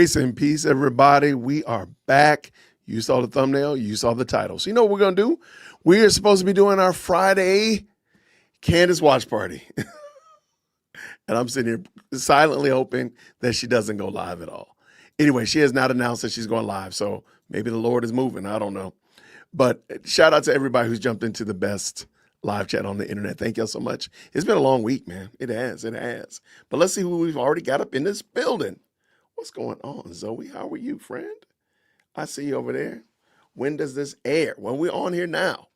Grace and peace, everybody. We are back. You saw the thumbnail. You saw the title. So you know what we're going to do? We are supposed to be doing our Friday Candace watch party. And I'm sitting here silently hoping that she doesn't go live at all. Anyway, she has not announced that she's going live. So maybe the Lord is moving. I don't know. But shout out to everybody who's jumped into the best live chat on the internet. Thank y'all so much. It's been a long week, man. It has. It has. But let's see who we've already got up in this building. What's going on, Zoe? How are you, friend? I see you over there. When does this air? Well, we're on here now.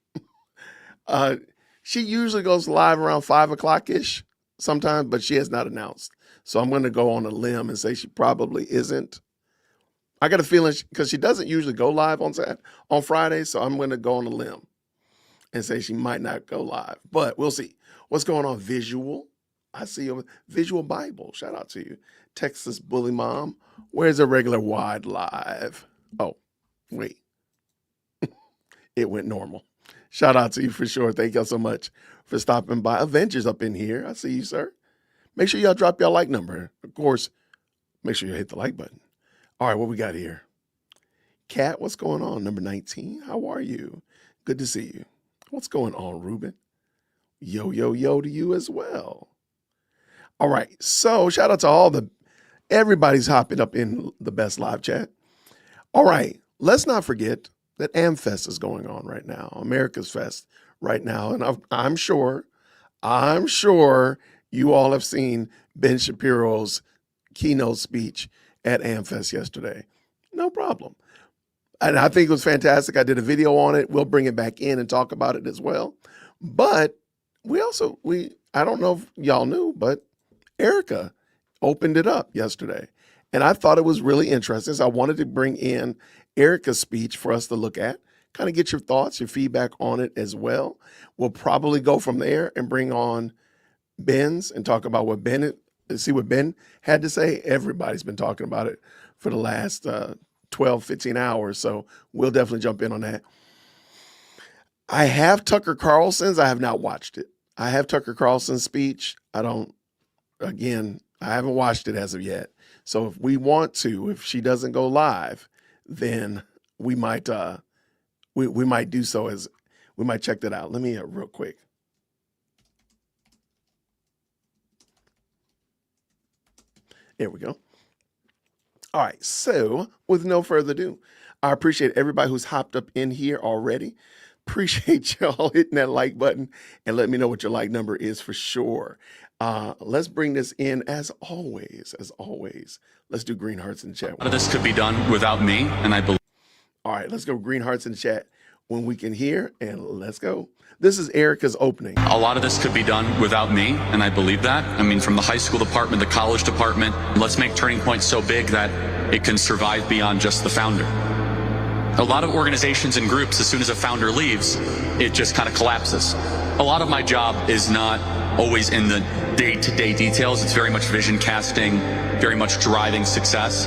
She usually goes live around 5 o'clock-ish sometimes, but she has not announced. So I'm going to go on a limb and say she probably isn't. I got a feeling because she doesn't usually go live on Friday, so I'm going to go on a limb and say she might not go live. But we'll see. What's going on? Visual. I see you. Visual Bible. Shout out to you. Texas Bully Mom. Where's a regular wide live? Oh, wait. It went normal. Shout out to you for sure. Thank y'all so much for stopping by. Avengers up in here. I see you, sir. Make sure y'all drop y'all like number. Of course, make sure you hit the like button. All right, what we got here? Kat, what's going on? Number 19. How are you? Good to see you. What's going on, Ruben? Yo, yo, yo to you as well. All right, so shout out to everybody's hopping up in the best live chat. All right, let's not forget that AmFest is going on right now, America's Fest right now. And I'm sure you all have seen Ben Shapiro's keynote speech at AmFest yesterday. No problem. And I think it was fantastic. I did a video on it. We'll bring it back in and talk about it as well. But I don't know if y'all knew, but Erica opened it up yesterday. And I thought it was really interesting. So I wanted to bring in Erica's speech for us to look at, kind of get your thoughts, your feedback on it as well. We'll probably go from there and bring on Ben's and talk about see what Ben had to say. Everybody's been talking about it for the last 12, 15 hours. So we'll definitely jump in on that. I have Tucker Carlson's. I have not watched it. I have Tucker Carlson's speech. I haven't watched it as of yet. So if she doesn't go live, then we might we might do so as we might check that out. Let me real quick. There we go. All right. So with no further ado, I appreciate everybody who's hopped up in here already. Appreciate y'all hitting that like button and let me know what your like number is for sure. Let's bring this in as always. Let's do green hearts in the chat. A lot of this could be done without me, and I believe. All right, let's go green hearts in the chat when we can hear, and let's go. This is Erica's opening. A lot of this could be done without me, and I believe that. I mean, from the high school department, the college department, let's make Turning Point so big that it can survive beyond just the founder. A lot of organizations and groups, as soon as a founder leaves, it just kind of collapses. A lot of my job is not always in the day-to-day details. It's very much vision casting, very much driving success.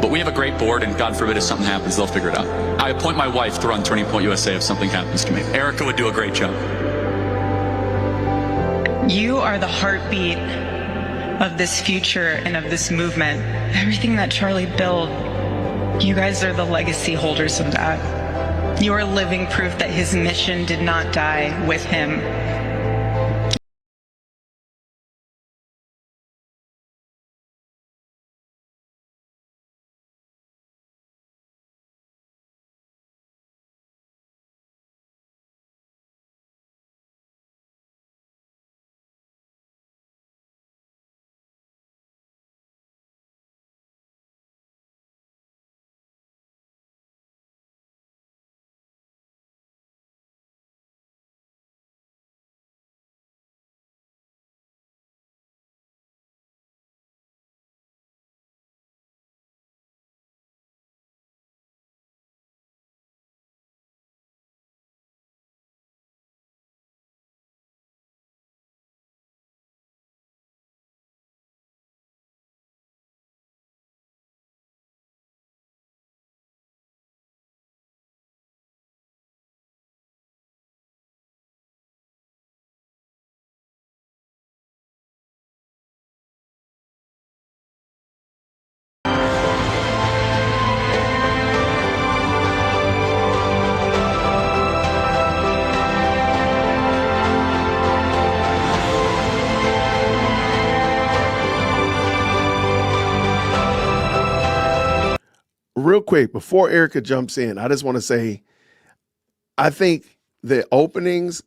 But we have a great board, and God forbid if something happens, they'll figure it out. I appoint my wife to run Turning Point USA if something happens to me. Erica would do a great job. You are the heartbeat of this future and of this movement. Everything that Charlie built, you guys are the legacy holders of that. You are living proof that his mission did not die with him. quick, before Erica jumps in, I just want to say, I think the openings,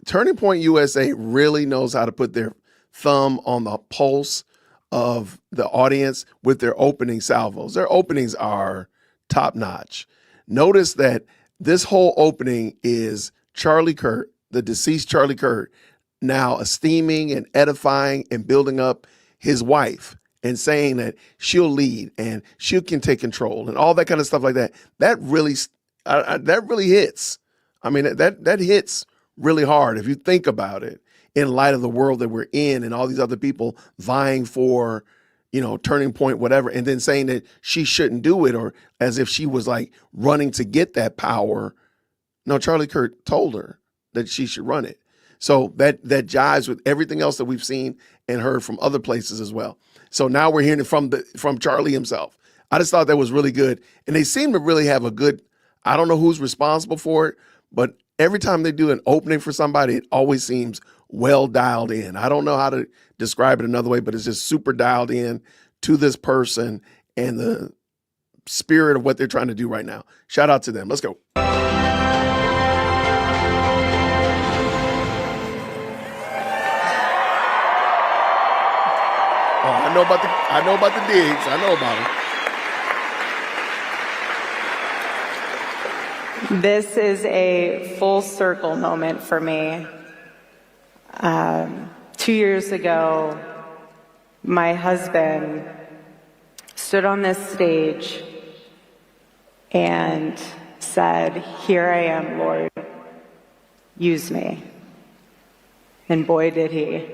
Turning Point USA really knows how to put their thumb on the pulse of the audience with their opening salvos. Their openings are top notch. Notice that this whole opening is Charlie Kirk, the deceased Charlie Kirk, now esteeming and edifying and building up his wife and saying that she'll lead and she can take control and all that kind of stuff like that. That really hits. I mean, that hits really hard if you think about it in light of the world that we're in and all these other people vying for, Turning Point, whatever, and then saying that she shouldn't do it, or as if she was like running to get that power. No, Charlie Kirk told her that she should run it. So that jives with everything else that we've seen and heard from other places as well. So now we're hearing it from Charlie himself. I just thought that was really good. And they seem to really have a good, I don't know who's responsible for it, but every time they do an opening for somebody, it always seems well dialed in. I don't know how to describe it another way, but it's just super dialed in to this person and the spirit of what they're trying to do right now. Shout out to them. Let's go. Oh, I know about the digs. I know about them. This is a full circle moment for me. 2 years ago, my husband stood on this stage and said, "Here I am, Lord, use me." And boy, did he.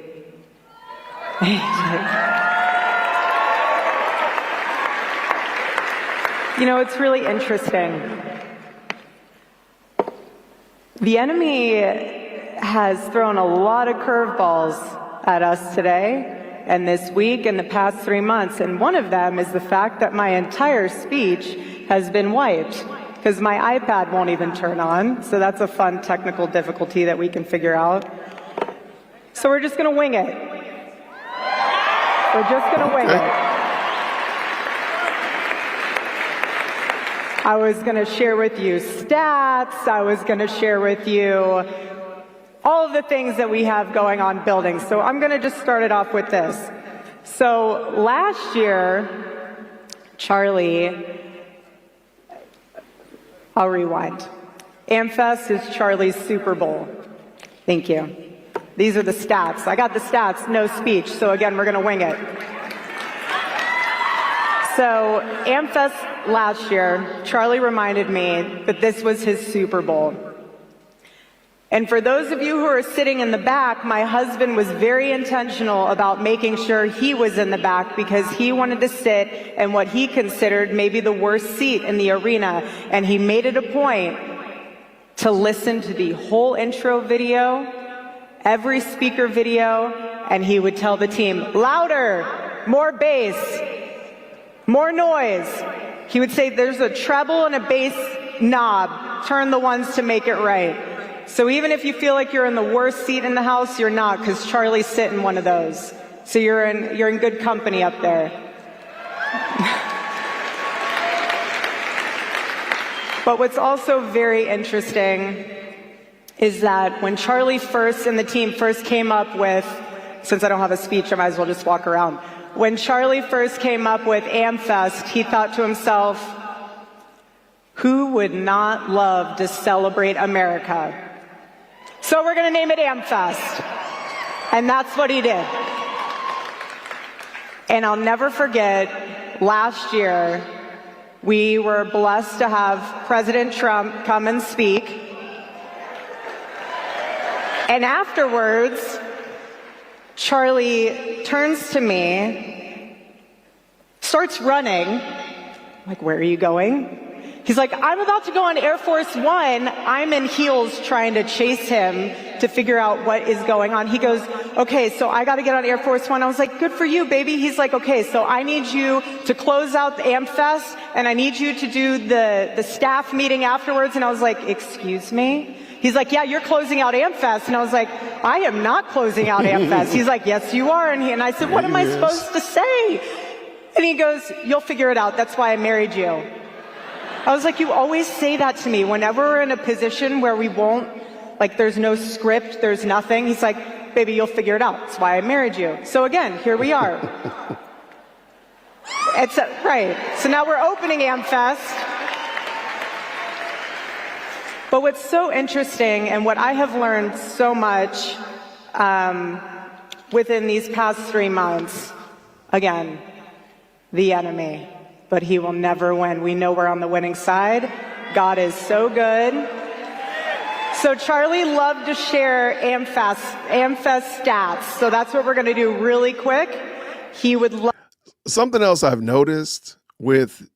It's really interesting. The enemy has thrown a lot of curveballs at us today and this week and the past 3 months, and one of them is the fact that my entire speech has been wiped because my iPad won't even turn on. So that's a fun technical difficulty that we can figure out. So we're just going to wing it. We're just going to wing it. I was going to share with you stats. I was going to share with you all of the things that we have going on building. So I'm going to just start it off with this. So last year, Charlie, I'll rewind. AmFest is Charlie's Super Bowl. Thank you. These are the stats. I got the stats, no speech. So again, we're going to wing it. So AmFest last year, Charlie reminded me that this was his Super Bowl. And for those of you who are sitting in the back, my husband was very intentional about making sure he was in the back because he wanted to sit in what he considered maybe the worst seat in the arena. And he made it a point to listen to the whole intro video, every speaker video, and he would tell the team, louder, more bass, more noise. He would say, there's a treble and a bass knob. Turn the ones to make it right. So even if you feel like you're in the worst seat in the house, you're not, because Charlie's sitting one of those. So you're in good company up there. But what's also very interesting is that when Charlie first and the team first came up with, since I don't have a speech, I might as well just walk around. When Charlie first came up with AmFest, he thought to himself, who would not love to celebrate America? So we're going to name it AmFest. And that's what he did. And I'll never forget, last year, we were blessed to have President Trump come and speak. And afterwards, Charlie turns to me, starts running. I'm like, where are you going? He's like, I'm about to go on Air Force One. I'm in heels trying to chase him to figure out what is going on. He goes, okay, so I got to get on Air Force One. I was like, good for you, baby. He's like, okay, so I need you to close out the AmFest, and I need you to do the staff meeting afterwards. And I was like, excuse me? He's like, yeah, you're closing out AmFest. And I was like, I am not closing out AmFest. He's like, yes, you are. And I said, what am I supposed to say? And he goes, you'll figure it out. That's why I married you. I was like, you always say that to me whenever we're in a position where we won't, like there's no script, there's nothing. He's like, baby, you'll figure it out. That's why I married you. So again, here we are. Right. So now we're opening AmFest. But what's so interesting, and what I have learned so much within these past 3 months, again, the enemy, but he will never win. We know we're on the winning side. God is so good. So Charlie loved to share AmFest stats. So that's what we're going to do really quick. He would love. Something else I've noticed with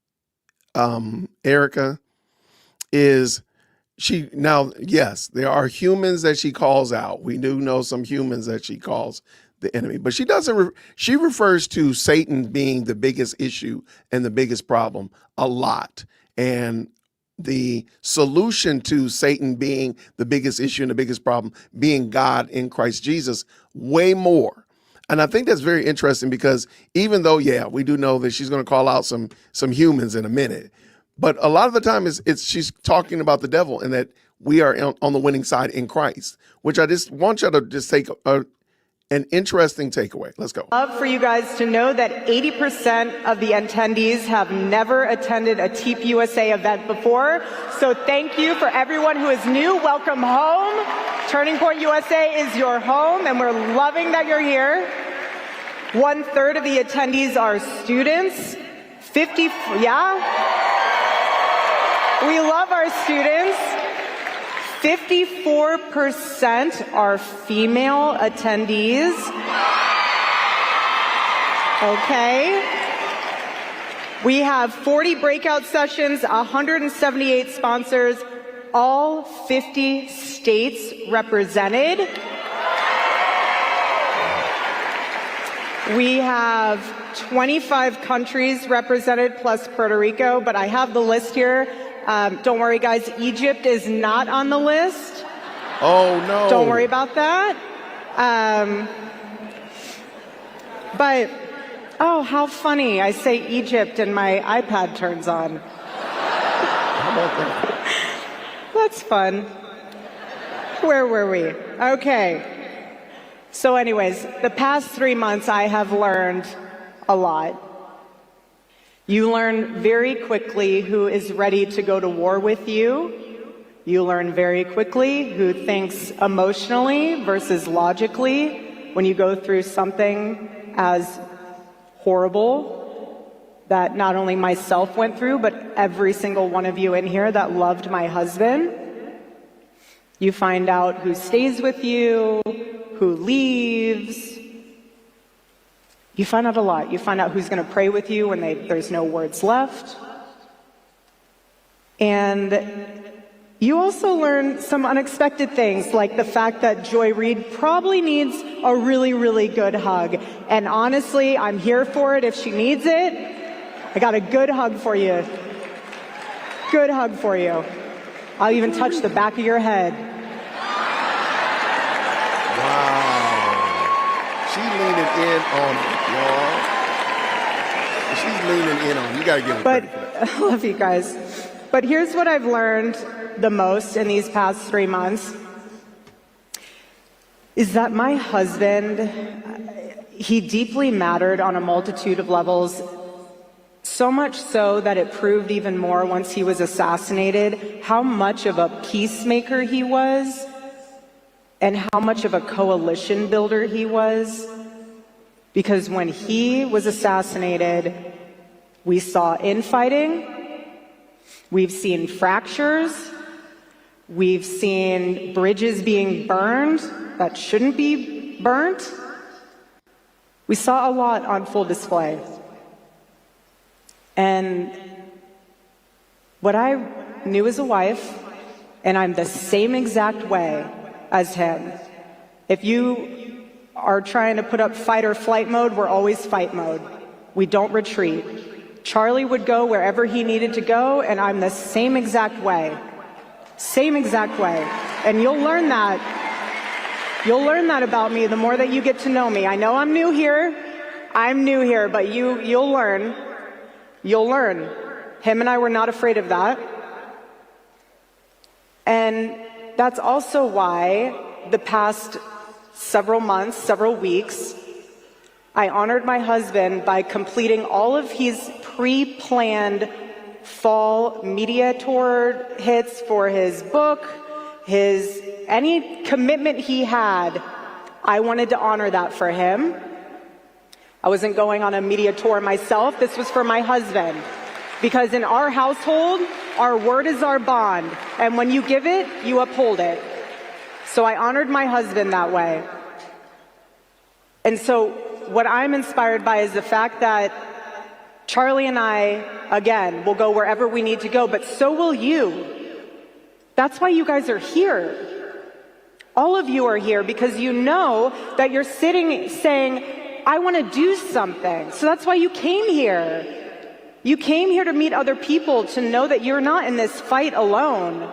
Erica is yes, there are humans that she calls out. We do know some humans that she calls the enemy, but she doesn't. She refers to Satan being the biggest issue and the biggest problem a lot, and the solution to Satan being the biggest issue and the biggest problem being God in Christ Jesus way more. And I think that's very interesting because even though, yeah, we do know that she's going to call out some humans in a minute, but a lot of the time she's talking about the devil and that we are on the winning side in Christ, which I just want you to just take an interesting takeaway. Let's go. Love for you guys to know that 80% of the attendees have never attended a TEEP USA event before. So thank you for everyone who is new. Welcome home. Turning Point USA is your home, and we're loving that you're here. 1/3 of the attendees are students. We love our students. 54% are female attendees. Okay. We have 40 breakout sessions, 178 sponsors, all 50 states represented. We have 25 countries represented plus Puerto Rico, but I have the list here. Don't worry, guys. Egypt is not on the list. Oh, no. Don't worry about that. But, oh, how funny. I say Egypt and my iPad turns on. How about that? That's fun. Where were we? Okay. So anyways, the past 3 months I have learned a lot. You learn very quickly who is ready to go to war with you. You learn very quickly who thinks emotionally versus logically when you go through something as horrible that not only myself went through, but every single one of you in here that loved my husband. You find out who stays with you, who leaves. You find out a lot. You find out who's going to pray with you when there's no words left. And you also learn some unexpected things, like the fact that Joy Reid probably needs a really, really good hug. And honestly, I'm here for it if she needs it. I got a good hug for you. Good hug for you. I'll even touch the back of your head. She's leaning in on it, y'all. She's leaning in on it. You got to give her credit for that. I love you guys. But here's what I've learned the most in these past 3 months is that my husband, he deeply mattered on a multitude of levels, so much so that it proved even more once he was assassinated how much of a peacemaker he was and how much of a coalition builder he was. Because when he was assassinated, we saw infighting, we've seen fractures, we've seen bridges being burned that shouldn't be burnt. We saw a lot on full display. And what I knew as a wife, and I'm the same exact way as him. If you are trying to put up fight or flight mode, we're always fight mode. We don't retreat. Charlie would go wherever he needed to go, and I'm the same exact way. Same exact way. And you'll learn that. You'll learn that about me the more that you get to know me. I know I'm new here, but you'll learn. You'll learn. Him and I were not afraid of that. And that's also why the past several months, several weeks, I honored my husband by completing all of his pre-planned fall media tour hits for his book, any commitment he had. I wanted to honor that for him. I wasn't going on a media tour myself. This was for my husband. Because in our household, our word is our bond. And when you give it, you uphold it. So I honored my husband that way. And so what I'm inspired by is the fact that Charlie and I, again, will go wherever we need to go, but so will you. That's why you guys are here. All of you are here because you know that you're sitting saying, I want to do something. So that's why you came here. You came here to meet other people, to know that you're not in this fight alone.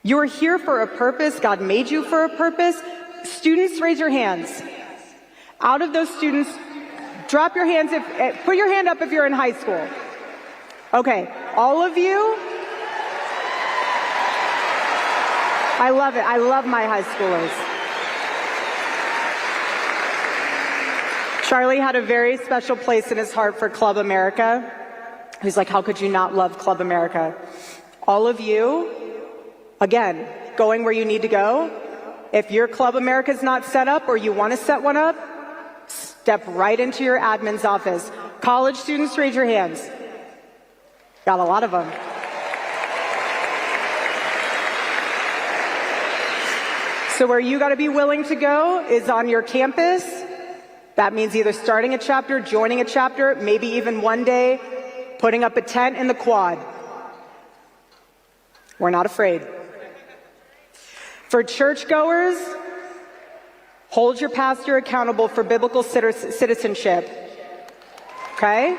You're here for a purpose. God made you for a purpose. Students, raise your hands. Out of those students, drop your hands. Put your hand up if you're in high school. Okay, all of you. I love it. I love my high schoolers. Charlie had a very special place in his heart for Club America. He's like, how could you not love Club America? All of you, again, going where you need to go. If your Club America is not set up or you want to set one up, step right into your admin's office. College students, raise your hands. Got a lot of them. So where you got to be willing to go is on your campus. That means either starting a chapter, joining a chapter, maybe even one day putting up a tent in the quad. We're not afraid. For churchgoers, hold your pastor accountable for biblical citizenship. Okay?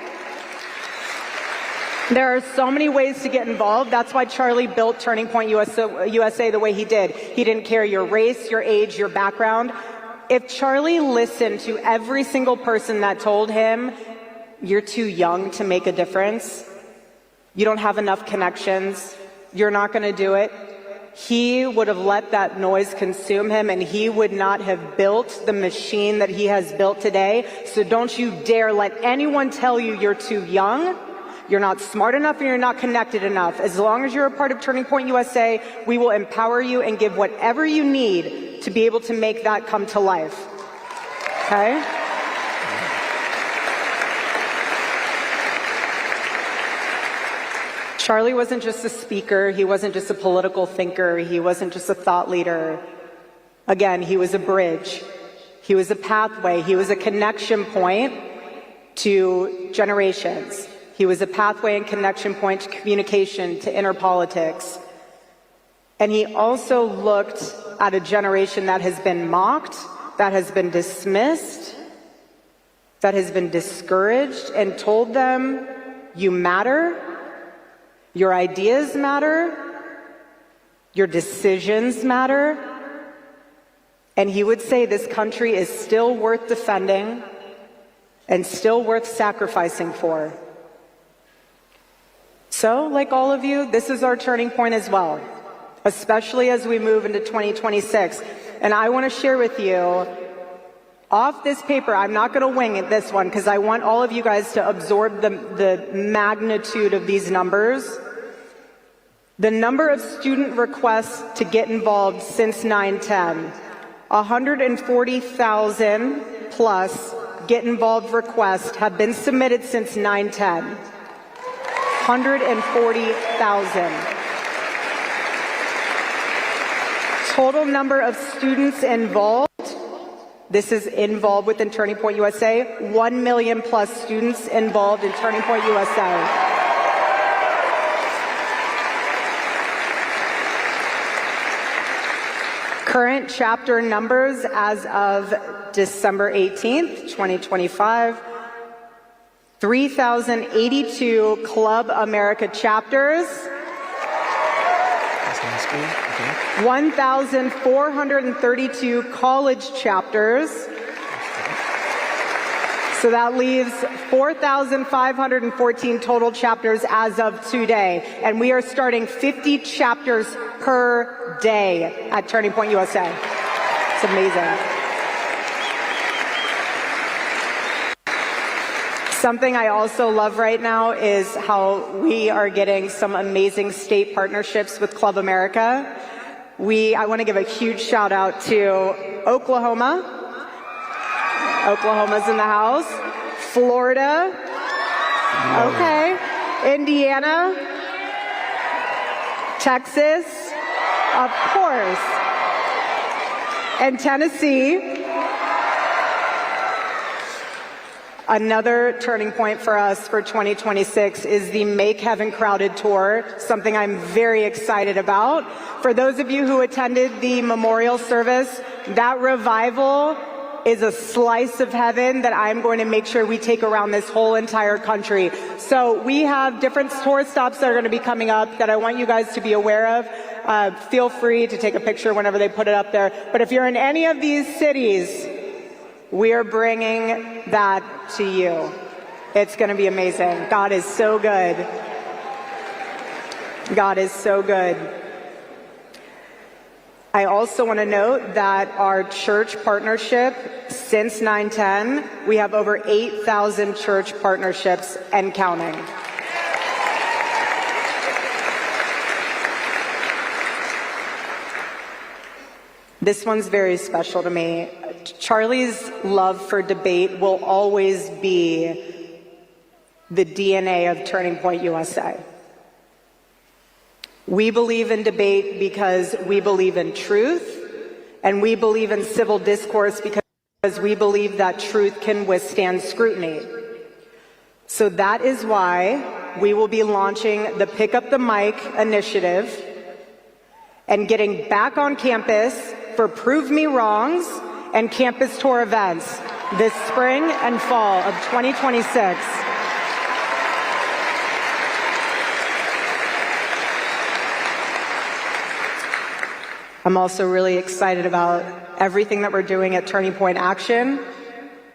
There are so many ways to get involved. That's why Charlie built Turning Point USA the way he did. He didn't care your race, your age, your background. If Charlie listened to every single person that told him, you're too young to make a difference, you don't have enough connections, you're not going to do it, he would have let that noise consume him, and he would not have built the machine that he has built today. So don't you dare let anyone tell you you're too young, you're not smart enough, and you're not connected enough. As long as you're a part of Turning Point USA, we will empower you and give whatever you need to be able to make that come to life. Okay? Charlie wasn't just a speaker, he wasn't just a political thinker, he wasn't just a thought leader. Again, he was a bridge. He was a pathway. He was a connection point to generations. He was a pathway and connection point to communication, to inner politics. And he also looked at a generation that has been mocked, that has been dismissed, that has been discouraged, and told them, you matter, your ideas matter, your decisions matter. And he would say this country is still worth defending and still worth sacrificing for. So, like all of you, this is our turning point as well, especially as we move into 2026. And I want to share with you, off this paper, I'm not going to wing it this one, because I want all of you guys to absorb the magnitude of these numbers. The number of student requests to get involved since 9/10, 140,000 plus get involved requests have been submitted since 9/10. 140,000. Total number of students involved, this is involved within Turning Point USA, 1 million plus students involved in Turning Point USA. Current chapter numbers as of December 18th, 2025, 3,082 Club America chapters, 1,432 college chapters, So that leaves 4,514 total chapters as of today. And we are starting 50 chapters per day at Turning Point USA. It's amazing. Something I also love right now is how we are getting some amazing state partnerships with Club America. I want to give a huge shout out to Oklahoma. Oklahoma's in the house. Florida. Okay. Indiana. Texas. Of course. And Tennessee. Another turning point for us for 2026 is the Make Heaven Crowded Tour, something I'm very excited about. For those of you who attended the memorial service, that revival is a slice of heaven that I'm going to make sure we take around this whole entire country. So we have different tour stops that are going to be coming up that I want you guys to be aware of. Feel free to take a picture whenever they put it up there. But if you're in any of these cities, we are bringing that to you. It's going to be amazing. God is so good. God is so good. I also want to note that our church partnership, since 9/10, we have over 8,000 church partnerships and counting. This one's very special to me. Charlie's love for debate will always be the DNA of Turning Point USA. We believe in debate because we believe in truth, and we believe in civil discourse because we believe that truth can withstand scrutiny. So that is why we will be launching the Pick Up the Mic initiative and getting back on campus for Prove Me Wrongs and campus tour events this spring and fall of 2026. I'm also really excited about everything that we're doing at Turning Point Action.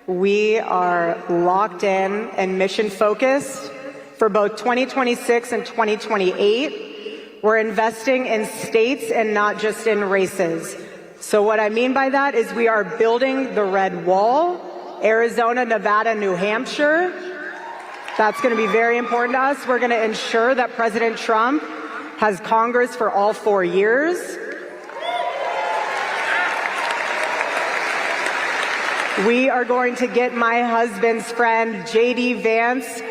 We are locked in and mission focused for both 2026 and 2028. We're investing in states and not just in races. So what I mean by that is we are building the red wall, Arizona, Nevada, New Hampshire. That's going to be very important to us. We're going to ensure that President Trump has Congress for all 4 years. We are going to get my husband's friend, J.D. Vance,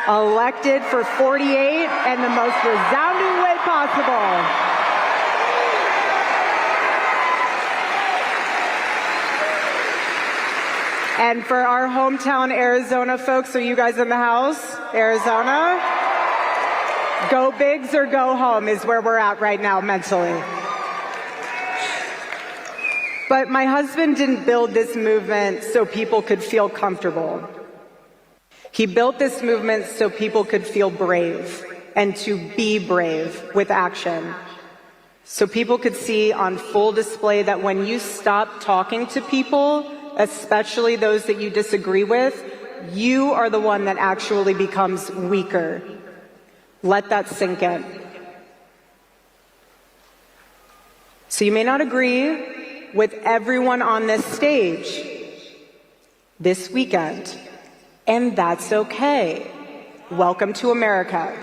elected for 48 in the most resounding way possible. And for our hometown Arizona folks, so you guys in the house, Arizona, go bigs or go home is where we're at right now mentally. But my husband didn't build this movement so people could feel comfortable. He built this movement so people could feel brave and to be brave with action. So people could see on full display that when you stop talking to people, especially those that you disagree with, you are the one that actually becomes weaker. Let that sink in. So you may not agree with everyone on this stage this weekend, and that's okay. Welcome to America.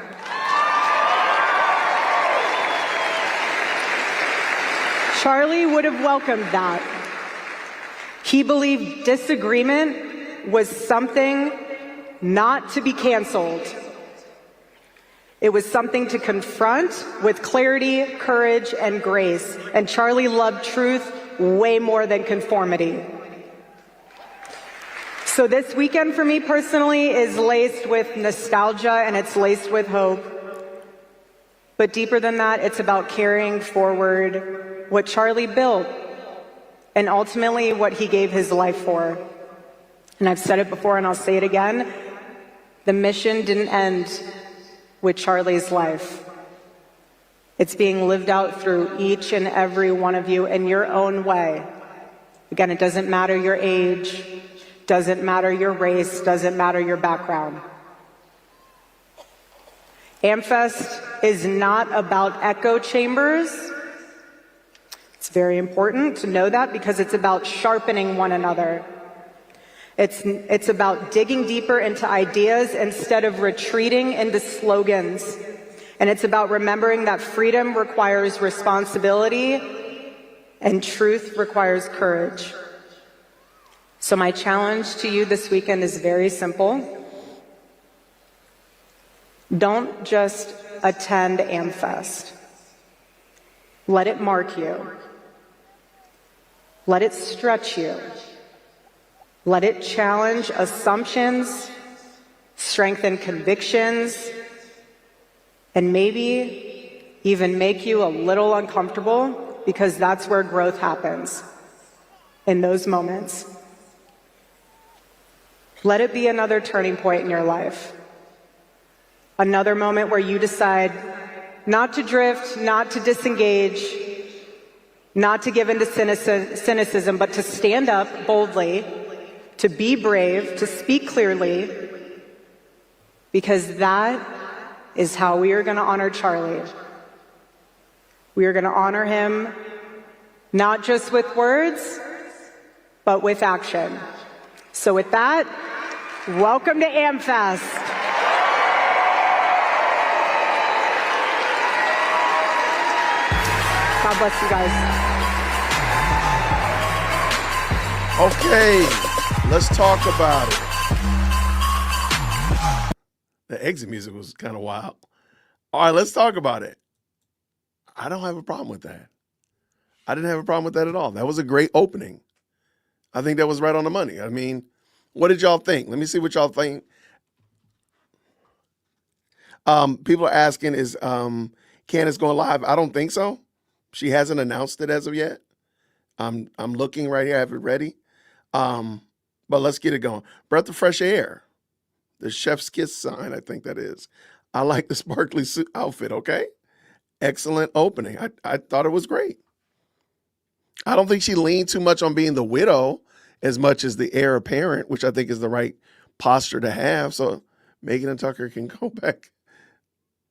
Charlie would have welcomed that. He believed disagreement was something not to be canceled. It was something to confront with clarity, courage, and grace. And Charlie loved truth way more than conformity. So this weekend for me personally is laced with nostalgia and it's laced with hope. But deeper than that, it's about carrying forward what Charlie built and ultimately what he gave his life for. And I've said it before and I'll say it again. The mission didn't end with Charlie's life. It's being lived out through each and every one of you in your own way. Again, it doesn't matter your age, doesn't matter your race, doesn't matter your background. AmFest is not about echo chambers. It's very important to know that because it's about sharpening one another. It's about digging deeper into ideas instead of retreating into slogans. And it's about remembering that freedom requires responsibility and truth requires courage. So my challenge to you this weekend is very simple. Don't just attend AmFest. Let it mark you. Let it stretch you. Let it challenge assumptions, strengthen convictions, and maybe even make you a little uncomfortable, because that's where growth happens, in those moments. Let it be another turning point in your life. Another moment where you decide not to drift, not to disengage, not to give into cynicism, but to stand up boldly, to be brave, to speak clearly, because that is how we are going to honor Charlie. We are going to honor him not just with words, but with action. So with that, welcome to AmFest. God bless you guys. Okay, let's talk about it. The exit music was kind of wild. All right, let's talk about it. I don't have a problem with that. I didn't have a problem with that at all. That was a great opening. I think that was right on the money. I mean, what did y'all think? Let me see what y'all think. People are asking, is Candace going live? I don't think so. She hasn't announced it as of yet. I'm looking right here. I have it ready. But let's get it going. Breath of fresh air. The chef's kiss sign, I think that is. I like the sparkly suit outfit, okay? Excellent opening. I thought it was great. I don't think she leaned too much on being the widow as much as the heir apparent, which I think is the right posture to have. So Megan and Tucker can go back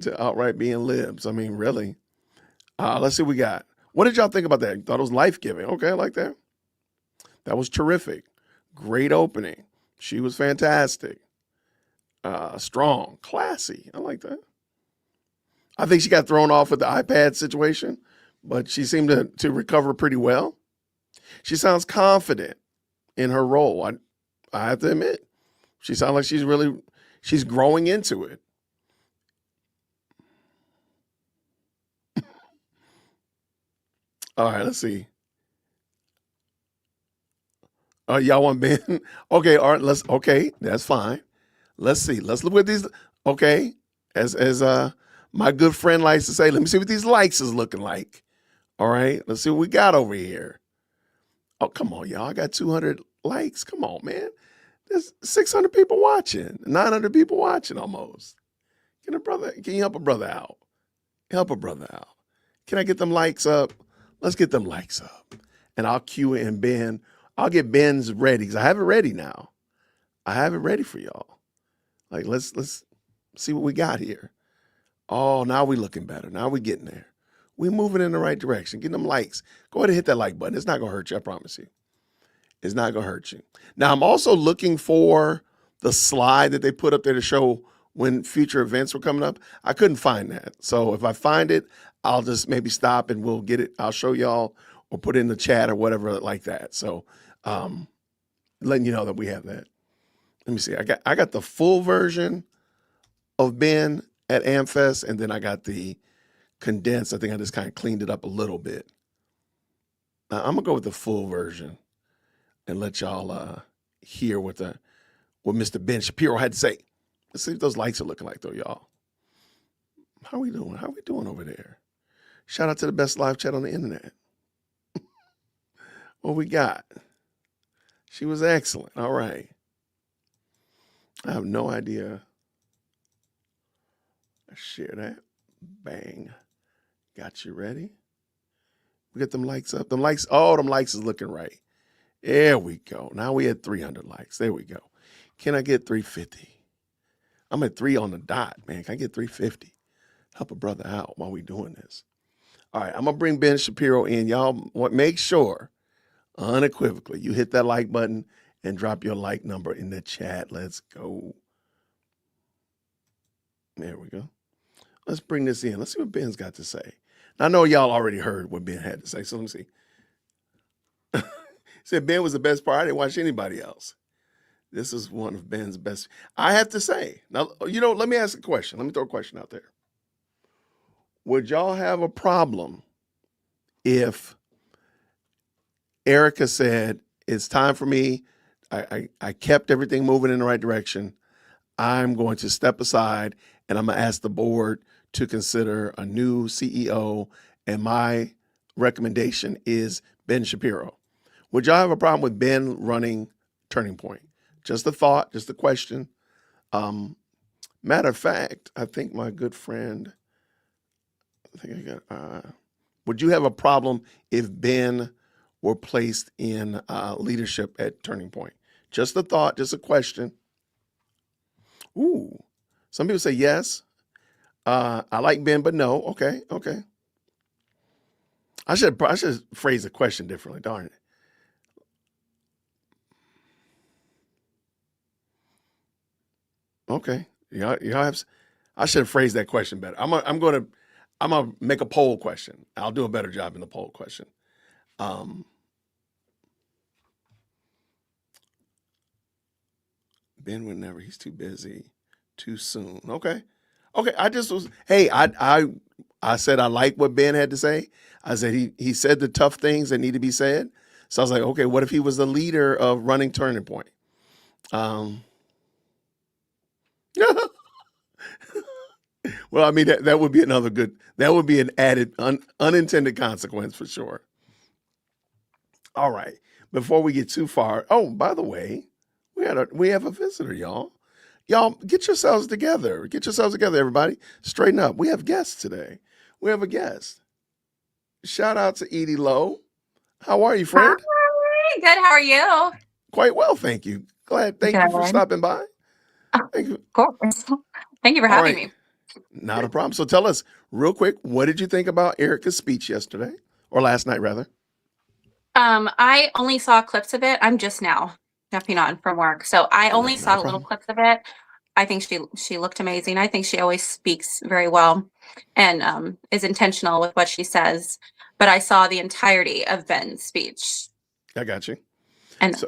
to outright being libs. I mean, really. Let's see what we got. What did y'all think about that? You thought it was life-giving. Okay, I like that. That was terrific. Great opening. She was fantastic. Strong, classy. I like that. I think she got thrown off with the iPad situation, but she seemed to recover pretty well. She sounds confident in her role. I have to admit, she sounds like she's growing into it. All right, let's see. Y'all want Ben? Okay, all right, okay, that's fine. Let's see. Let's look at these. Okay. As my good friend likes to say, let me see what these likes is looking like. All right. Let's see what we got over here. Oh, come on, y'all. I got 200 likes. Come on, man. There's 600 people watching, 900 people watching almost. Can you help a brother out? Help a brother out. Can I get them likes up? Let's get them likes up. And I'll cue in Ben. I'll get Ben's ready because I have it ready now. I have it ready for y'all. Like, let's see what we got here. Oh, now we looking better. Now we getting there. We moving in the right direction. Getting them likes. Go ahead and hit that like button. It's not going to hurt you. I promise you. It's not going to hurt you. Now, I'm also looking for the slide that they put up there to show when future events were coming up. I couldn't find that. So if I find it, I'll just maybe stop and we'll get it. I'll show y'all or put it in the chat or whatever like that. So letting you know that we have that. Let me see. I got the full version of Ben at AmFest, and then I got the condensed. I think I just kind of cleaned it up a little bit. Now, I'm gonna go with the full version and let y'all hear what Mr. Ben Shapiro had to say. Let's see what those likes are looking like, though, y'all. How we doing? How we doing over there? Shout out to the best live chat on the internet. What we got? She was excellent. All right. I have no idea. Share that. Bang. Got you ready. We get them likes up. Them likes is looking right. There we go. Now we had 300 likes. There we go. Can I get 350? I'm at 3 on the dot, man. Can I get 350? Help a brother out while we doing this. All right, I'm going to bring Ben Shapiro in. Y'all make sure, unequivocally, you hit that like button and drop your like number in the chat. Let's go. There we go. Let's bring this in. Let's see what Ben's got to say. Now, I know y'all already heard what Ben had to say, so let me see. He said Ben was the best part. I didn't watch anybody else. This is one of Ben's best. I have to say, now, let me ask a question. Let me throw a question out there. Would y'all have a problem if Erica said, it's time for me, I kept everything moving in the right direction, I'm going to step aside and I'm going to ask the board to consider a new CEO, and my recommendation is Ben Shapiro? Would y'all have a problem with Ben running Turning Point? Just a thought, just a question. Matter of fact, I think my good friend, would you have a problem if Ben were placed in leadership at Turning Point? Just a thought, just a question. Ooh, some people say yes. I like Ben, but no. Okay. I should phrase the question differently, darn it. Okay, y'all have. I should have phrased that question better. I'm gonna make a poll question. I'll do a better job in the poll question. Ben would never. He's too busy. Too soon. Okay. I just was. Hey, I said I like what Ben had to say. I said he said the tough things that need to be said. So I was like, okay, what if he was the leader of running Turning Point? Well, I mean, that would be that would be an added unintended consequence for sure. All right. Before we get too far. Oh, by the way, we have a visitor, y'all. Y'all get yourselves together. Get yourselves together, everybody. Straighten up. We have guests today. We have a guest. Shout out to Edie Lowe. How are you, friend? Hi, good. How are you? Quite well, thank you. Thank you for stopping by. Thank you. Of course. Thank you for having me. Not a problem. So tell us real quick, what did you think about Erica's speech yesterday, or last night rather? I only saw clips of it. I'm just now jumping on from work, so I only saw little clips of it. I think she looked amazing. I think she always speaks very well and is intentional with what she says. But I saw the entirety of Ben's speech. I got you. And so,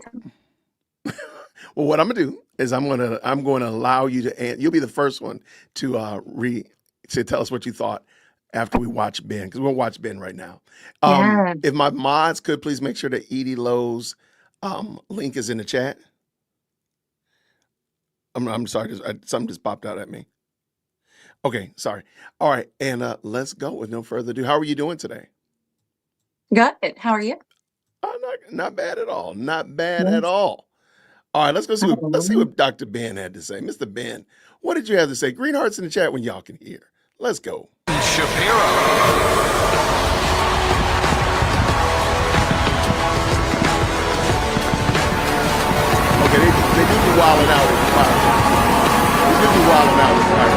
well, what I'm gonna do is I'm gonna allow you to. You'll be the first one to tell us what you thought after we watch Ben, because we'll watch Ben right now. If my mods could please make sure that Edie Lowe's link is in the chat. I'm sorry, something just popped out at me. Okay, sorry. All right, and let's go with no further ado. How are you doing today? Good. How are you? Not bad at all. Not bad at all. All right, let's go see. Let's see what Dr. Ben had to say. Mr. Ben, what did you have to say? Green hearts in the chat when y'all can hear. Let's go. Shapiro. Okay, they do be wilding out with the fire. They do be wilding out with the fire.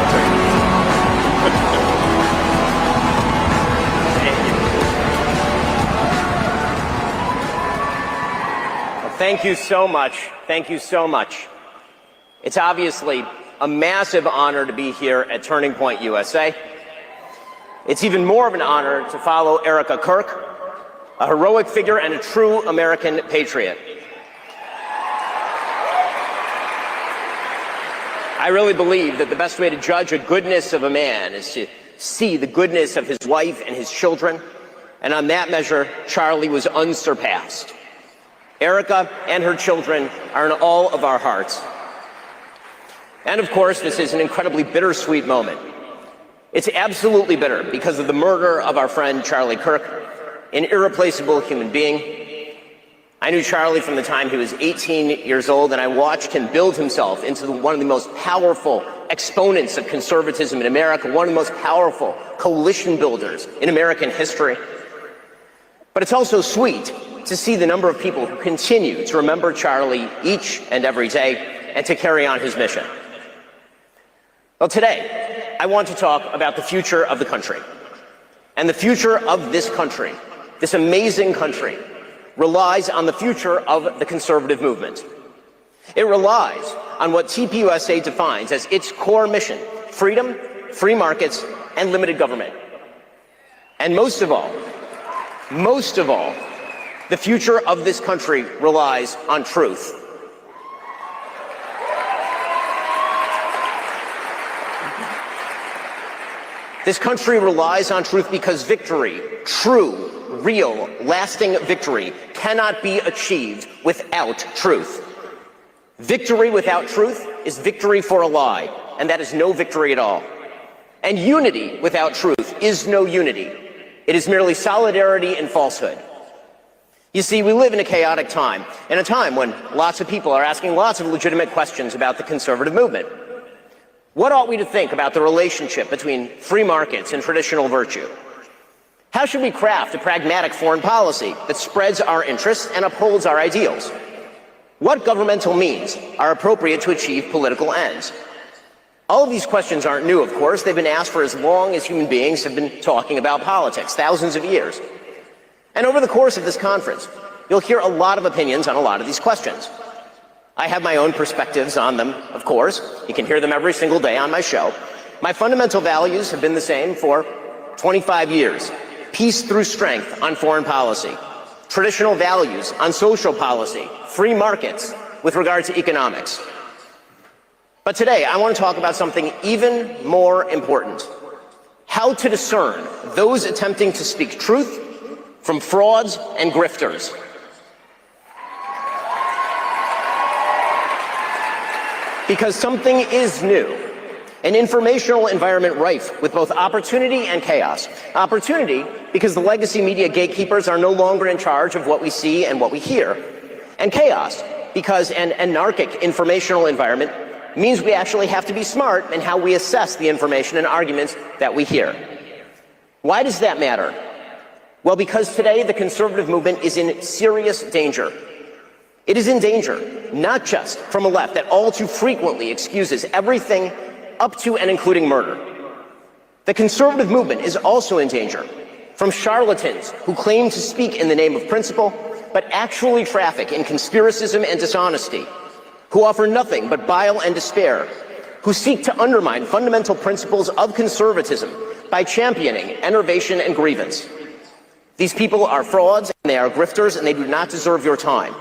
Thank you so much. Thank you so much. It's obviously a massive honor to be here at Turning Point USA. It's even more of an honor to follow Erica Kirk, a heroic figure and a true American patriot. I really believe that the best way to judge the goodness of a man is to see the goodness of his wife and his children. And on that measure, Charlie was unsurpassed. Erica and her children are in all of our hearts. And of course, this is an incredibly bittersweet moment. It's absolutely bitter because of the murder of our friend Charlie Kirk, an irreplaceable human being. I knew Charlie from the time he was 18 years old, and I watched him build himself into one of the most powerful exponents of conservatism in America, one of the most powerful coalition builders in American history. But it's also sweet to see the number of people who continue to remember Charlie each and every day and to carry on his mission. Well, today, I want to talk about the future of the country. And the future of this country, this amazing country, relies on the future of the conservative movement. It relies on what TPUSA defines as its core mission: freedom, free markets, and limited government. And most of all, the future of this country relies on truth. This country relies on truth because victory, true, real, lasting victory, cannot be achieved without truth. Victory without truth is victory for a lie, and that is no victory at all. And unity without truth is no unity. It is merely solidarity in falsehood. You see, we live in a chaotic time, in a time when lots of people are asking lots of legitimate questions about the conservative movement. What ought we to think about the relationship between free markets and traditional virtue? How should we craft a pragmatic foreign policy that spreads our interests and upholds our ideals? What governmental means are appropriate to achieve political ends? All of these questions aren't new, of course. They've been asked for as long as human beings have been talking about politics, thousands of years. And over the course of this conference, you'll hear a lot of opinions on a lot of these questions. I have my own perspectives on them, of course. You can hear them every single day on my show. My fundamental values have been the same for 25 years. Peace through strength on foreign policy. Traditional values on social policy. Free markets with regard to economics. But today, I want to talk about something even more important. How to discern those attempting to speak truth from frauds and grifters. Because something is new. An informational environment rife with both opportunity and chaos. Opportunity because the legacy media gatekeepers are no longer in charge of what we see and what we hear. And chaos because an anarchic informational environment means we actually have to be smart in how we assess the information and arguments that we hear. Why does that matter? Well, because today the conservative movement is in serious danger. It is in danger, not just from a left that all too frequently excuses everything up to and including murder. The conservative movement is also in danger from charlatans who claim to speak in the name of principle, but actually traffic in conspiracism and dishonesty, who offer nothing but bile and despair, who seek to undermine fundamental principles of conservatism by championing enervation and grievance. These people are frauds, and they are grifters, and they do not deserve your time.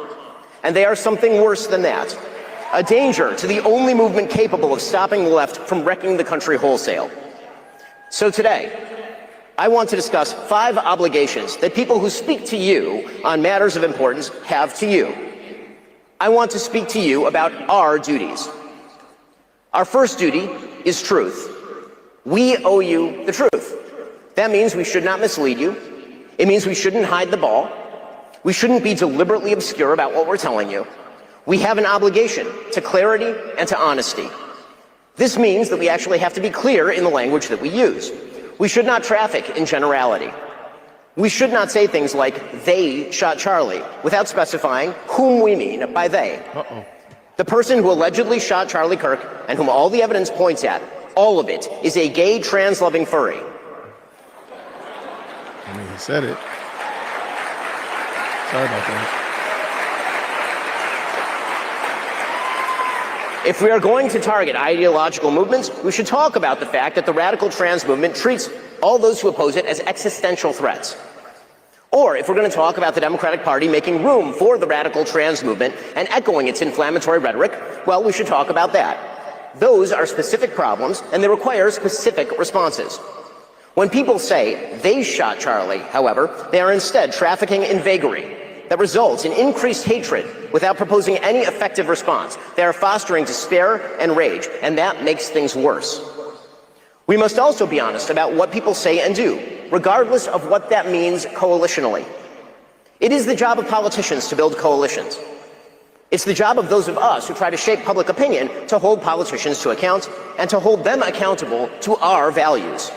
And they are something worse than that, a danger to the only movement capable of stopping the left from wrecking the country wholesale. So today, I want to discuss 5 obligations that people who speak to you on matters of importance have to you. I want to speak to you about our duties. Our first duty is truth. We owe you the truth. That means we should not mislead you. It means we shouldn't hide the ball. We shouldn't be deliberately obscure about what we're telling you. We have an obligation to clarity and to honesty. This means that we actually have to be clear in the language that we use. We should not traffic in generality. We should not say things like, "they shot Charlie," without specifying whom we mean by they. The person who allegedly shot Charlie Kirk, and whom all the evidence points at, all of it, is a gay, trans-loving furry. I mean, he said it. Sorry about that. If we are going to target ideological movements, we should talk about the fact that the radical trans movement treats all those who oppose it as existential threats. Or if we're going to talk about the Democratic Party making room for the radical trans movement and echoing its inflammatory rhetoric, well, we should talk about that. Those are specific problems, and they require specific responses. When people say they shot Charlie, however, they are instead trafficking in vagary that results in increased hatred without proposing any effective response. They are fostering despair and rage, and that makes things worse. We must also be honest about what people say and do, regardless of what that means coalitionally. It is the job of politicians to build coalitions. It's the job of those of us who try to shape public opinion to hold politicians to account and to hold them accountable to our values.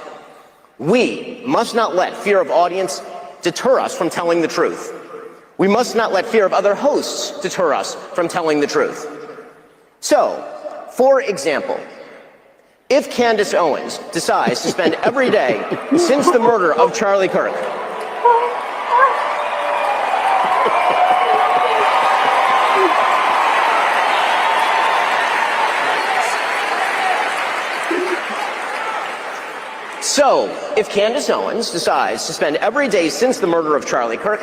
We must not let fear of audience deter us from telling the truth. We must not let fear of other hosts deter us from telling the truth. So, for example, if Candace Owens decides to spend every day since the murder of Charlie Kirk if Candace Owens decides to spend every day since the murder of Charlie Kirk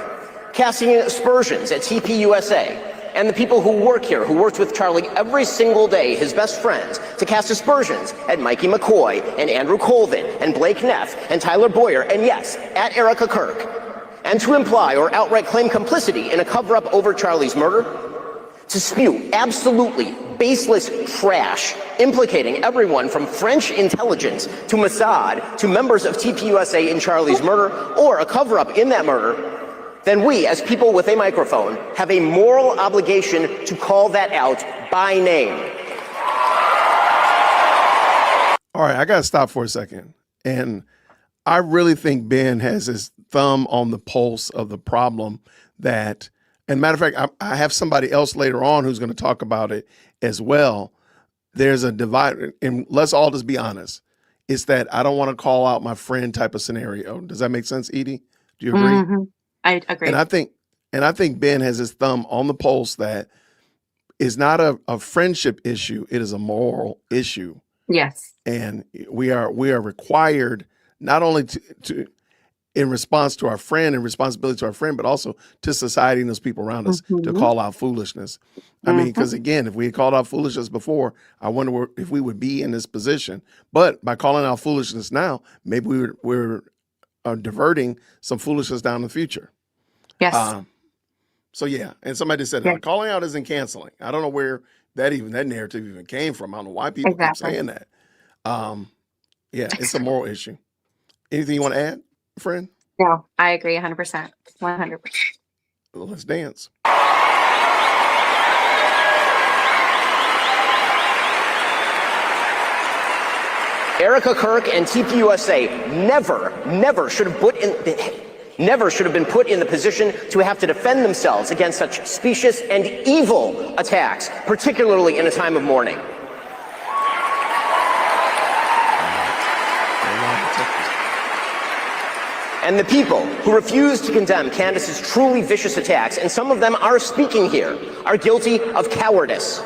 casting aspersions at TPUSA and the people who work here, who worked with Charlie every single day, his best friends, to cast aspersions at Mikey McCoy and Andrew Colvin and Blake Neff and Tyler Boyer, and yes, at Erica Kirk, and to imply or outright claim complicity in a cover-up over Charlie's murder, to spew absolutely baseless trash implicating everyone from French intelligence to Mossad to members of TPUSA in Charlie's murder or a cover-up in that murder, then we, as people with a microphone, have a moral obligation to call that out by name. All right, I got to stop for a second. And I really think Ben has his thumb on the pulse of the problem that, and matter of fact, I have somebody else later on who's going to talk about it as well. There's a divide, and let's all just be honest. It's that I don't want to call out my friend type of scenario. Does that make sense, Edie? Do you agree? Mm-hmm. I agree. And I think Ben has his thumb on the pulse that is not a friendship issue. It is a moral issue. Yes. And we are required not only to in response to our friend and responsibility to our friend, but also to society and those people around us to call out foolishness. I mean, because again, if we had called out foolishness before, I wonder if we would be in this position. But by calling out foolishness now, maybe we're diverting some foolishness down the future. Yes. So yeah, and somebody said calling out isn't canceling. I don't know where that narrative even came from. I don't know why people keep saying that. Yeah, it's a moral issue. Anything you want to add, friend? No, I agree 100%. 100%. Well, let's dance. Erica Kirk and TPUSA never should have been put in the position to have to defend themselves against such specious and evil attacks, particularly in a time of mourning. And the people who refuse to condemn Candace's truly vicious attacks, and some of them are speaking here, are guilty of cowardice.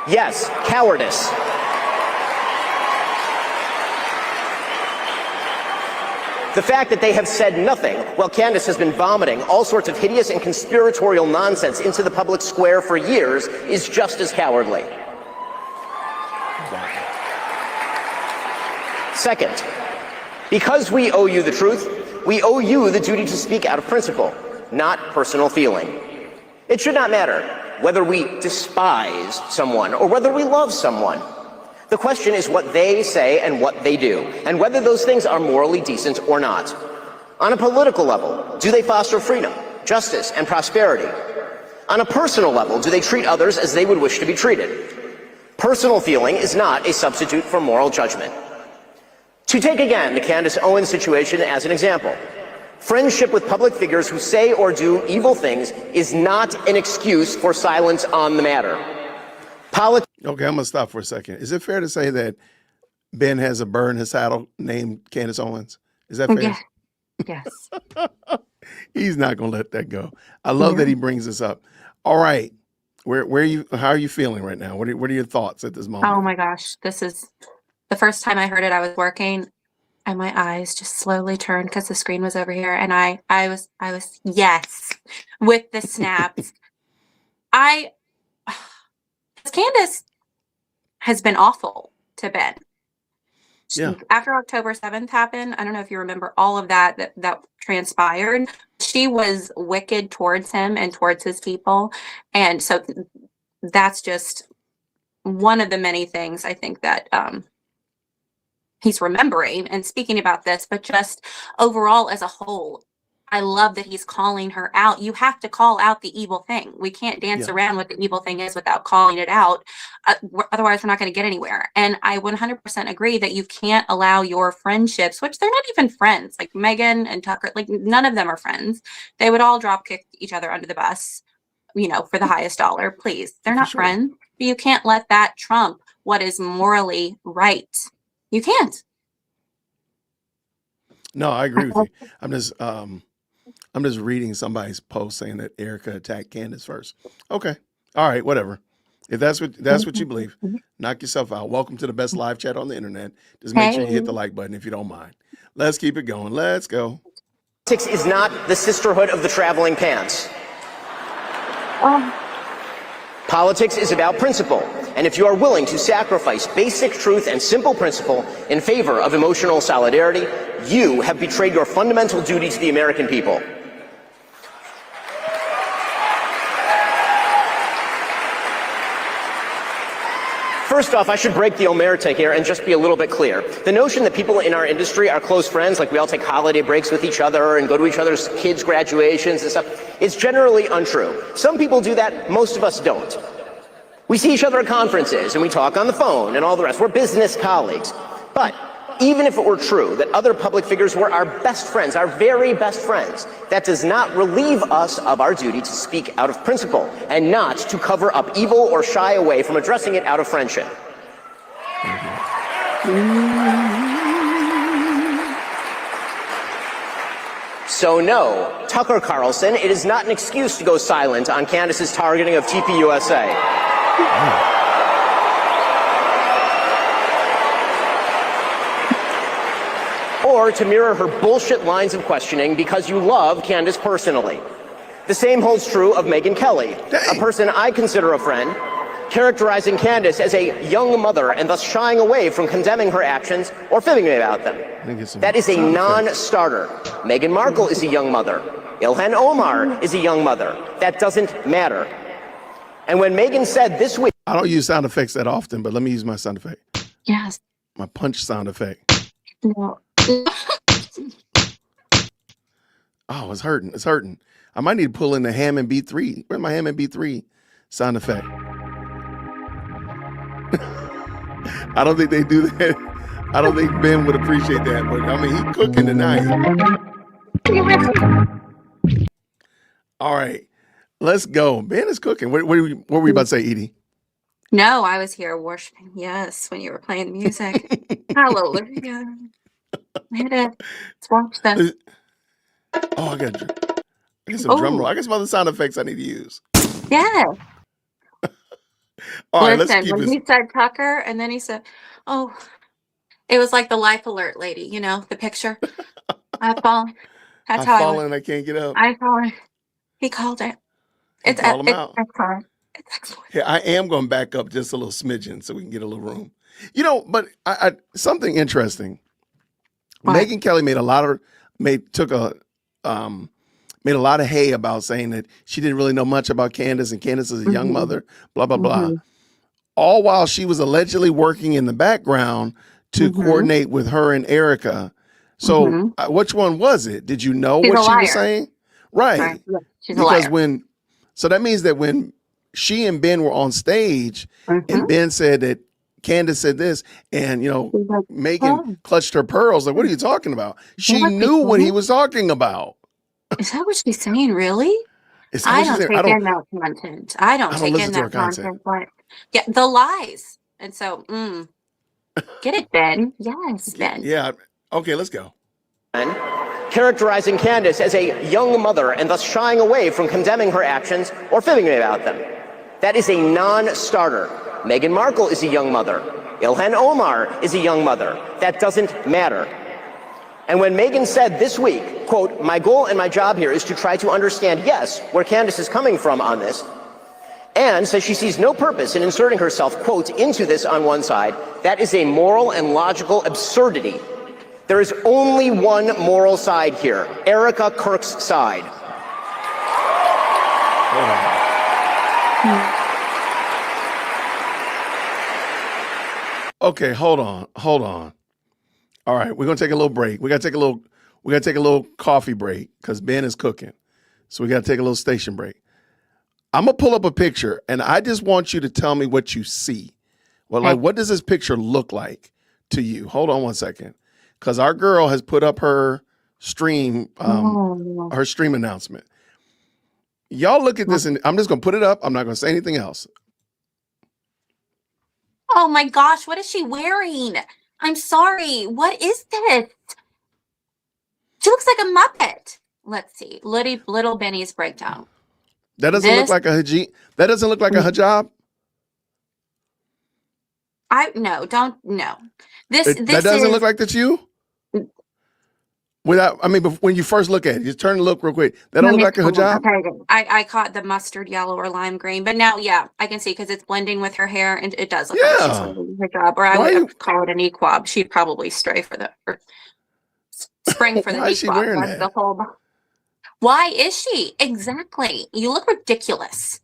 Yes, cowardice. The fact that they have said nothing while Candace has been vomiting all sorts of hideous and conspiratorial nonsense into the public square for years is just as cowardly. Second, because we owe you the truth, we owe you the duty to speak out of principle, not personal feeling. It should not matter whether we despise someone or whether we love someone. The question is what they say and what they do, and whether those things are morally decent or not. On a political level, do they foster freedom, justice, and prosperity? On a personal level, do they treat others as they would wish to be treated? Personal feeling is not a substitute for moral judgment. To take again the Candace Owens situation as an example, friendship with public figures who say or do evil things is not an excuse for silence on the matter. Okay, I'm going to stop for a second. Is it fair to say that Ben has a bird in his saddle named Candace Owens? Is that fair? Yeah. Yes. He's not going to let that go. I love that he brings this up. All right. Where are you? How are you feeling right now? What are your thoughts at this moment? Oh my gosh. This is the first time I heard it. I was working and my eyes just slowly turned because the screen was over here. And I was yes, with the snaps. Candace has been awful to Ben. Yeah. After October 7th happened, I don't know if you remember all of that transpired. She was wicked towards him and towards his people. And so that's just one of the many things I think that he's remembering and speaking about this, but just overall as a whole, I love that he's calling her out. You have to call out the evil thing. We can't dance Yeah. around what the evil thing is without calling it out. Otherwise, we're not going to get anywhere. And I 100% agree that you can't allow your friendships, which they're not even friends, like Megan and Tucker, like none of them are friends. They would all drop kick each other under the bus, for the highest dollar. Please. They're not friends. But you can't let that trump what is morally right. You can't. No, I agree with you. I'm just reading somebody's post saying that Erica attacked Candace first. Okay. All right, whatever. If that's what you believe, knock yourself out. Welcome to the best live chat on the internet. Just make sure you hit the like button if you don't mind. Let's keep it going. Let's go. Politics is not the sisterhood of the traveling pants. Politics is about principle, and if you are willing to sacrifice basic truth and simple principle in favor of emotional solidarity, you have betrayed your fundamental duty to the American people. First off, I should break the omerta here and just be a little bit clear. The notion that people in our industry are close friends, like we all take holiday breaks with each other and go to each other's kids' graduations and stuff, is generally untrue. Some people do that, most of us don't. We see each other at conferences and we talk on the phone and all the rest. We're business colleagues. But even if it were true that other public figures were our best friends, our very best friends, that does not relieve us of our duty to speak out of principle and not to cover up evil or shy away from addressing it out of friendship. So no, Tucker Carlson, it is not an excuse to go silent on Candace's targeting of TPUSA. Or to mirror her bullshit lines of questioning because you love Candace personally. The same holds true of Megyn Kelly, a person I consider a friend, characterizing Candace as a young mother and thus shying away from condemning her actions or fibbing about them. That is a non-starter. Meghan Markle is a young mother. Ilhan Omar is a young mother. That doesn't matter. And when Megyn said this week... I don't use sound effects that often, but let me use my sound effect. Yes. My punch sound effect. No. Oh, it's hurting. It's hurting. I might need to pull in the Hammond B3. Where's my Hammond B3 sound effect? I don't think they do that. I don't think Ben would appreciate that, but I mean, he's cooking tonight. All right, let's go. Ben is cooking. What were we about to say, Edie? No, I was here worshiping. Yes, when you were playing the music. Hallelujah. Let's watch this. Oh, I got some drum roll. I got some other sound effects I need to use. Yeah. All right, Listen, let's keep when this. he said Tucker, and then he said, "Oh," it was like the life alert lady, the picture. I've fallen. That's how I fallen and I can't get up. I've fallen. He called it. It's called him out. excellent. It's excellent. Yeah, I am going to back up just a little smidgen so we can get a little room. But I something interesting. What? Megyn Kelly made a lot of hay about saying that she didn't really know much about Candace, and Candace is a young mother, blah, blah, blah. All while she was allegedly working in the background to coordinate with her and Erica. So which one was it? Did you know what she was saying? Right. Yeah, she's because a liar. So that means that when she and Ben were on stage and Ben said that Candace said this, and Megyn clutched her pearls. Like, what are you talking about? She knew what he was talking about. Is that what she's saying? Really? I don't take in that content. I don't take in that content. But yeah, the lies. And so, get it, Ben? Yes, Ben. Yeah. Okay, let's go. Characterizing Candace as a young mother and thus shying away from condemning her actions or fibbing about them. That is a non-starter. Meghan Markle is a young mother. Ilhan Omar is a young mother. That doesn't matter. And when Megyn said this week, quote, "My goal and my job here is to try to understand, yes, where Candace is coming from on this," and says she sees no purpose in inserting herself, quote, "into this on one side," that is a moral and logical absurdity. There is only one moral side here, Erica Kirk's side. Okay, hold on. All right, we're gonna take a little break. We gotta take a little We got to take a little coffee break because Ben is cooking. So we got to take a little station break. I'm going to pull up a picture, and I just want you to tell me what you see. Well, like, what does this picture look like to you? Hold on one second. Because our girl has put up her stream announcement. Y'all look at this, and I'm just going to put it up. I'm not going to say anything else. Oh my gosh, what is she wearing? I'm sorry. What is this? She looks like a Muppet. Let's see. Little Benny's breakdown. That doesn't look like a hijab. That doesn't look like a hijab. No. This that doesn't look like that's you. When you first look at it, just turn and look real quick. That don't look like a hijab. Okay, I caught the mustard yellow or lime green, but now, yeah, I can see because it's blending with her hair, and it does look like she's wearing a hijab. Or I would call it a niqab. She'd probably spring for the Why is she wearing that? Why is she? Exactly. You look ridiculous.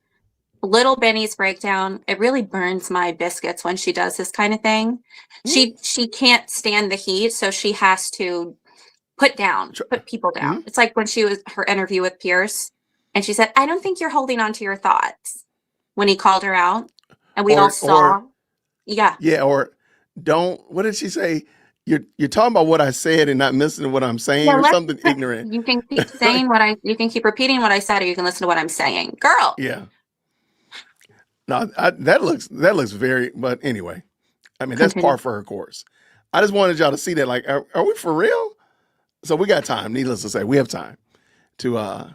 Little Benny's breakdown. It really burns my biscuits when she does this kind of thing. She can't stand the heat, so she has to put people down. It's like when she was her interview with Pierce, and she said, "I don't think you're holding on to your thoughts," when he called her out, and we all saw. Or don't. What did she say? You're talking about what I said and not listening to what I'm saying, or something ignorant. You can keep saying you can keep repeating what I said, or you can listen to what I'm saying, girl. Yeah. No, that looks very. But anyway, I mean that's par for her course. I just wanted y'all to see that. Like, are we for real? So we got time. Needless to say, we have time to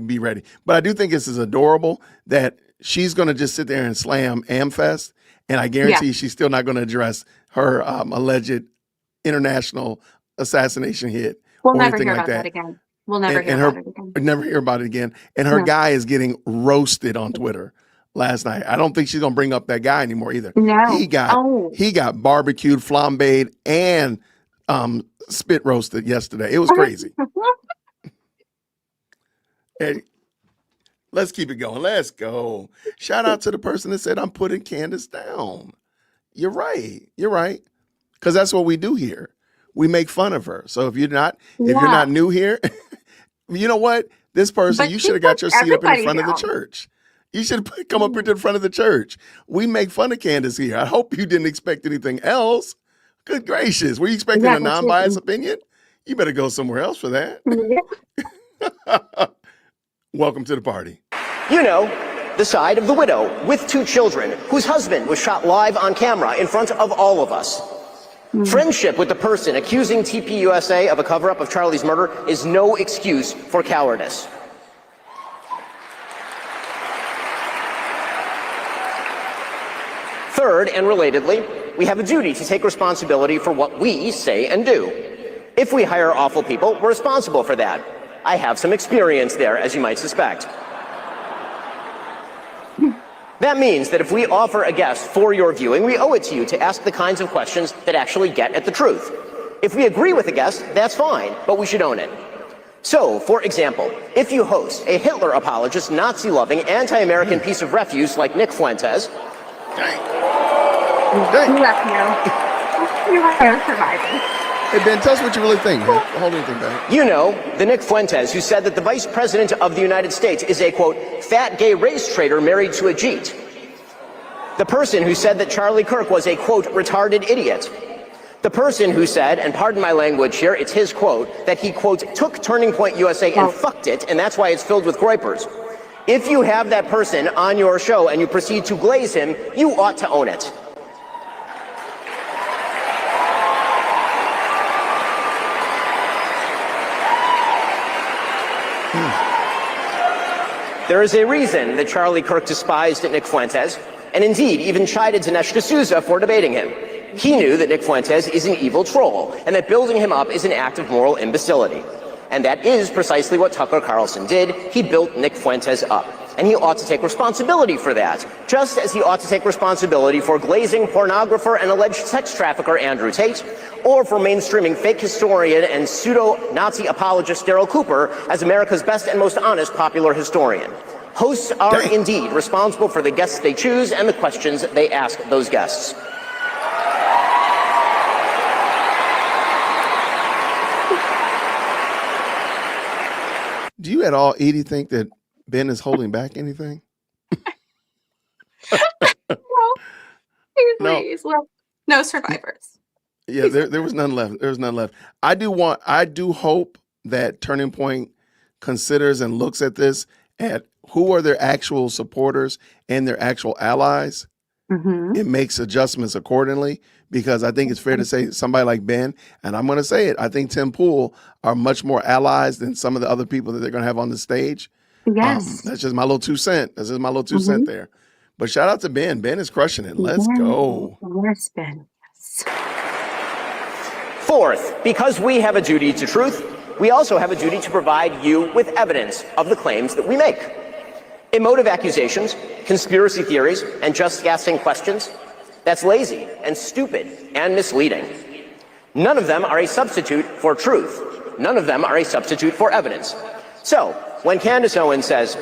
be ready. But I do think this is adorable that she's going to just sit there and slam AmFest, and I guarantee she's still not going to address her alleged international assassination hit or anything like that. We'll never hear about it again. Never hear about it again. And her guy is getting roasted on Twitter last night. I don't think she's going to bring up that guy anymore either. No. He got barbecued, flambéed, and spit roasted yesterday. It was crazy. Hey, let's keep it going. Let's go. Shout out to the person that said, I'm putting Candace down. You're right. Because that's what we do here. We make fun of her. So if you're not new here, you know what? This person, you should have got your seat up in the front of the church. You should have come up here to the front of the church. We make fun of Candace here. I hope you didn't expect anything else. Good gracious. Were you expecting a non-biased opinion? You better go somewhere else for that. Welcome to the party. You know, the side of the widow with 2 children whose husband was shot live on camera in front of all of us. Friendship with the person accusing TPUSA of a cover-up of Charlie's murder is no excuse for cowardice. Third, and relatedly, we have a duty to take responsibility for what we say and do. If we hire awful people, we're responsible for that. I have some experience there, as you might suspect. That means that if we offer a guest for your viewing, we owe it to you to ask the kinds of questions that actually get at the truth. If we agree with a guest, that's fine, but we should own it. So, for example, if you host a Hitler apologist, Nazi-loving, anti-American piece of refuse like Nick Fuentes, You are surviving. Hey, Ben, tell us what you really think. Hold anything back. You know, the Nick Fuentes who said that the Vice President of the United States is a, quote, fat gay race traitor married to a Jeet. The person who said that Charlie Kirk was a, quote, retarded idiot. The person who said, and pardon my language here, it's his quote, that he, quote, took Turning Point USA and fucked it, and that's why it's filled with groypers. If you have that person on your show and you proceed to glaze him, you ought to own it. There is a reason that Charlie Kirk despised Nick Fuentes, and indeed even chided Dinesh D'Souza for debating him. He knew that Nick Fuentes is an evil troll, and that building him up is an act of moral imbecility. And that is precisely what Tucker Carlson did. He built Nick Fuentes up. And he ought to take responsibility for that, just as he ought to take responsibility for glazing pornographer and alleged sex trafficker Andrew Tate, or for mainstreaming fake historian and pseudo-Nazi apologist Daryl Cooper as America's best and most honest popular historian. Hosts are indeed responsible for the guests they choose and the questions they ask those guests. Do you at all, Edie, think that Ben is holding back anything? No. Please, well, no survivors. Yeah, there was none left. There was none left. I do hope that Turning Point considers and looks at this at who are their actual supporters and their actual allies. It makes adjustments accordingly, because I think it's fair to say somebody like Ben, and I'm going to say it, I think Tim Pool are much more allies than some of the other people that they're going to have on the stage. Yes. That's just my little 2 cents. That's just my little 2 cents there. But shout out to Ben. Ben is crushing it. Let's go. Where's Ben? Yes. Fourth, because we have a duty to truth, we also have a duty to provide you with evidence of the claims that we make. Emotive accusations, conspiracy theories, and just asking questions, that's lazy and stupid and misleading. None of them are a substitute for truth. None of them are a substitute for evidence. So, when Candace Owens says,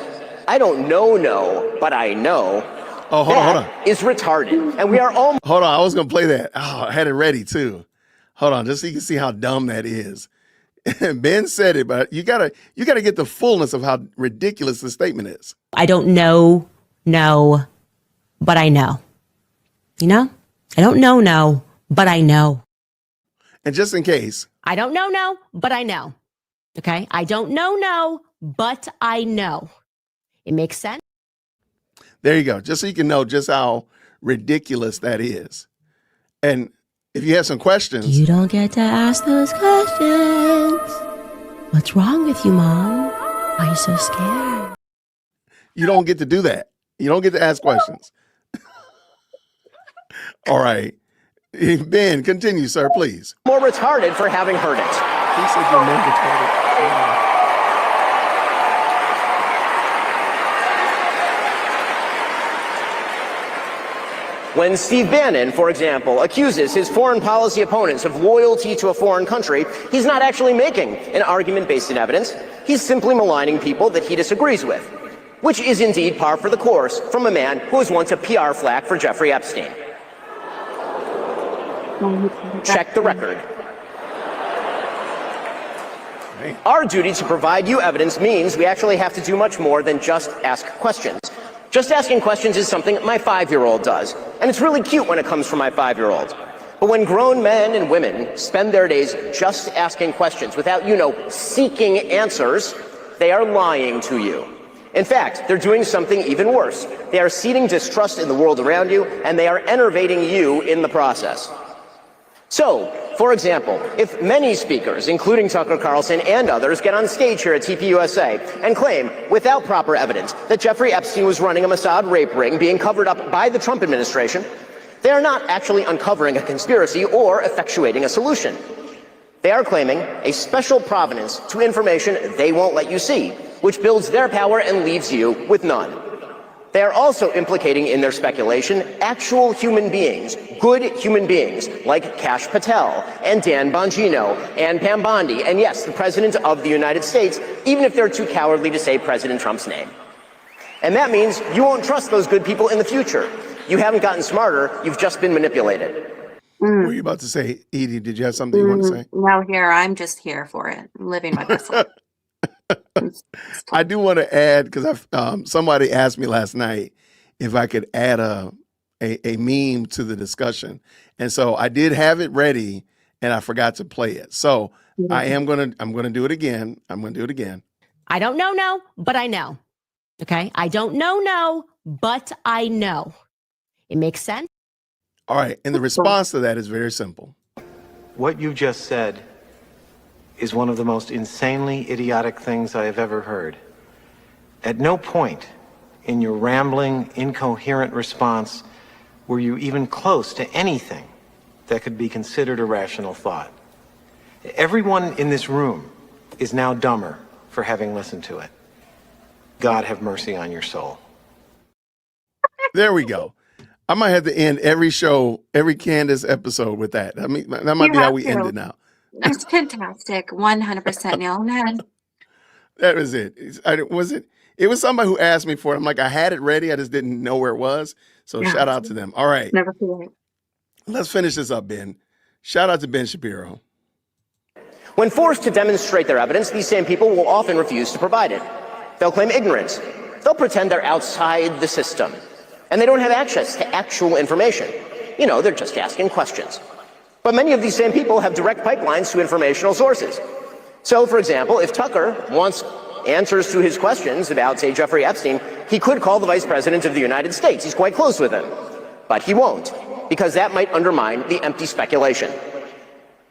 I don't know, but I know, hold on. Is retarded. And we are all... Hold on, I was going to play that. Oh, I had it ready too. Hold on, just so you can see how dumb that is. Ben said it, but you gotta get the fullness of how ridiculous the statement is. I don't know, but I know. You know? I don't know, but I know. And just in case. I don't know, but I know. Okay? I don't know, but I know. It makes sense? There you go. Just so you can know just how ridiculous that is. And if you have some questions. You don't get to ask those questions. What's wrong with you, Mom? Why are you so scared? You don't get to do that. You don't get to ask questions. All right. Ben, continue, sir, please. More retarded for having heard it. He said you're more retarded. When Steve Bannon, for example, accuses his foreign policy opponents of loyalty to a foreign country, he's not actually making an argument based in evidence. He's simply maligning people that he disagrees with, which is indeed par for the course from a man who was once a PR flack for Jeffrey Epstein. Check the record. Our duty to provide you evidence means we actually have to do much more than just ask questions. Just asking questions is something my 5-year-old does, and it's really cute when it comes from my 5-year-old. But when grown men and women spend their days just asking questions without, seeking answers, they are lying to you. In fact, they're doing something even worse. They are seeding distrust in the world around you, and they are enervating you in the process. So, for example, if many speakers, including Tucker Carlson and others, get on stage here at TPUSA and claim, without proper evidence, that Jeffrey Epstein was running a Mossad rape ring being covered up by the Trump administration, they are not actually uncovering a conspiracy or effectuating a solution. They are claiming a special provenance to information they won't let you see, which builds their power and leaves you with none. They are also implicating in their speculation actual human beings, good human beings, like Kash Patel and Dan Bongino and Pam Bondi, and yes, the President of the United States, even if they're too cowardly to say President Trump's name. And that means you won't trust those good people in the future. You haven't gotten smarter, you've just been manipulated. What were you about to say, Edie? Did you have something you want to say? No, I'm just here for it. I'm living my best life. I do want to add, because somebody asked me last night if I could add a meme to the discussion, and so I did have it ready, and I forgot to play it. So I'm gonna do it again. I'm gonna do it again. I don't know, but I know. Okay, I don't know, but I know. It makes sense. All right, and the response to that is very simple. What you just said is one of the most insanely idiotic things I have ever heard. At no point in your rambling, incoherent response were you even close to anything that could be considered a rational thought. Everyone in this room is now dumber for having listened to it. God have mercy on your soul. There we go. I might have to end every show, every Candace episode with that. I mean, that might be how we end it now. It's fantastic. 100% nail on the head. That was it. It was somebody who asked me for it. I'm like, I had it ready. I just didn't know where it was. So shout out to them. All right. Never forget. Let's finish this up, Ben. Shout out to Ben Shapiro. When forced to demonstrate their evidence, these same people will often refuse to provide it. They'll claim ignorance. They'll pretend they're outside the system, and they don't have access to actual information. You know, they're just asking questions. But many of these same people have direct pipelines to informational sources. So, for example, if Tucker wants answers to his questions about, say, Jeffrey Epstein, he could call the Vice President of the United States. He's quite close with him. But he won't, because that might undermine the empty speculation.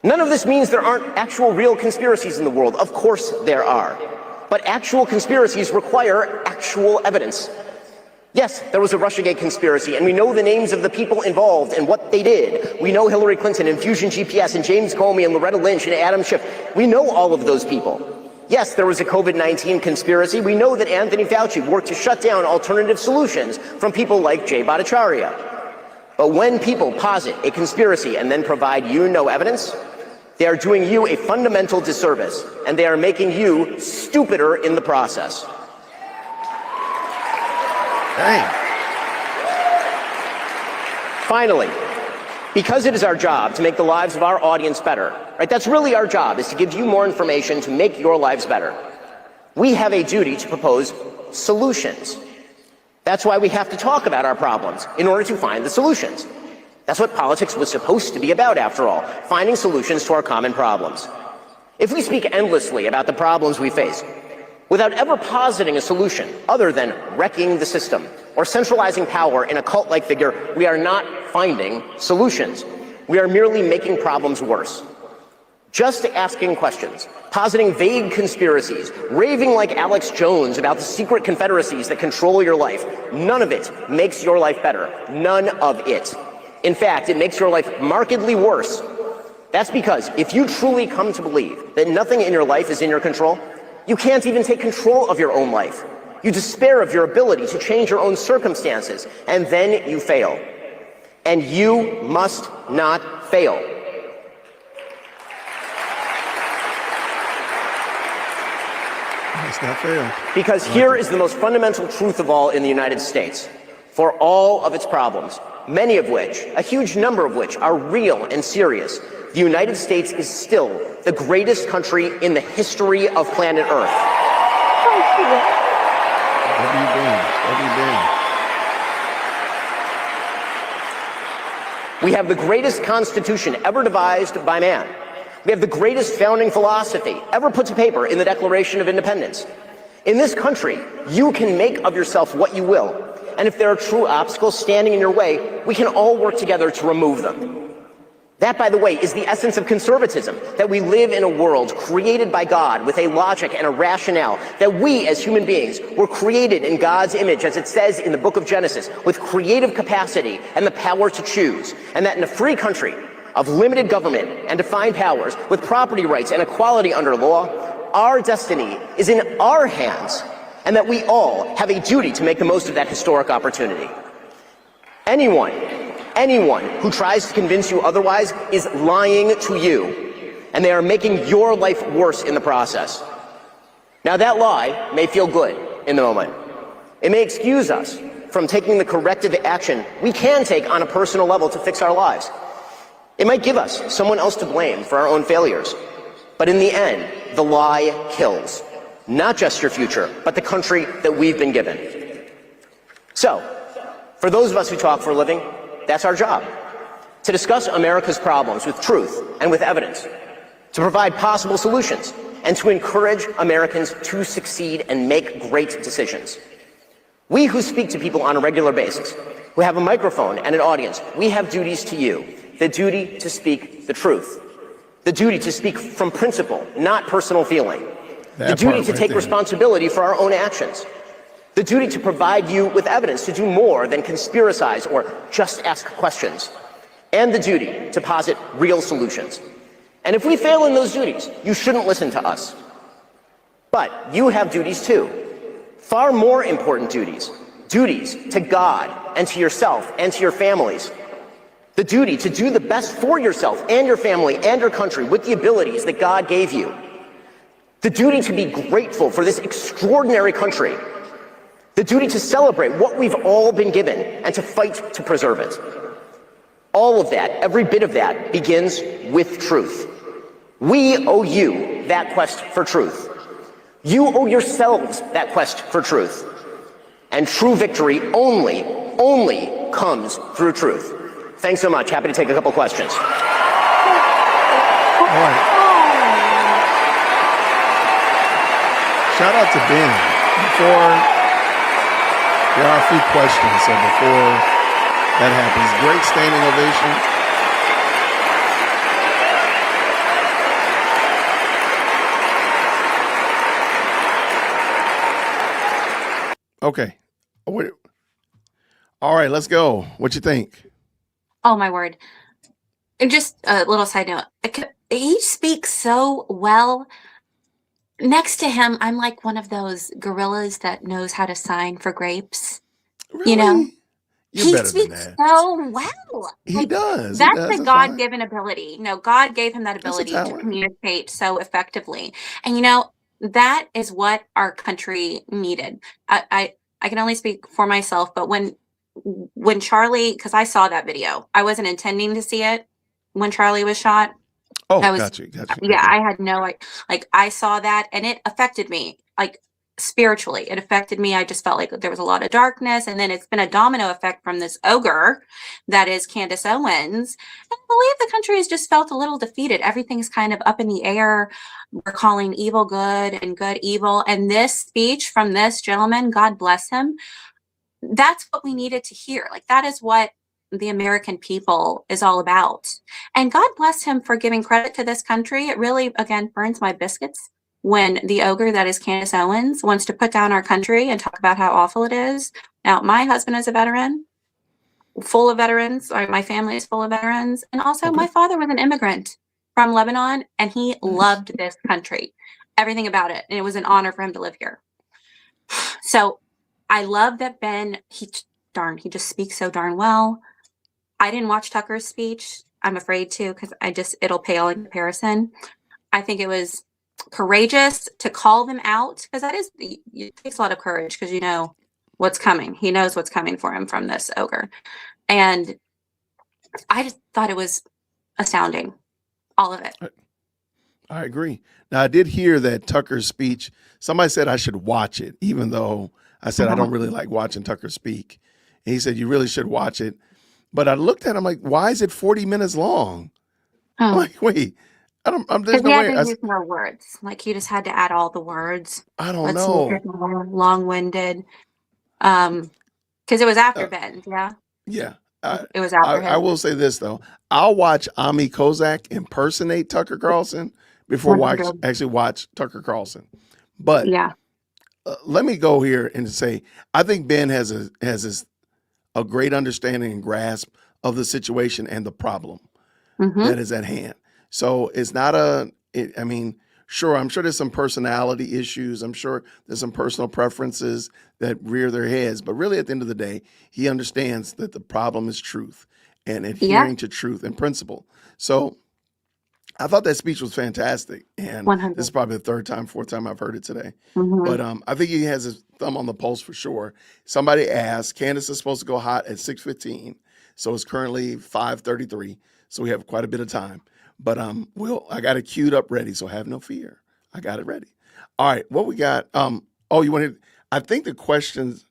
None of this means there aren't actual real conspiracies in the world. Of course there are. But actual conspiracies require actual evidence. Yes, there was a Russiagate conspiracy, and we know the names of the people involved and what they did. We know Hillary Clinton and Fusion GPS and James Comey and Loretta Lynch and Adam Schiff. We know all of those people. Yes, there was a COVID-19 conspiracy. We know that Anthony Fauci worked to shut down alternative solutions from people like Jay Bhattacharya. But when people posit a conspiracy and then provide you no evidence, they are doing you a fundamental disservice, and they are making you stupider in the process. Dang. Finally, because it is our job to make the lives of our audience better, right? That's really our job, is to give you more information to make your lives better. We have a duty to propose solutions. That's why we have to talk about our problems in order to find the solutions. That's what politics was supposed to be about, after all, finding solutions to our common problems. If we speak endlessly about the problems we face, without ever positing a solution other than wrecking the system or centralizing power in a cult-like figure, we are not finding solutions. We are merely making problems worse. Just asking questions, positing vague conspiracies, raving like Alex Jones about the secret confederacies that control your life, none of it makes your life better. None of it. In fact, it makes your life markedly worse. That's because if you truly come to believe that nothing in your life is in your control, you can't even take control of your own life. You despair of your ability to change your own circumstances, and then you fail. And you must not fail. Must not fail. Because here is the most fundamental truth of all in the United States. For all of its problems, many of which, a huge number of which, are real and serious, the United States is still the greatest country in the history of planet Earth. What are you doing? What are you doing? We have the greatest Constitution ever devised by man. We have the greatest founding philosophy ever put to paper in the Declaration of Independence. In this country, you can make of yourself what you will. And if there are true obstacles standing in your way, we can all work together to remove them. That, by the way, is the essence of conservatism, that we live in a world created by God with a logic and a rationale, that we as human beings were created in God's image, as it says in the book of Genesis, with creative capacity and the power to choose, and that in a free country of limited government and defined powers, with property rights and equality under law, our destiny is in our hands, and that we all have a duty to make the most of that historic opportunity. Anyone who tries to convince you otherwise is lying to you, and they are making your life worse in the process. Now, that lie may feel good in the moment. It may excuse us from taking the corrective action we can take on a personal level to fix our lives. It might give us someone else to blame for our own failures. But in the end, the lie kills. Not just your future, but the country that we've been given. So, for those of us who talk for a living, that's our job. To discuss America's problems with truth and with evidence. To provide possible solutions. And to encourage Americans to succeed and make great decisions. We who speak to people on a regular basis, who have a microphone and an audience, we have duties to you. The duty to speak the truth. The duty to speak from principle, not personal feeling. The duty to take responsibility for our own actions. The duty to provide you with evidence to do more than conspiracize or just ask questions. And the duty to posit real solutions. And if we fail in those duties, you shouldn't listen to us. But you have duties too. Far more important duties. Duties to God and to yourself and to your families. The duty to do the best for yourself and your family and your country with the abilities that God gave you. The duty to be grateful for this extraordinary country. The duty to celebrate what we've all been given and to fight to preserve it. All of that, every bit of that, begins with truth. We owe you that quest for truth. You owe yourselves that quest for truth. And true victory only comes through truth. Thanks so much. Happy to take a couple questions. All right. Shout out to Ben. There are a few questions, so before that happens, great standing ovation. Okay. All right, let's go. What you think? Oh my word. And just a little side note. He speaks so well. Next to him, I'm like one of those gorillas that knows how to sign for grapes. Really? You know? You're He better than speaks that. so well. He does. That's He does. the That's fine. God-given ability. God gave him that That's a ability to talent. communicate so effectively. And that is what our country needed. I can only speak for myself, but when Charlie, because I saw that video, I wasn't intending to see it when Charlie was shot. Oh, I was, got you. yeah, Okay. I had no, I saw that and it affected me, spiritually. It affected me. I just felt like there was a lot of darkness. And then it's been a domino effect from this ogre that is Candace Owens. And I believe the country has just felt a little defeated. Everything's kind of up in the air. We're calling evil good and good evil. And this speech from this gentleman, God bless him, that's what we needed to hear. That is what the American people is all about. And God bless him for giving credit to this country. It really, again, burns my biscuits when the ogre that is Candace Owens wants to put down our country and talk about how awful it is. Now, my husband is a veteran, full of veterans. My family is full of veterans. And also my father was an immigrant from Lebanon, and he loved this country, everything about it. And it was an honor for him to live here. So I love that Ben, he just speaks so darn well. I didn't watch Tucker's speech. I'm afraid to, because it'll pale in comparison. I think it was courageous to call them out, because it takes a lot of courage, because you know what's coming. He knows what's coming for him from this ogre. And I just thought it was astounding. All of it. I agree. Now, I did hear that Tucker's speech, somebody said I should watch it, even though I said I don't really like watching Tucker speak. And he said, you really should watch it. But I looked at him like, why is it 40 minutes long? Oh. I'm like, wait, there's no he way. had to use more words. He just had to add all the words. I don't know. Long-winded. Because it was after Ben, yeah? Yeah. It was after him. I will say this, though. I'll watch Ami Kozak impersonate Tucker Carlson before actually watch Tucker Carlson. But yeah. Let me go here and say, I think Ben has a great understanding and grasp of the situation and the problem that is at hand. So it's not sure, I'm sure there's some personality issues. I'm sure there's some personal preferences that rear their heads. But really, at the end of the day, he understands that the problem is truth and adhering to truth and principle. So I thought that speech was fantastic. And 100. this is probably the fourth time I've heard it today. Mm-hmm. But I think he has his thumb on the pulse for sure. Somebody asked, Candace is supposed to go hot at 6:15. So it's currently 5:33. So we have quite a bit of time. But I got it queued up ready, so have no fear. I got it ready. All right, what we got? I think the questions,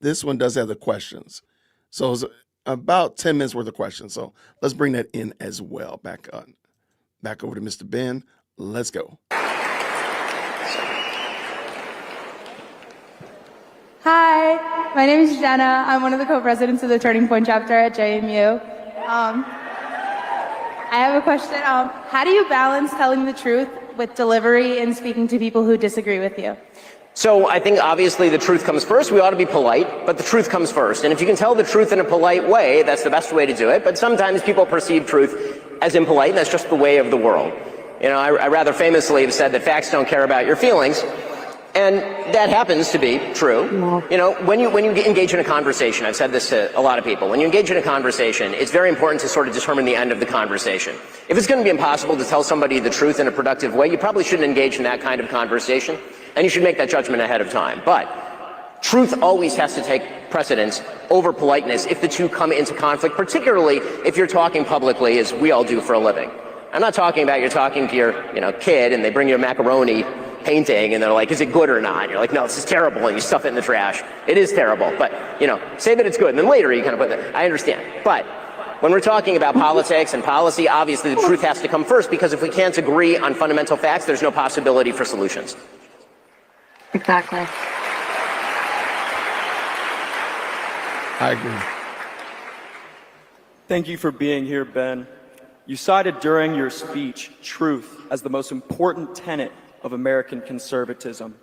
this one does have the questions. So it's about 10 minutes worth of questions. So let's bring that in as well. Back over to Mr. Ben. Let's go. Hi, my name is Jenna. I'm one of the co-presidents of the Turning Point chapter at JMU. I have a question. How do you balance telling the truth with delivery and speaking to people who disagree with you? So I think obviously the truth comes first. We ought to be polite, but the truth comes first. And if you can tell the truth in a polite way, that's the best way to do it. But sometimes people perceive truth as impolite, and that's just the way of the world. I rather famously have said that facts don't care about your feelings. And that happens to be true. When you engage in a conversation, I've said this to a lot of people, when you engage in a conversation, it's very important to sort of determine the end of the conversation. If it's going to be impossible to tell somebody the truth in a productive way, you probably shouldn't engage in that kind of conversation, and you should make that judgment ahead of time. But truth always has to take precedence over politeness if the two come into conflict, particularly if you're talking publicly, as we all do for a living. I'm not talking about you're talking to your, kid and they bring you a macaroni painting and they're like, is it good or not? You're like, no, this is terrible, and you stuff it in the trash. It is terrible, but, say that it's good, and then later you kind of put that. I understand. But when we're talking about politics and policy, obviously the truth has to come first, because if we can't agree on fundamental facts, there's no possibility for solutions. Exactly. I agree. Thank you for being here, Ben. You cited during your speech truth as the most important tenet of American conservatism.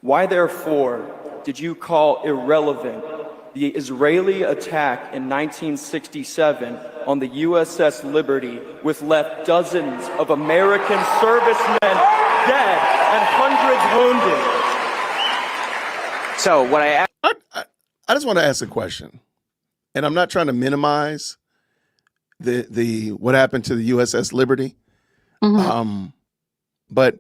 Why, therefore, did you call irrelevant the Israeli attack in 1967 on the USS Liberty, which left dozens of American servicemen dead and hundreds wounded? So what I just want to ask a question, and I'm not trying to minimize the what happened to the USS Liberty, but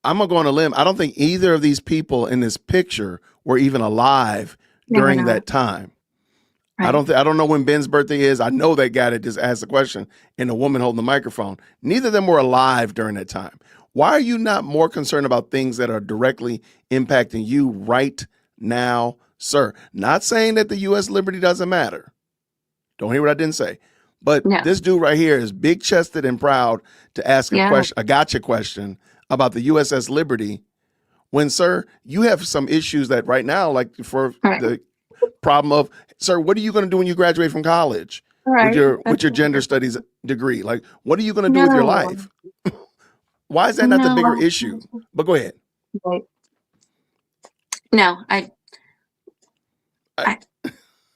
I'm gonna go on a limb. I don't think either of these people in this picture were even alive during that time. Right. I don't know when Ben's birthday is. I know that guy that just asked the question and the woman holding the microphone. Neither of them were alive during that time. Why are you not more concerned about things that are directly impacting you right now, sir? Not saying that the U.S. Liberty doesn't matter. Don't hear what I didn't say. But this dude right here is big-chested and proud to ask a gotcha question about the USS Liberty when, sir, you have some issues that right now, like for the problem of, sir, what are you going to do when you graduate from college with your gender studies degree? Like, what are you going to do with your life? Why is that not the bigger issue? But go ahead. No, I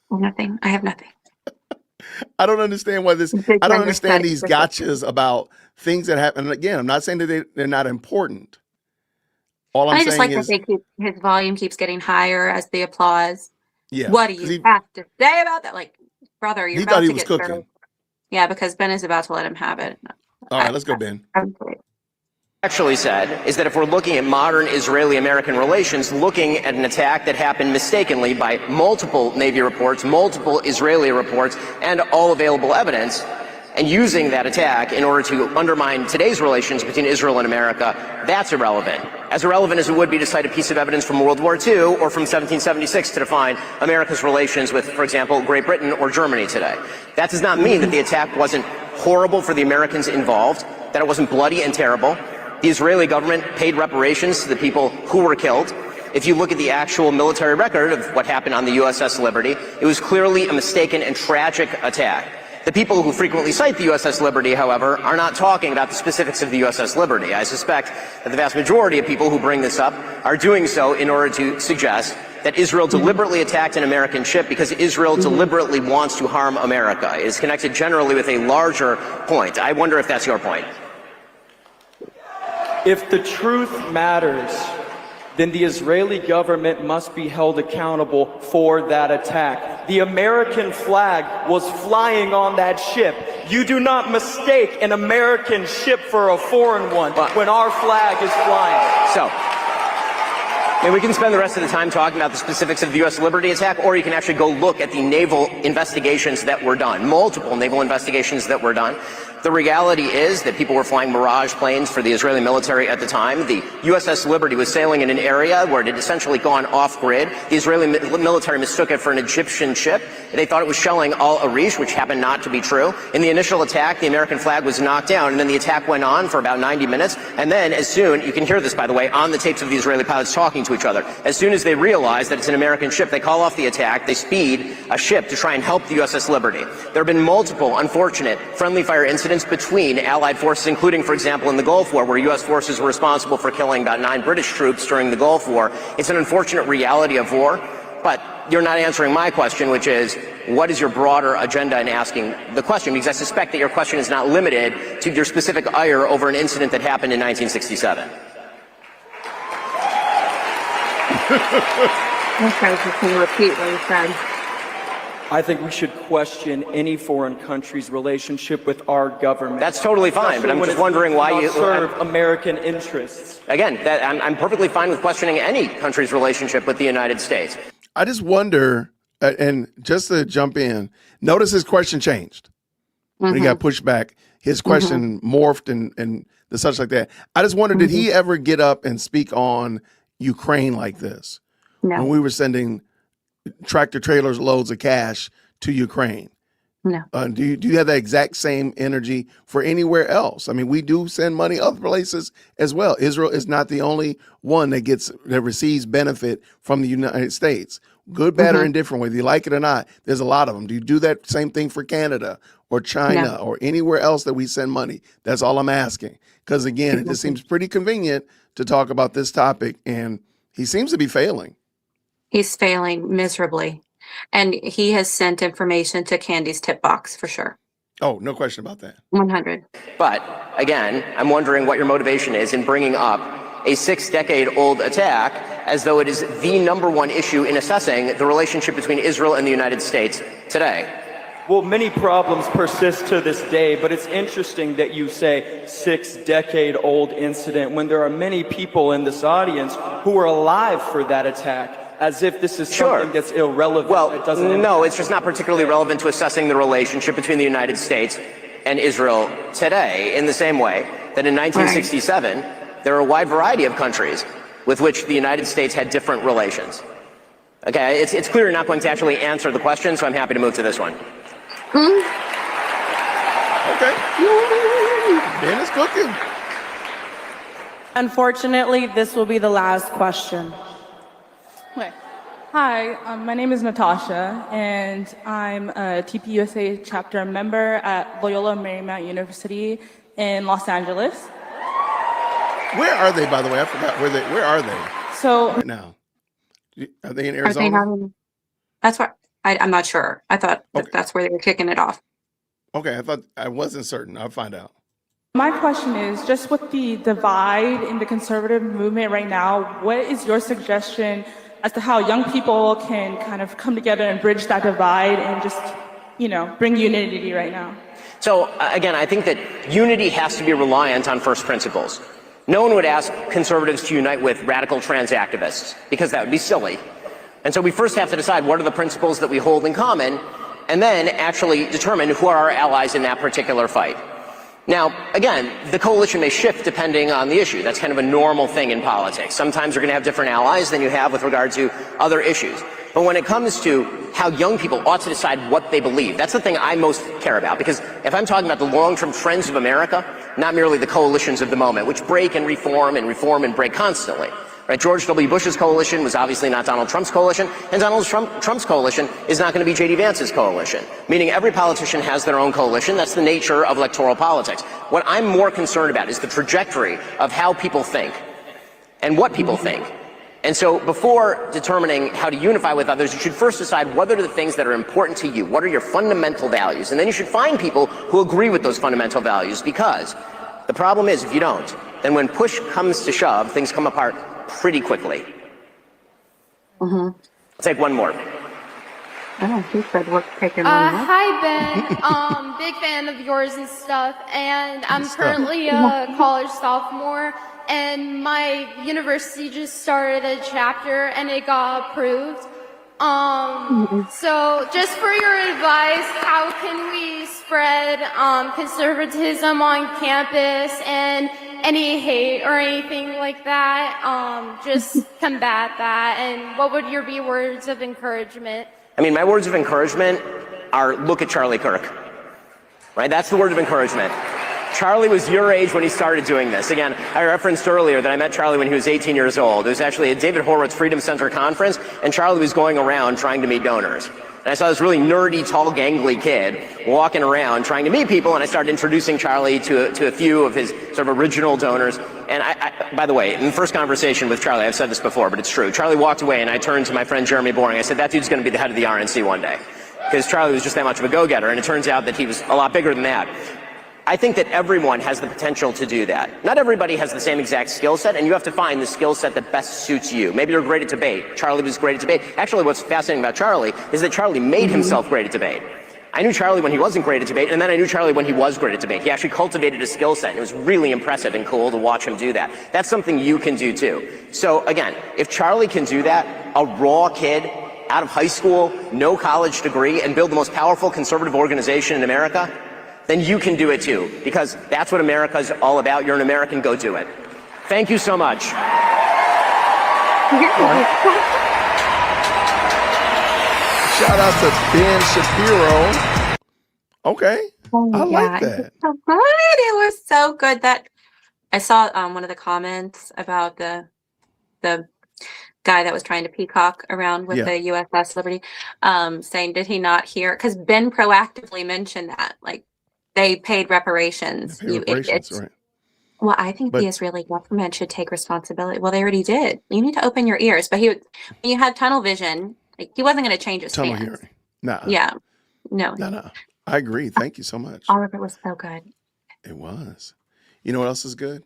nothing. I have nothing. I don't understand why I don't understand these gotchas about things that happen. And again, I'm not saying that they're not important. All I'm saying is that his volume keeps getting higher as the applause. Yeah. What do you have to say about that? Like, brother, you're about to get cooking. Yeah, because Ben is about to let him have it. All right, let's go, Ben. Actually said is that if we're looking at modern Israeli-American relations, looking at an attack that happened mistakenly by multiple Navy reports, multiple Israeli reports, and all available evidence, and using that attack in order to undermine today's relations between Israel and America, that's irrelevant. As irrelevant as it would be to cite a piece of evidence from World War II or from 1776 to define America's relations with, for example, Great Britain or Germany today. That does not mean that the attack wasn't horrible for the Americans involved, that it wasn't bloody and terrible. The Israeli government paid reparations to the people who were killed. If you look at the actual military record of what happened on the USS Liberty, it was clearly a mistaken and tragic attack. The people who frequently cite the USS Liberty, however, are not talking about the specifics of the USS Liberty. I suspect that the vast majority of people who bring this up are doing so in order to suggest that Israel deliberately attacked an American ship because Israel deliberately wants to harm America. It is connected generally with a larger point. I wonder if that's your point. If the truth matters, then the Israeli government must be held accountable for that attack. The American flag was flying on that ship. You do not mistake an American ship for a foreign one when our flag is flying. So, and we can spend the rest of the time talking about the specifics of the U.S. Liberty attack, or you can actually go look at the naval investigations that were done, multiple naval investigations that were done. The reality is that people were flying Mirage planes for the Israeli military at the time. The USS Liberty was sailing in an area where it had essentially gone off-grid. The Israeli military mistook it for an Egyptian ship. They thought it was shelling Al Arish, which happened not to be true. In the initial attack, the American flag was knocked down, and then the attack went on for about 90 minutes. And then, as soon, you can hear this, by the way, on the tapes of the Israeli pilots talking to each other, as soon as they realize that it's an American ship, they call off the attack, they speed a ship to try and help the USS Liberty. There have been multiple unfortunate friendly fire incidents between Allied forces, including, for example, in the Gulf War, where U.S. forces were responsible for killing about 9 British troops during the Gulf War. It's an unfortunate reality of war, but you're not answering my question, which is, what is your broader agenda in asking the question? Because I suspect that your question is not limited to your specific ire over an incident that happened in 1967. Okay, can you repeat what you said? I think we should question any foreign country's relationship with our government. That's totally fine, but I'm just wondering why you serve American interests. Again, I'm perfectly fine with questioning any country's relationship with the United States. I just wonder, and just to jump in, notice his question changed when he got pushed back. his question morphed and the such like that. I just wondered, did he ever get up and speak on Ukraine like this? No. When we were sending tractor trailers loads of cash to Ukraine? No. Do you have that exact same energy for anywhere else? I mean, we do send money other places as well. Israel is not the only one that receives benefit from the United States. Good, bad, or indifferent, whether you like it or not. There's a lot of them. Do you do that same thing for Canada or China or anywhere else that we send money? That's all I'm asking. Because again, it just seems pretty convenient to talk about this topic, and he seems to be failing. He's failing miserably. And he has sent information to Candy's tip box for sure. Oh, no question about that. 100. But again, I'm wondering what your motivation is in bringing up a 6-decade-old attack as though it is the number one issue in assessing the relationship between Israel and the United States today. Well, many problems persist to this day, but it's interesting that you say 6-decade-old incident when there are many people in this audience who were alive for that attack, as if this is something that's irrelevant. Well, it doesn't no, it's just not particularly relevant to assessing the relationship between the United States and Israel today, in the same way that in 1967, there are a wide variety of countries with which the United States had different relations. Okay, it's clear you're not going to actually answer the question, so I'm happy to move to this one. Okay. Ben is cooking. Unfortunately, this will be the last question. Hi, my name is Natasha, and I'm a TPUSA chapter member at Loyola Marymount University in Los Angeles. Where are they, by the way? I forgot where are they? So right now, are they in Arizona? That's what I'm not sure. I thought that's where they were kicking it off. Okay, I wasn't certain. I'll find out. my question is, just with the divide in the conservative movement right now, what is your suggestion as to how young people can kind of come together and bridge that divide and just, bring unity right now? So again, I think that unity has to be reliant on first principles. No one would ask conservatives to unite with radical trans activists because that would be silly. And so we first have to decide what are the principles that we hold in common and then actually determine who are our allies in that particular fight. Now, again, the coalition may shift depending on the issue. That's kind of a normal thing in politics. Sometimes you're going to have different allies than you have with regard to other issues. But when it comes to how young people ought to decide what they believe, that's the thing I most care about. Because if I'm talking about the long-term trends of America, not merely the coalitions of the moment, which break and reform and break constantly. Right? George W. Bush's coalition was obviously not Donald Trump's coalition, and Donald Trump's coalition is not going to be J.D. Vance's coalition, meaning every politician has their own coalition. That's the nature of electoral politics. What I'm more concerned about is the trajectory of how people think and what people think. And so before determining how to unify with others, you should first decide what are the things that are important to you. What are your fundamental values? And then you should find people who agree with those fundamental values, because the problem is if you don't, then when push comes to shove, things come apart pretty quickly. I'll take one more. I don't think that work's taking Hi, Ben. Big fan of yours and stuff. And I'm currently a college sophomore, and my university just started a chapter, and it got approved. So just for your advice, how can we spread conservatism on campus and any hate or anything like that? Just combat that. And what would your be words of encouragement? I mean, my words of encouragement are look at Charlie Kirk, right? That's the word of encouragement. Charlie was your age when he started doing this. Again, I referenced earlier that I met Charlie when he was 18 years old. It was actually a David Horowitz Freedom Center conference, and Charlie was going around trying to meet donors. And I saw this really nerdy, tall, gangly kid walking around trying to meet people, and I started introducing Charlie to a few of his sort of original donors. And I, by the way, in the first conversation with Charlie, I've said this before, but it's true. Charlie walked away, and I turned to my friend Jeremy Boring. I said, that dude's going to be the head of the RNC one day. Because Charlie was just that much of a go-getter, and it turns out that he was a lot bigger than that. I think that everyone has the potential to do that. Not everybody has the same exact skill set, and you have to find the skill set that best suits you. Maybe you're great at debate. Charlie was great at debate. Actually, what's fascinating about Charlie is that Charlie made himself great at debate. I knew Charlie when he wasn't great at debate, and then I knew Charlie when he was great at debate. He actually cultivated a skill set, and it was really impressive and cool to watch him do that. That's something you can do too. So again, if Charlie can do that, a raw kid out of high school, no college degree, and build the most powerful conservative organization in America, then you can do it too, because that's what America's all about. You're an American, go do it. Thank you so much. Shout out to Ben Shapiro. Okay. I like that. So good. It was so good that I saw one of the comments about the guy that was trying to peacock around with the USS Liberty, saying, did he not hear? Because Ben proactively mentioned that, like, they paid reparations. They pay reparations, right? Well, I think the Israeli government should take responsibility. Well, they already did. You need to open your ears. But when you had tunnel vision, like, he wasn't going to change his tunnel stance. hearing. Nah. Yeah. No. I agree. Thank you so much. All of it was so good. It was. You know what else is good?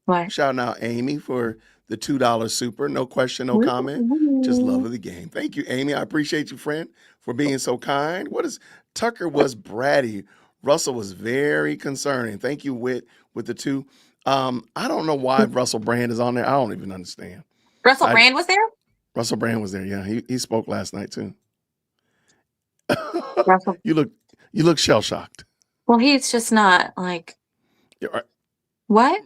What? Shouting out Amy for the $2 super. No question, no comment. Just love of the game. Thank you, Amy. I appreciate you, friend, for being so kind. Tucker was bratty. Russell was very concerning. Thank you, Whit, with the 2. I don't know why Russell Brand is on there. I don't even understand. Russell Brand was there? Russell Brand was there. Yeah, he spoke last night too. Russell. You look shell shocked. Well, he's just not like. What?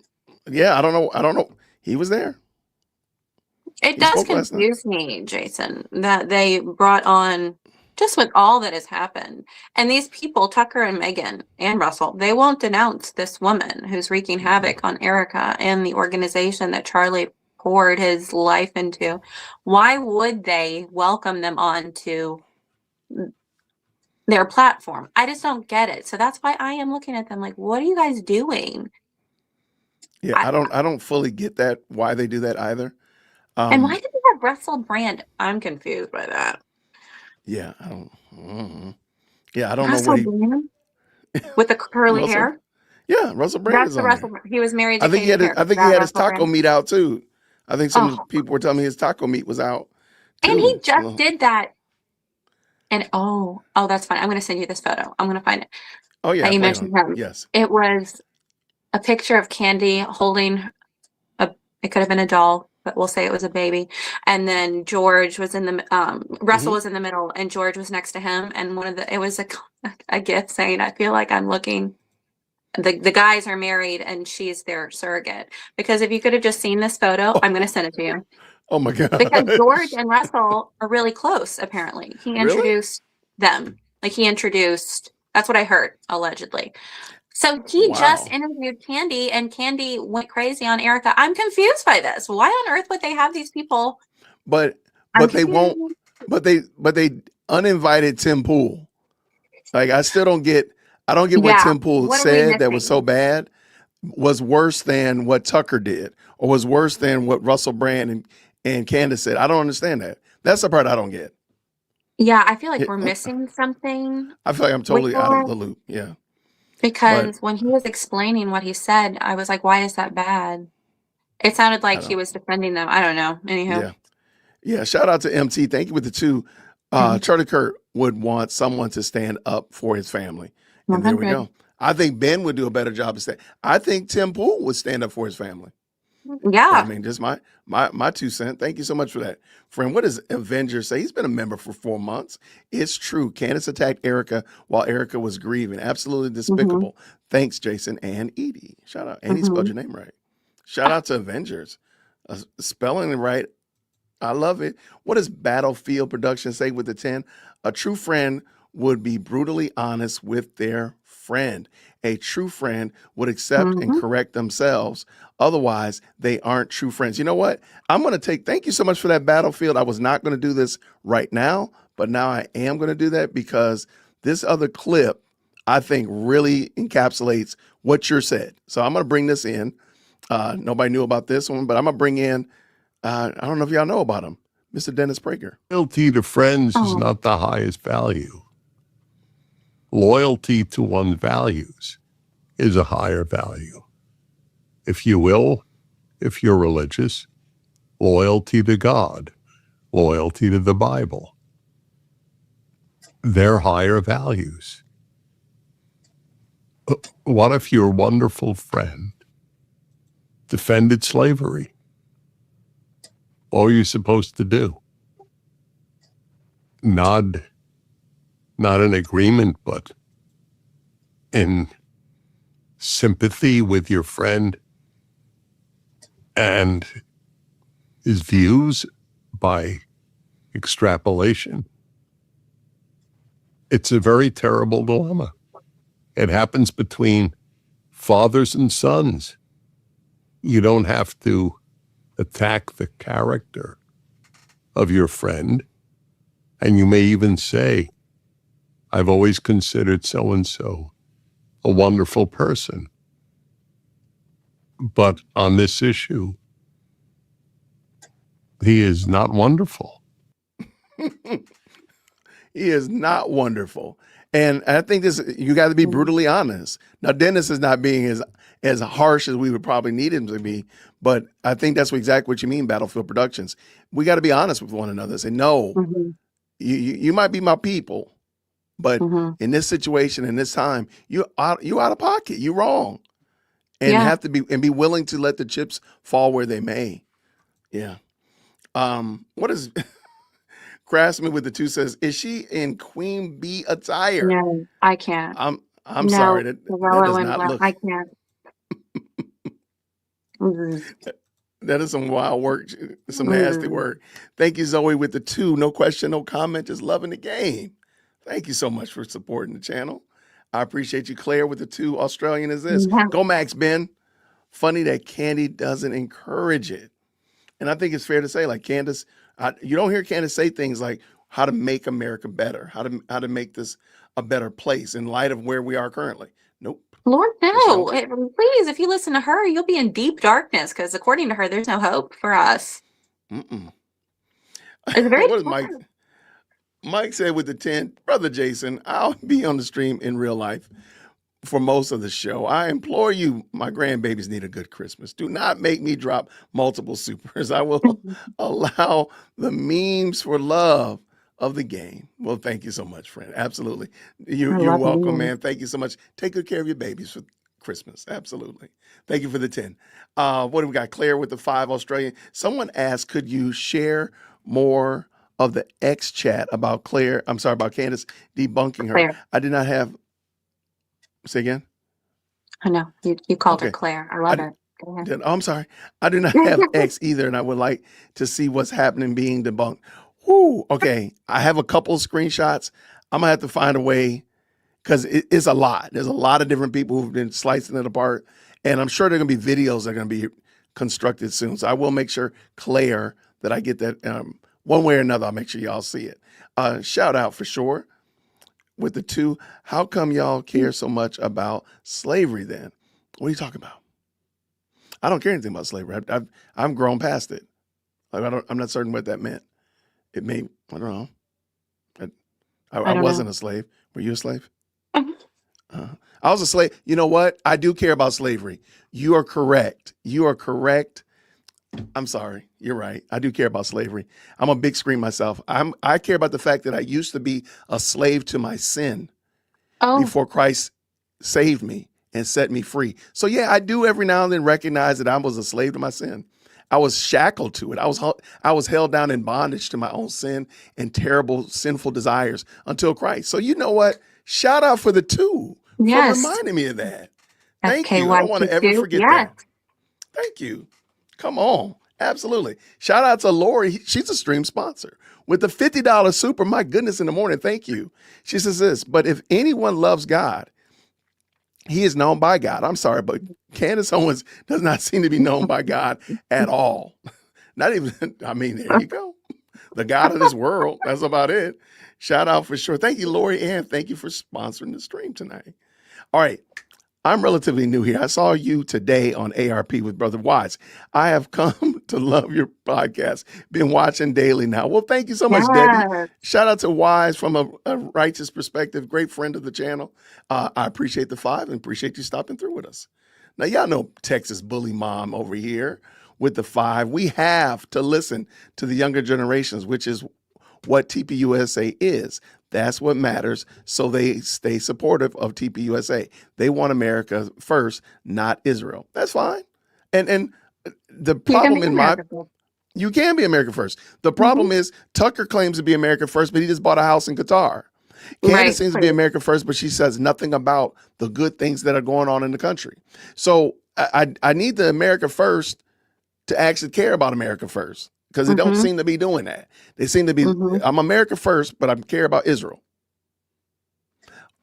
Yeah, I don't know. He was there. It does confuse me, Jason, that they brought on, just with all that has happened, and these people, Tucker and Megan and Russell, they won't denounce this woman who's wreaking havoc on Erica and the organization that Charlie poured his life into. Why would they welcome them onto their platform? I just don't get it. So that's why I am looking at them like, what are you guys doing? Yeah, I don't fully get that, why they do that either. And why did they have Russell Brand? I'm confused by that. Yeah, I don't. I don't Russell know what Brand with the curly hair. Yeah, Russell Brand is on there. He was married to I think he had his taco meat out too. I think some people were telling me his taco meat was out too. And he just did that. And oh, that's fine. I'm going to send you this photo. I'm going to find it. Oh yeah, you mentioned him. Yes, it was a picture of Candy holding it could have been a doll, but we'll say it was a baby. And then George was in the Russell was in the middle, and George was next to him. And it was a gift saying, "I feel like I'm looking." The guys are married, and she's their surrogate. Because if you could have just seen this photo, I'm going to send it to you. Oh my God! Because George and Russell are really close. Apparently, he introduced them. Like he introduced. That's what I heard, allegedly. So he just interviewed Candy, and Candy went crazy on Erica. I'm confused by this. Why on earth would they have these people? But they won't. But they uninvited Tim Pool. Like I still don't get. I don't get what Tim Pool said that was so bad was worse than what Tucker did, or was worse than what Russell Brand and Candace said. I don't understand that. That's the part I don't get. Yeah, I feel like we're missing something. I feel like I'm totally out of the loop. Yeah. Because when he was explaining what he said, I was like, why is that bad? It sounded like he was defending them. I don't know. Anyhow. Yeah. Shout out to MT. Thank you with the 2. Charlie Kirk would want someone to stand up for his family. And 100. there we go. I think Ben would do a better job of saying. I think Tim Pool would stand up for his family. Yeah. I mean, just my 2 cents. Thank you so much for that. Friend, what does Avenger say? He's been a member for 4 months. It's true. Candace attacked Erica while Erica was grieving. Absolutely despicable. Thanks, Jason and Edie. Shout out. And he spelled your name right. Shout out to Avengers. Spelling it right. I love it. What does Battlefield Production say with the 10? A true friend would be brutally honest with their friend. A true friend would accept and correct themselves. Otherwise, they aren't true friends. You know what? Thank you so much for that, Battlefield. I was not going to do this right now, but now I am going to do that because this other clip, I think, really encapsulates what you said. So I'm going to bring this in. Nobody knew about this one, but I'm going to bring in, I don't know if y'all know about him, Mr. Dennis Prager. Loyalty to friends is not the highest value. Loyalty to one's values is a higher value. If you will, if you're religious, loyalty to God, loyalty to the Bible, they're higher values. What if your wonderful friend defended slavery? What are you supposed to do? Not in agreement, but in sympathy with your friend and his views by extrapolation. It's a very terrible dilemma. It happens between fathers and sons. You don't have to attack the character of your friend. And you may even say, I've always considered so-and-so a wonderful person. But on this issue, he is not wonderful. He is not wonderful. And I think you got to be brutally honest. Now, Dennis is not being as harsh as we would probably need him to be, but I think that's exactly what you mean, Battlefield Productions. We got to be honest with one another. Say, no, you might be my people, but in this situation, in this time, you out of pocket. You're wrong, and have to be willing to let the chips fall where they may. Yeah. What is Craftsman with the 2 says? Is she in Queen Bee attire? No, I can't. I'm sorry. That does not look. I can't. That is some wild work, some nasty work. Thank you, Zoe, with the 2. No question, no comment, just loving the game. Thank you so much for supporting the channel. I appreciate you. Claire with the 2. Australian is this. Go Max, Ben. Funny that Candy doesn't encourage it. And I think it's fair to say, like Candace, you don't hear Candace say things like how to make America better, how to make this a better place in light of where we are currently. Nope. Lord, no. Please, if you listen to her, you'll be in deep darkness because according to her, there's no hope for us. Mm-mm. It's very What is Mike said with the 10, Brother Jason, I'll be on the stream in real life for most of the show. I implore you, my grandbabies need a good Christmas. Do not make me drop multiple supers. I will allow the memes for love of the game. Well, thank you so much, friend. Absolutely. You're welcome, man. Thank you so much. Take good care of your babies for Christmas. Absolutely. Thank you for the 10. What do we got? Claire with the 5 Australian. Someone asked, could you share more of the X chat about about Candace debunking her? Claire. I did not have. Say again? I know. You called her Claire. I love it. Go ahead. I'm sorry. I do not have X either, and I would like to see what's happening being debunked. Whoo, okay. I have a couple of screenshots. I'm going to have to find a way because it's a lot. There's a lot of different people who've been slicing it apart, and I'm sure there are going to be videos that are going to be constructed soon. So I will make sure, Claire, that I get that one way or another. I'll make sure y'all see it. Shout out for sure. With the 2, how come y'all care so much about slavery then? What are you talking about? I don't care anything about slavery. I've grown past it. Like I'm not certain what that meant. It may, I don't know. I wasn't a slave. Were you a slave? I was a slave. You know what? I do care about slavery. You are correct. You are correct. I'm sorry. You're right. I do care about slavery. I'm a big screen myself. I care about the fact that I used to be a slave to my sin before Christ saved me and set me free. So yeah, I do every now and then recognize that I was a slave to my sin. I was shackled to it. I was held down in bondage to my own sin and terrible sinful desires until Christ. So you know what? Shout out for the 2 for reminding me of that. Thank you. I don't want to ever forget that. Thank you. Come on. Absolutely. Shout out to Lori. She's a stream sponsor with the $50 super. My goodness, in the morning. Thank you. She says this, but if anyone loves God, he is known by God. I'm sorry, but Candace Owens does not seem to be known by God at all. Not even, I mean, there you go. The God of this world. That's about it. Shout out for sure. Thank you, Lori, and thank you for sponsoring the stream tonight. All right. I'm relatively new here. I saw you today on ARP with Brother Watts. I have come to love your podcast. Been watching daily now. Well, thank you so much, Debbie. Shout out to Wise from a righteous perspective. Great friend of the channel. I appreciate the 5 and appreciate you stopping through with us. Now, y'all know Texas Bully Mom over here with the 5. We have to listen to the younger generations, which is what TPUSA is. That's what matters. So they stay supportive of TPUSA. They want America first, not Israel. That's fine. And the problem you can be America first. The problem is Tucker claims to be America first, but he just bought a house in Qatar. Candace seems to be America first, but she says nothing about the good things that are going on in the country. So I need the America first to actually care about America first, because they don't seem to be doing that. They seem to be, I'm America first, but I care about Israel.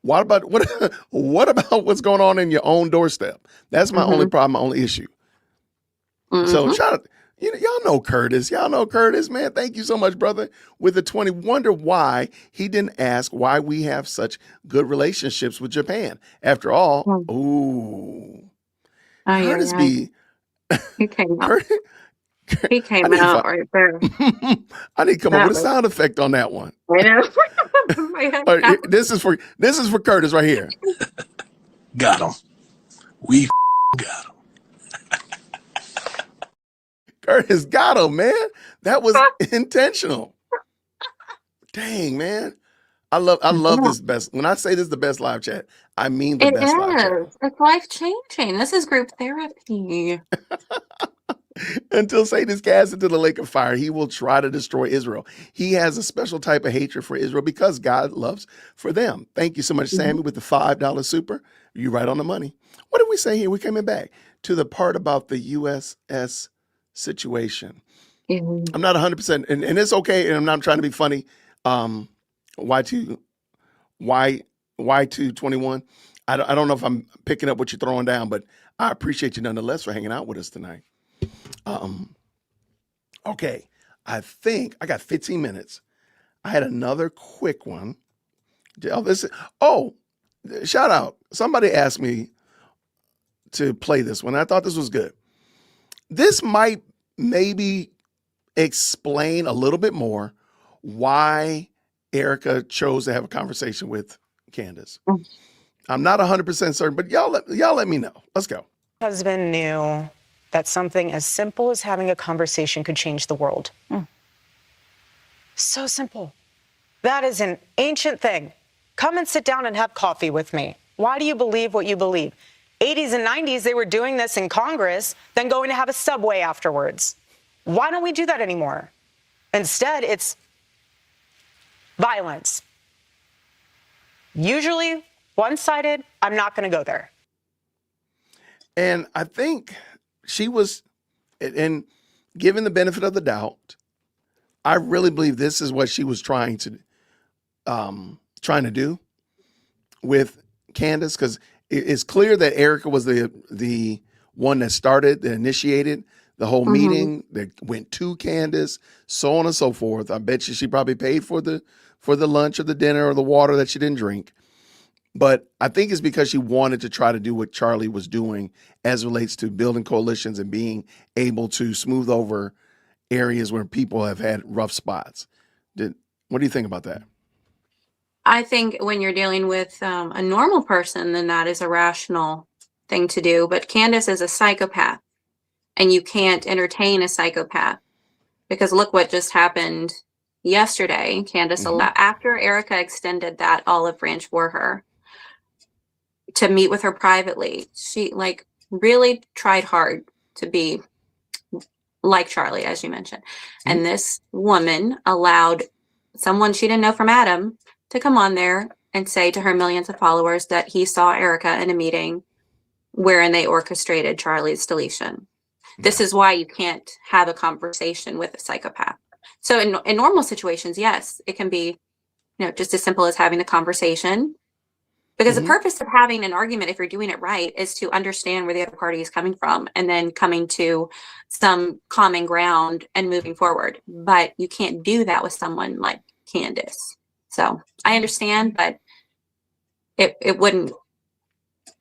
What about what about what's going on in your own doorstep? That's my only problem, my only issue. So shout out, y'all know Curtis. Y'all know Curtis, man. Thank you so much, brother. With the 20, wonder why he didn't ask why we have such good relationships with Japan. After all, Curtis be. He came out. Curtis, He came out right there. I need to come up with a sound effect on that one. I know. This is for Curtis right here. Got him. We got him. Curtis got him, man. That was intentional. Dang, man. I love this best. When I say this is the best live chat, I mean the best live chat. It's life changing. This is group therapy. Until Satan is cast into the lake of fire, he will try to destroy Israel. He has a special type of hatred for Israel because God loves for them. Thank you so much, Sammy, with the $5 super. You right on the money. What did we say here? We're coming back to the part about the USS situation. I'm not 100%, and it's okay, and I'm not trying to be funny. Y221. I don't know if I'm picking up what you're throwing down, but I appreciate you nonetheless for hanging out with us tonight. Okay, I think I got 15 minutes. I had another quick one. Shout out. Somebody asked me to play this one. I thought this was good. This might maybe explain a little bit more why Erica chose to have a conversation with Candace. I'm not 100% certain, but y'all let me know. Let's go. Husband knew that something as simple as having a conversation could change the world. So simple. That is an ancient thing. Come and sit down and have coffee with me. Why do you believe what you believe? 80s and 90s, they were doing this in Congress, then going to have a Subway afterwards. Why don't we do that anymore? Instead, it's violence. Usually one-sided. I'm not going to go there. And I think she was, and given the benefit of the doubt, I really believe this is what she was trying to do with Candace, because it's clear that Erica was the one that started, that initiated the whole meeting, that went to Candace, so on and so forth. I bet you she probably paid for the lunch or the dinner or the water that she didn't drink. But I think it's because she wanted to try to do what Charlie was doing as relates to building coalitions and being able to smooth over areas where people have had rough spots. What do you think about that? I think when you're dealing with a normal person, then that is a rational thing to do. But Candace is a psychopath, and you can't entertain a psychopath, because look what just happened yesterday. Candace, after Erica extended that olive branch for her to meet with her privately, she really tried hard to be like Charlie, as you mentioned. And this woman allowed someone she didn't know from Adam to come on there and say to her millions of followers that he saw Erica in a meeting wherein they orchestrated Charlie's deletion. This is why you can't have a conversation with a psychopath. So in normal situations, yes, it can be, just as simple as having a conversation. Because the purpose of having an argument, if you're doing it right, is to understand where the other party is coming from and then coming to some common ground and moving forward. But you can't do that with someone like Candace. So I understand, but it wasn't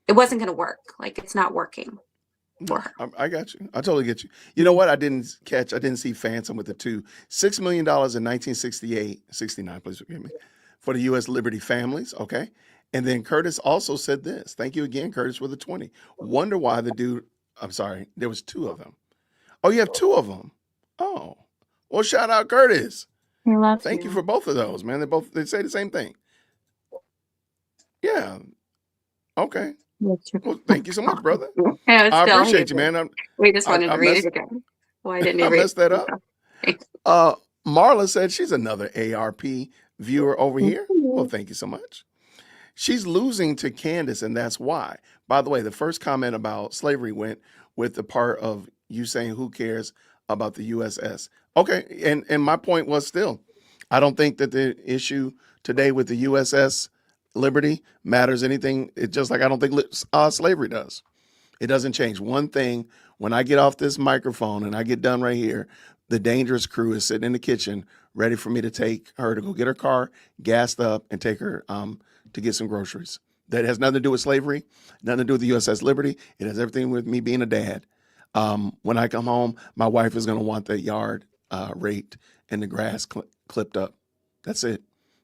going to work. It's not working for her. I got you. I totally get you. You know what? I didn't see Phantom with the $6 million in 1968, 69, please forgive me, for the U.S. Liberty families. Okay. And then Curtis also said this. Thank you again, Curtis, for the 20. Wonder why the dude, I'm sorry, there was two of them. Oh, you have two of them. Oh, well, shout out Curtis. Thank you for both of those, man. They say the same thing. Yeah. Okay. Well, thank you so much, brother. I appreciate you, man. We just wanted to read it again. Why didn't you I read messed that up. Marla said she's another ARP viewer over here. Well, thank you so much. She's losing to Candace, and that's why. By the way, the first comment about slavery went with the part of you saying, who cares about the USS? Okay, and my point was still, I don't think that the issue today with the USS Liberty matters anything. It's just like I don't think slavery does. It doesn't change one thing. When I get off this microphone and I get done right here, the dangerous crew is sitting in the kitchen ready for me to take her to go get her car gassed up and take her to get some groceries. That has nothing to do with slavery, nothing to do with the USS Liberty. It has everything with me being a dad. When I come home, my wife is going to want that yard raked and the grass clipped up. That's it.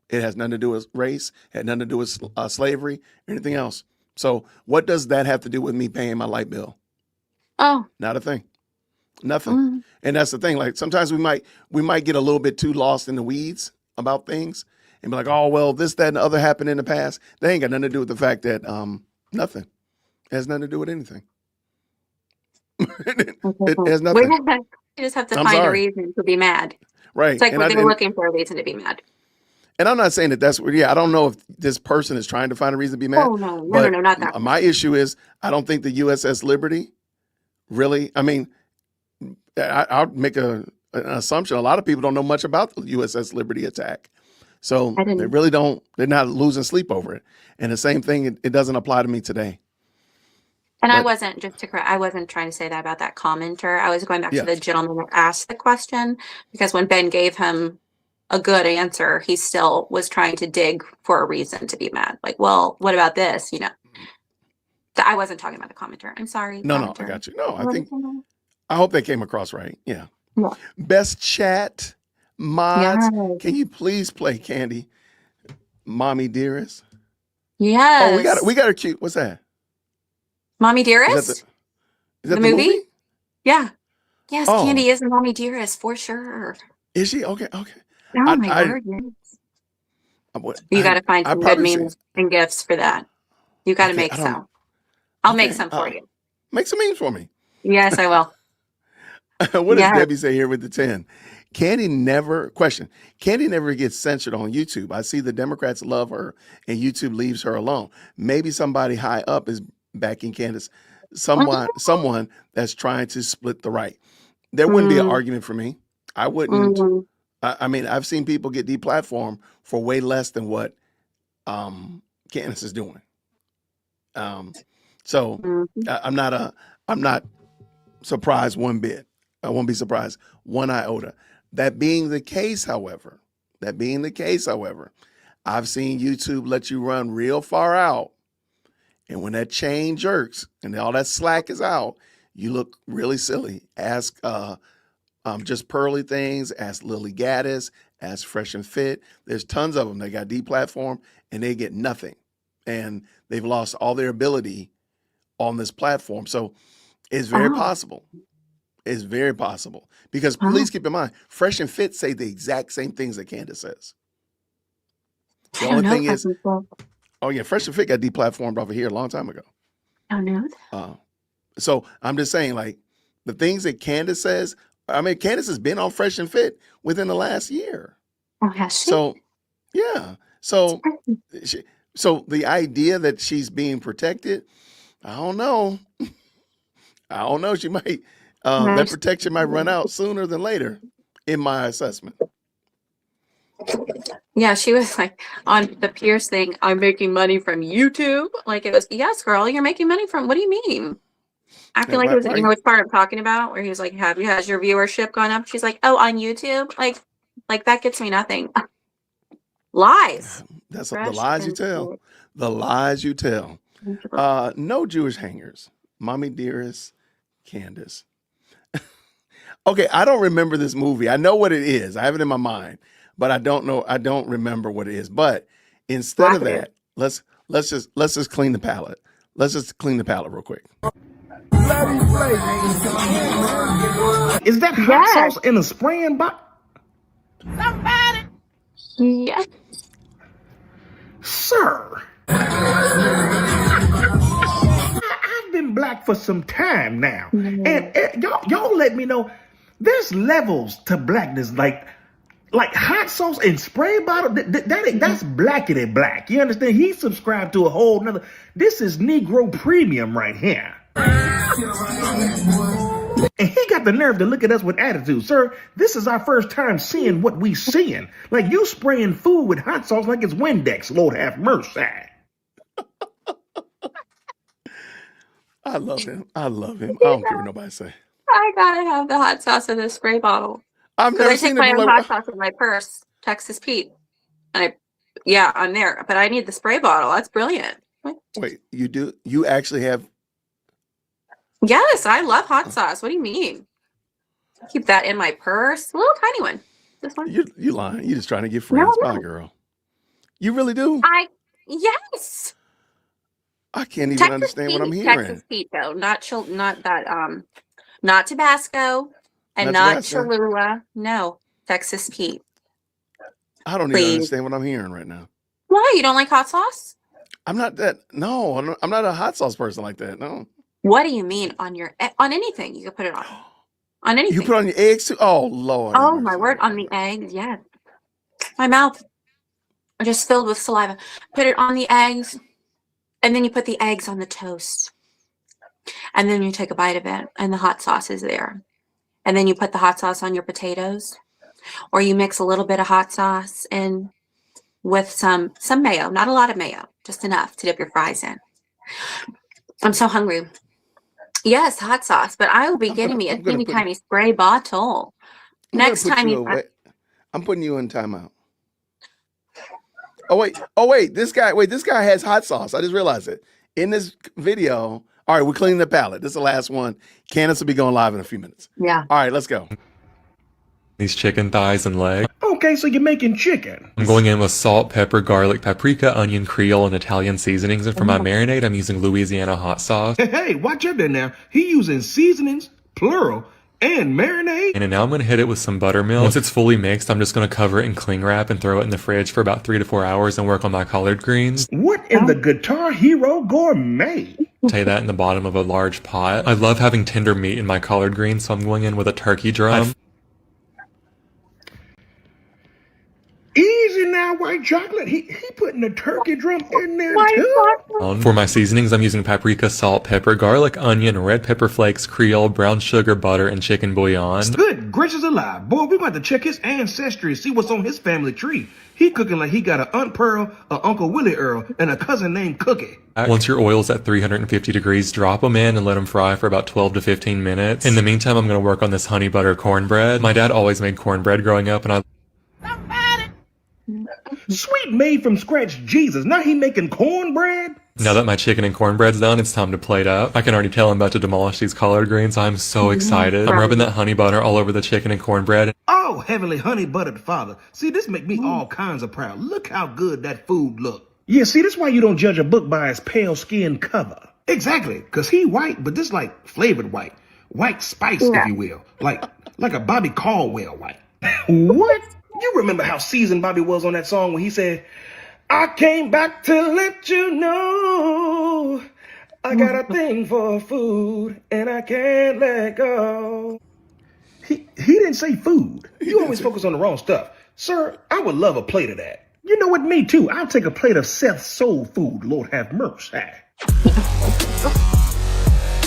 It has nothing to do with race, had nothing to do with slavery, or anything else. So what does that have to do with me paying my light bill? Oh, Not a thing. Nothing. And that's the thing. Like sometimes we might get a little bit too lost in the weeds about things and be like, oh, well, this, that, and the other happened in the past. They ain't got nothing to do with the fact that nothing. It has nothing to do with anything. It has nothing. You just have to find a reason to be mad. Right. It's like And they're looking for a reason to be mad. And I'm not saying that that's what, I don't know if this person is trying to find a reason to be mad. Oh, no, not that. My issue is I don't think the USS Liberty really, I mean, I'll make an assumption. A lot of people don't know much about the USS Liberty attack. So they really don't, they're not losing sleep over it. And the same thing, it doesn't apply to me today. And I wasn't, just to correct, I wasn't trying to say that about that commenter. I was going back to the gentleman that asked the question, because when Ben gave him a good answer, he still was trying to dig for a reason to be mad. Like, well, what about this? I wasn't talking about the commenter. I'm sorry. No, I got you. No, I hope they came across right. Yeah. Best chat mods. Yes. Can you please play Candy, Mommy Dearest? Yes. Oh, we got her cute. What's that? Mommy Dearest? Is that the movie? Yeah. Yes, Candy is Mommy Dearest for sure. Is she? Okay. Oh my word, yes. You got to find some good memes and gifts for that. You got to make some. I'll make some for you. Make some memes for me. Yes, I will. What does Debbie say here with the 10? Candy never gets censored on YouTube. I see the Democrats love her and YouTube leaves her alone. Maybe somebody high up is backing Candace. Someone that's trying to split the right. There wouldn't be an argument for me. I wouldn't. I mean, I've seen people get deplatformed for way less than what Candace is doing. So I'm not surprised one bit. I won't be surprised one iota. That being the case, however, I've seen YouTube let you run real far out. And when that chain jerks and all that slack is out, you look really silly. Ask just Pearly Things, ask Lily Gaddis, ask Fresh and Fit. There's tons of them that got deplatformed and they get nothing. And they've lost all their ability on this platform. So it's very possible. It's very possible. Because please keep in mind, Fresh and Fit say the exact same things that Candace says. The only thing is, Fresh and Fit got deplatformed off of here a long time ago. I know that. So I'm just saying, like, the things that Candace says, I mean, Candace has been on Fresh and Fit within the last year. Oh, has she? So, yeah. So the idea that she's being protected, I don't know. She might, that protection might run out sooner than later, in my assessment. Yeah, she was like on the Pierce thing, I'm making money from YouTube. Like it was, yes, girl, you're making money from, what do you mean? I feel like it was, it's part of talking about where he was like, has your viewership gone up? She's like, oh, on YouTube? Like that gets me nothing. Lies. That's the lies you tell. The lies you tell. No Jewish hangers. Mommy Dearest, Candace. Okay, I don't remember this movie. I know what it is. I have it in my mind, but I don't remember what it is. But instead of that, let's just clean the palate. Let's just clean the palate real quick. Is that hot sauce in a spraying bottle? Somebody. Yes. Sir. I've been black for some time now. And y'all let me know there's levels to blackness. Like, Like hot sauce and spray bottle, that's blackity black. You understand? He subscribed to a whole nother. This is Negro premium right here. And he got the nerve to look at us with attitude. Sir, this is our first time seeing what we seeing. Like you spraying food with hot sauce like it's Windex. Lord have mercy. I love him. I don't care what nobody say. I gotta have the hot sauce in the spray bottle. I've Because never I take seen my it own like, hot sauce in my purse, Texas Pete. And I'm there. But I need the spray bottle. That's brilliant. wait, you do? You actually have? Yes, I love hot sauce. What do you mean? I keep that in my purse. A little tiny one. This one? You lying. You're just trying to get friends. No. Bye, girl. You really do? Yes. I can't even Texas understand Pete, what I'm hearing. Texas Pete though, not that not Tabasco and Not not Tabasco? Cholula. No, Texas Pete. I don't even Please. understand what I'm hearing right now. Why? You don't like hot sauce? I'm not that. No, I'm not a hot sauce person like that. No. What do you mean on anything? You can put it on anything. You put on your eggs too? Oh Lord. Oh my word, on the eggs, yes. My mouth are just filled with saliva. Put it on the eggs, and then you put the eggs on the toast. And then you take a bite of it, and the hot sauce is there. And then you put the hot sauce on your potatoes, or you mix a little bit of hot sauce in with some mayo, not a lot of mayo, just enough to dip your fries in. I'm so hungry. Yes, hot sauce, but I will be getting me a teeny tiny spray bottle. Next time I'm putting you in timeout. Oh wait, this guy has hot sauce. I just realized it. In this video, all right, we're cleaning the palate. This is the last one. Candace will be going live in a few minutes. Yeah. All right, let's go. These chicken thighs and legs. Okay, so you're making chicken. I'm going in with salt, pepper, garlic, paprika, onion, Creole, and Italian seasonings. And for my marinade, I'm using Louisiana hot sauce. Hey, watch out there now. He using seasonings, plural, and marinade. And now I'm going to hit it with some buttermilk. Once it's fully mixed, I'm just going to cover it in cling wrap and throw it in the fridge for about 3 to 4 hours and work on my collard greens. What in the Guitar Hero Gourmet? Say that in the bottom of a large pot. I love having tender meat in my collard greens, so I'm going in with a turkey drum. Easy now, white chocolate. He putting the turkey drum in there too. For my seasonings, I'm using paprika, salt, pepper, garlic, onion, red pepper flakes, Creole, brown sugar, butter, and chicken bouillon. Good gracious alive. Boy, we about to check his ancestry and see what's on his family tree. He cooking like he got an Aunt Pearl, an Uncle Willie Earl, and a cousin named Cookie. Once your oil's at 350 degrees, drop them in and let them fry for about 12 to 15 minutes. In the meantime, I'm going to work on this honey butter cornbread. My dad always made cornbread growing up, and I... Sweet made from scratch Jesus. Now he making cornbread? Now that my chicken and cornbread's done, it's time to plate up. I can already tell I'm about to demolish these collard greens. I'm so excited. I'm rubbing that honey butter all over the chicken and cornbread. Oh, heavenly honey buttered father. See, this make me all kinds of proud. Look how good that food look. Yeah, see, that's why you don't judge a book by its pale skin cover. Exactly, because he white, but this like flavored white. White spice, if you will. Like a Bobby Caldwell white. What? You remember how seasoned Bobby was on that song when he said, I came back to let you know I got a thing for food and I can't let go. He didn't say food. You always focus on the wrong stuff. Sir, I would love a plate of that. You know what, me too. I'll take a plate of Seth's soul food, Lord have mercy.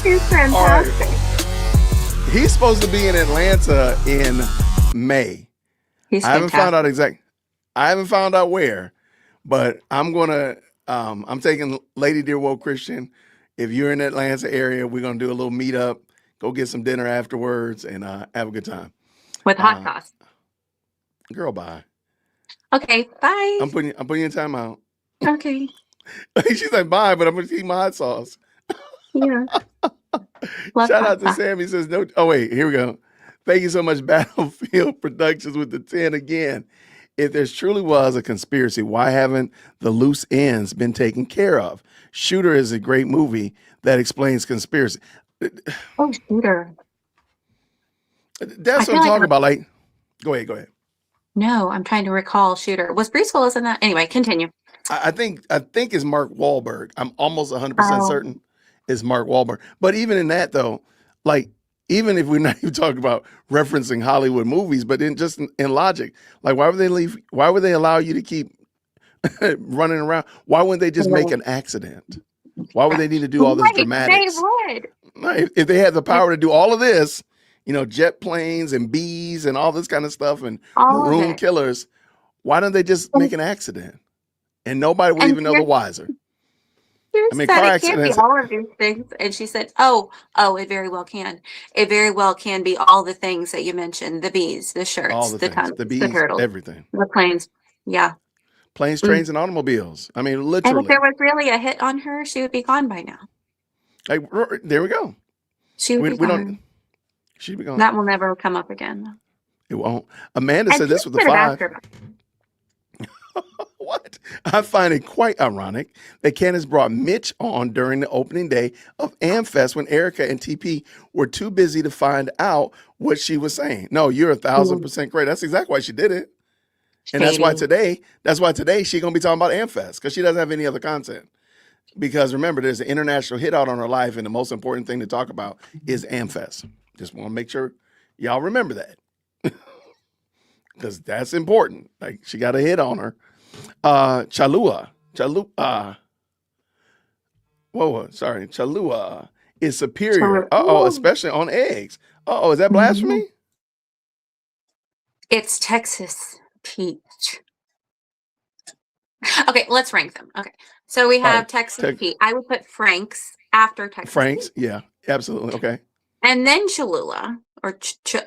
He's fantastic. Right. He's supposed to be in Atlanta in May. I haven't found out where, but I'm taking Lady Dear Woke Christian. If you're in the Atlanta area, we're going to do a little meetup, go get some dinner afterwards and have a good time. With hot sauce. Girl, bye. Okay, bye. I'm putting you in timeout. Okay. She's like, bye, but I'm going to eat my hot sauce. Yeah. Shout out to Sammy says no. Oh, wait, here we go. Thank you so much, Battlefield Productions with the 10 again. If there truly was a conspiracy, why haven't the loose ends been taken care of? Shooter is a great movie that explains conspiracy. Oh, Shooter. That's what I'm talking about. Like, go ahead. No, I'm trying to recall Shooter. Was Bruce Willis in that? Anyway, continue. I think it's Mark Wahlberg. I'm almost 100% certain it's Mark Wahlberg. But even in that, though, like, even if we're not even talking about referencing Hollywood movies, but just in logic, like why would they leave? Why would they allow you to keep running around? Why wouldn't they just make an accident? Why would they need to do all this Right, dramatics? they would. No, if they had the power to do all of this, jet planes and bees and all this kind of stuff and All of maroon it. killers, why don't they just make an accident? And nobody would And even know the wiser. Pierce I mean, said car it can't be accidents. all of these things. And she said, oh, it very well can. It very well can be all the things that you mentioned, the bees, the All shirts, the the things, the tunnels, the bees, turtles, everything. the planes. Yeah. Planes, Mm. trains, and automobiles. I mean, And if literally. there was really a hit on her, she would be gone by now. Like, there we go. She would be We gone. don't. She'd be gone. That will never come up again. It won't. Amanda And said this with the should have 5. asked her. What? I find it quite ironic that Candace brought Mitch on during the opening day of AmFest when Erica and TP were too busy to find out what she was saying. No, you're 1,000% correct. That's exactly why she did it. And that's why today she's going to be talking about AmFest because she doesn't have any other content. Because remember, there's an international hit out on her life, and the most important thing to talk about is AmFest. Just want to make sure y'all remember that. Because that's important. Like, she got a hit on her. Chalua is superior. Especially on eggs. Is that blasphemy? It's Texas peach. Okay, let's rank them. Okay, so we have Texas peach. I would put Frank's after Texas Frank's, peach. yeah, absolutely. Okay. And then Cholula, or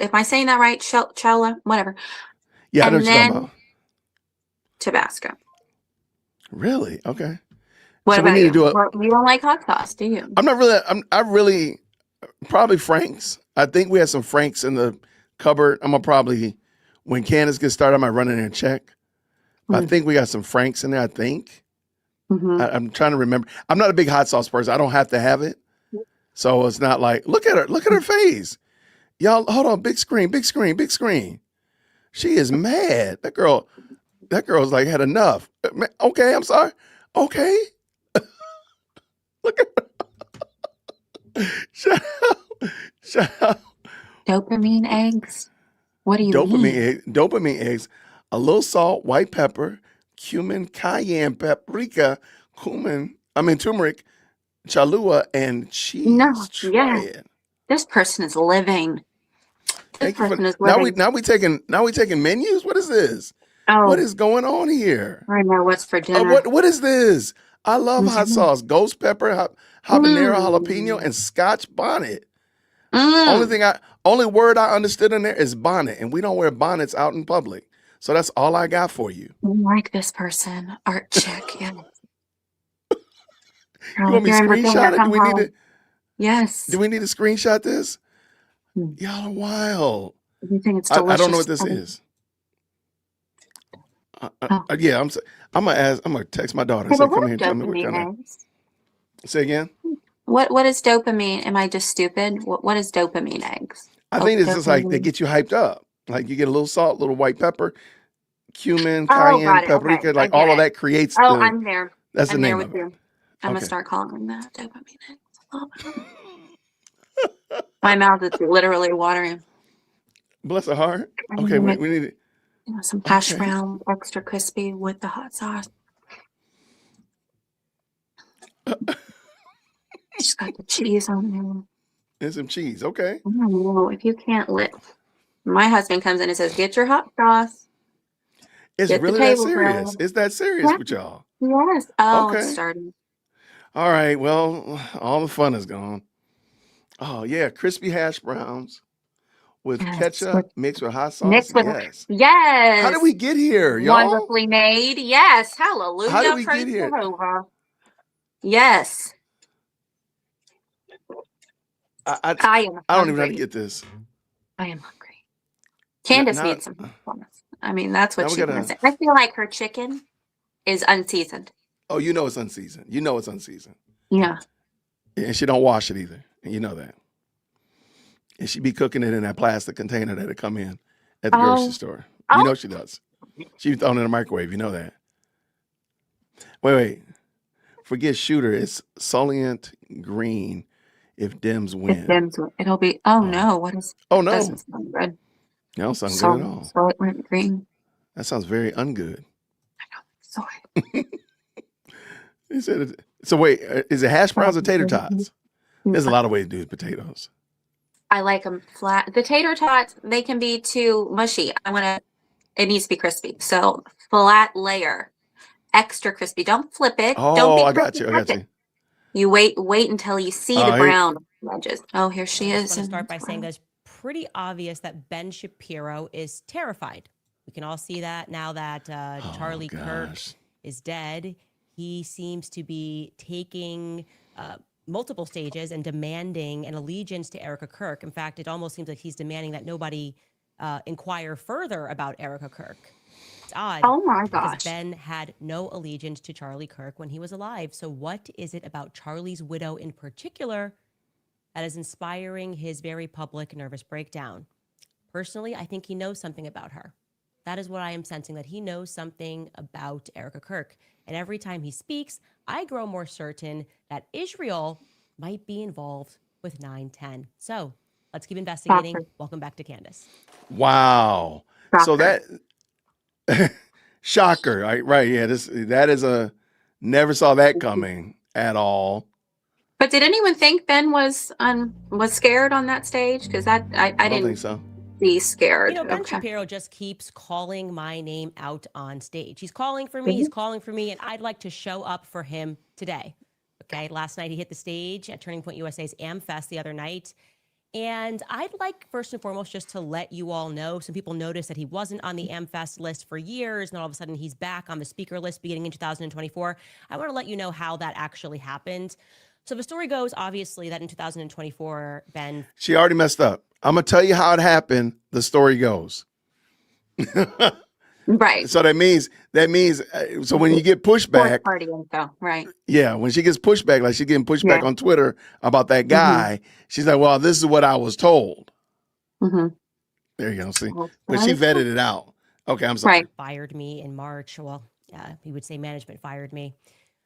am I saying that right? Cholula, whatever. Yeah, I know and what you're talking then about. Tabasco. Really? Okay. What So about we need you? to do Well, you don't like hot sauce, do you? I'm not really. I really probably Frank's. I think we have some Frank's in the cupboard. I'm gonna probably when Candace gets started, I might run in there and check. I think we got some Frank's in there. I think. I'm trying to remember. I'm not a big hot sauce person. I don't have to have it, so it's not like look at her. Look at her face, y'all. Hold on, big screen, big screen, big screen. She is mad. That girl's like had enough. Okay, I'm sorry. Okay. Look at her. Shut up. Dopamine eggs. What do you mean? Dopamine eggs. A little salt, white pepper, cumin, cayenne, paprika, turmeric, Cholula, and cheese. No, Try it. This person is living. Thank you for now we taking menus. What is this? Oh, what is going on here? I know what's for dinner. What is this? I love hot sauce, ghost pepper, habanero, jalapeno, and Scotch bonnet. Only word I understood in there is bonnet, and we don't wear bonnets out in public. So that's all I got for you. I like this person, art chick. Yeah. You want me to screenshot it? Do we need to? Yes. Do we need to screenshot this? Y'all are wild. You think it's delicious? I don't know what this is. Yeah, I'm gonna text my daughter and say, "Come here and tell me what kind of." Say again. What is dopamine? Am I just stupid? What is dopamine eggs? I think it's just like they get you hyped up. Like you get a little salt, a little white pepper, cumin, cayenne, paprika, okay. like all of that creates. I'm there. That's the name with of it. you. I'm gonna start calling them that dopamine eggs. My mouth is literally watering. Bless her heart. Okay, we need it. Some hash brown, extra crispy with the hot sauce. Just got the cheese on there. And some cheese. Okay. Oh, if you can't my husband comes in and says, "Get your hot sauce." It's really that serious. It's that serious with y'all. Yes. Oh, it's starting. All right. Well, all the fun is gone. Oh yeah, crispy hash browns with ketchup mixed with hot sauce. Yes. How did we get here, y'all? Wonderfully made. Yes. Hallelujah. How did we Praise get here? Jehovah. Yes. I don't even know how to get this. I am hungry. Candace needs some hummus. I mean, that's what she's gonna say. I feel like her chicken is unseasoned. Oh, you know it's unseasoned. You know it's unseasoned. Yeah. And she don't wash it either. And you know that. And she be cooking it in that plastic container that it come in at the grocery store. You know she does. She be throwing it in the microwave. You know that. Wait. Forget shooter. It's Solient Green if Dems If win. Dems win, it'll be. Oh no! What is? Oh no, Doesn't sound good. that don't sound So, good at all. so it went green. That sounds very ungood. Sorry. He said, so wait, is it hash browns or tater tots? There's a lot of ways to do potatoes. I like them flat. The tater tots, they can be too mushy. It needs to be crispy. So flat layer, extra crispy. Don't flip it. Don't Oh, be I got you. I got you. You wait until you see the brown edges. Oh, here she I is. just want to start by saying that it's pretty obvious that Ben Shapiro is terrified. We can all see that now that Charlie Kirk is dead. He seems to be taking multiple stages and demanding an allegiance to Erica Kirk. In fact, it almost seems like he's demanding that nobody inquire further about Erica Kirk. It's odd. Oh my because gosh. Ben had no allegiance to Charlie Kirk when he was alive. So what is it about Charlie's widow in particular that is inspiring his very public nervous breakdown? Personally, I think he knows something about her. That is what I am sensing, that he knows something about Erica Kirk. And every time he speaks, I grow more certain that Israel might be involved with 9/10. So let's keep investigating. Welcome back to Candace. Wow. Shocker. So that shocker, right? Yeah, that is never saw that coming at all. But did anyone think Ben was scared on that stage? Because I didn't think so. be scared. You know, Ben Shapiro just keeps calling my name out on stage. He's calling for me. He's calling for me, and I'd like to show up for him today. Okay, last night he hit the stage at Turning Point USA's AmFest the other night. And I'd like, first and foremost, just to let you all know, some people noticed that he wasn't on the AmFest list for years, and all of a sudden he's back on the speaker list beginning in 2024. I want to let you know how that actually happened. So the story goes, obviously, that in 2024, Ben... She already messed up. I'm going to tell you how it happened. The story goes. Right. So that means, so when you get pushback, Party info, right. yeah, when she gets pushback, like she's getting pushback on Twitter about that guy, she's like, well, this is what I was told. Mm-hmm. There you go. See, but she vetted it out. Okay, I'm sorry. Right. Fired me in March. Well, he would say management fired me.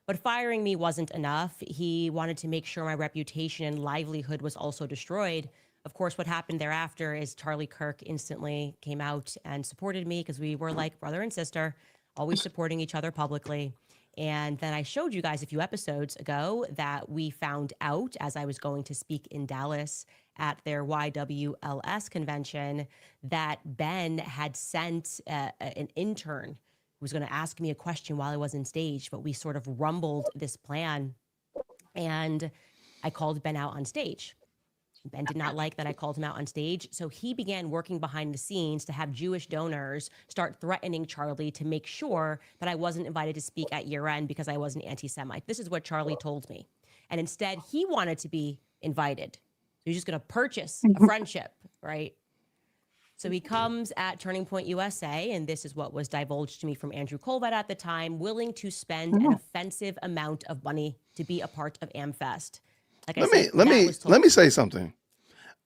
But firing me wasn't enough. He wanted to make sure my reputation and livelihood was also destroyed. Of course, what happened thereafter is Charlie Kirk instantly came out and supported me because we were like brother and sister, always supporting each other publicly. And then I showed you guys a few episodes ago that we found out as I was going to speak in Dallas at their YWLS convention that Ben had sent an intern who was going to ask me a question while I was in stage, but we sort of rumbled this plan. And I called Ben out on stage. Ben did not like that I called him out on stage, so he began working behind the scenes to have Jewish donors start threatening Charlie to make sure that I wasn't invited to speak at year-end because I was an anti-Semite. This is what Charlie told me. And instead, he wanted to be invited. So he's just going to purchase a friendship, right? So he comes at Turning Point USA, and this is what was divulged to me from Andrew Colvett at the time, willing to spend an offensive amount of money to be a part of AmFest. Like Let me say something.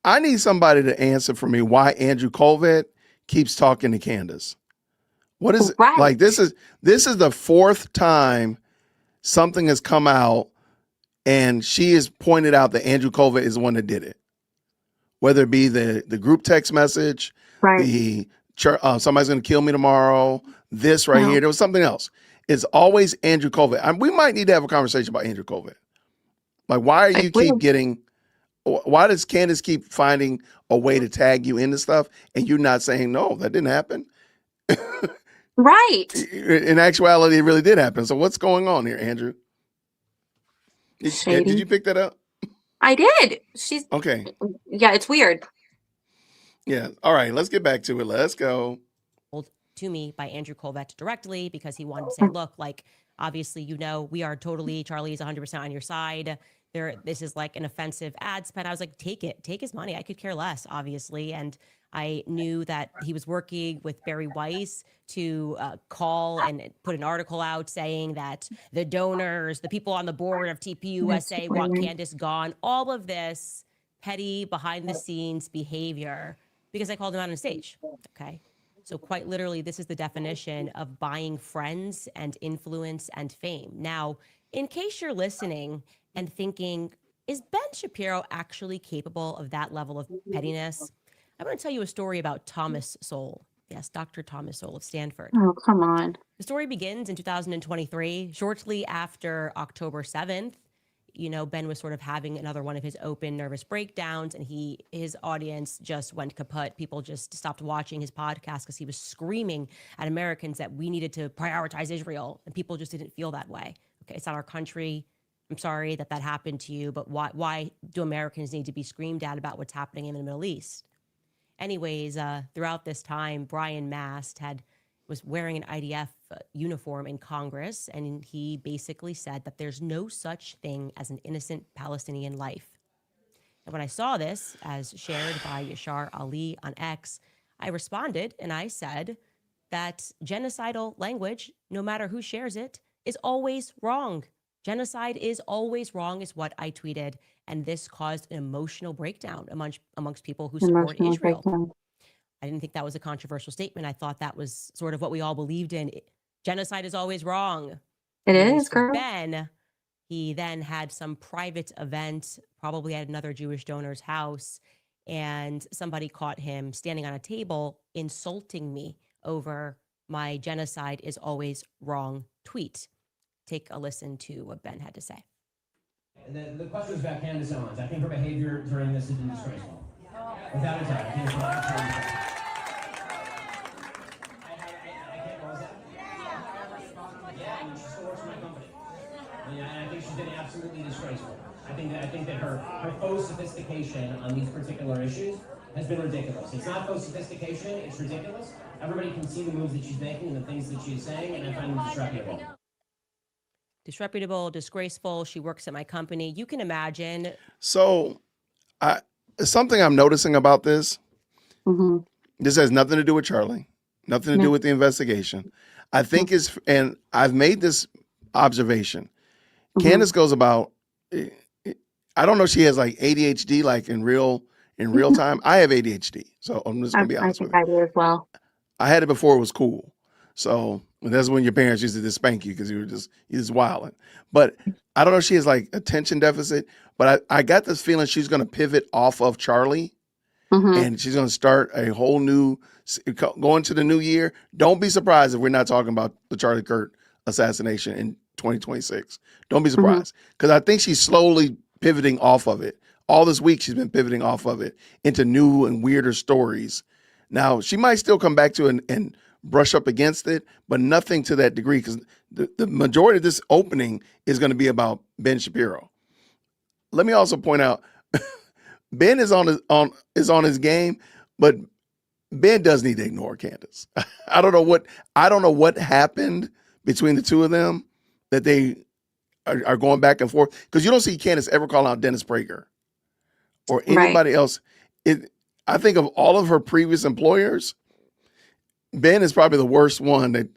I need somebody to answer for me why Andrew Colvett keeps talking to Candace. What is it? Like this is the fourth time something has come out and she has pointed out that Andrew Colvett is the one that did it. Whether it be the group text message, the somebody's going to kill me tomorrow, this right here, there was something else. It's always Andrew Colvett. We might need to have a conversation about Andrew Colvett. Like, why does Candace keep finding a way to tag you into stuff and you're not saying, no, that didn't happen? Right. In actuality, it really did happen. So what's going on here, Andrew? Did you pick that up? I did. Okay. Yeah, it's weird. Yeah. All right. Let's get back to it. Let's go. To me by Andrew Colvett directly because he wanted to say, look, like, obviously, we are totally, Charlie is 100% on your side. This is like an offensive ad spend. I was like, take his money. I could care less, obviously. And I knew that he was working with Barry Weiss to call and put an article out saying that the donors, the people on the board of TPUSA want Candace gone. All of this petty behind the scenes behavior because I called him out on stage. Okay. So quite literally, this is the definition of buying friends and influence and fame. Now, in case you're listening and thinking, Is Ben Shapiro actually capable of that level of pettiness? I'm going to tell you a story about Thomas Sowell. Yes, Dr. Thomas Sowell of Stanford. Oh, come on. The story begins in 2023, shortly after October 7th. Ben was sort of having another one of his open nervous breakdowns, and his audience just went kaput. People just stopped watching his podcast because he was screaming at Americans that we needed to prioritize Israel, and people just didn't feel that way. Okay, it's not our country. I'm sorry that happened to you, but why do Americans need to be screamed at about what's happening in the Middle East? Anyways, throughout this time, Brian Mast was wearing an IDF uniform in Congress, and he basically said that there's no such thing as an innocent Palestinian life. And when I saw this, as shared by Yashar Ali on X, I responded and I said that genocidal language, no matter who shares it, is always wrong. Genocide is always wrong is what I tweeted, and this caused an emotional breakdown amongst people who support Israel. I didn't think that was a controversial statement. I thought that was sort of what we all believed in. Genocide is always wrong. It is, for girl. Ben, he then had some private event, probably at another Jewish donor's house, and somebody caught him standing on a table insulting me over my genocide is always wrong tweet. Take a listen to what Ben had to say. And the question was about Candace Owens. I think her behavior during this has been disgraceful. Without a doubt. I think it's yeah, I mean, she still works for my company. And I think she's been absolutely disgraceful. I think that her faux sophistication on these particular issues has been ridiculous. It's not faux sophistication, it's ridiculous. Everybody can see the moves that she's making and the things that she's saying, and I find them disreputable. Disreputable, disgraceful. She works at my company. You can imagine. So, something I'm noticing about this. Mm-hmm. This has nothing to do with Charlie, nothing to do with the investigation. I think and I've made this observation. Candace goes about. I don't know if she has like ADHD, like in real time. I have ADHD, so I'm just gonna be honest with you. I do as well. I had it before it was cool. So that's when your parents used to just spank you because you're just wilding. But I don't know if she has like attention deficit, but I got this feeling she's going to pivot off of Charlie and she's going to start a whole new, going to the new year. Don't be surprised if we're not talking about the Charlie Kirk assassination in 2026. Don't be surprised because I think she's slowly pivoting off of it. All this week she's been pivoting off of it into new and weirder stories. Now, she might still come back to it and brush up against it, but nothing to that degree because the majority of this opening is going to be about Ben Shapiro. Let me also point out, Ben is on his game, but Ben does need to ignore Candace. I don't know what happened between the two of them that they are going back and forth because you don't see Candace ever call out Dennis Prager or anybody else. I think of all of her previous employers, Ben is probably the worst one that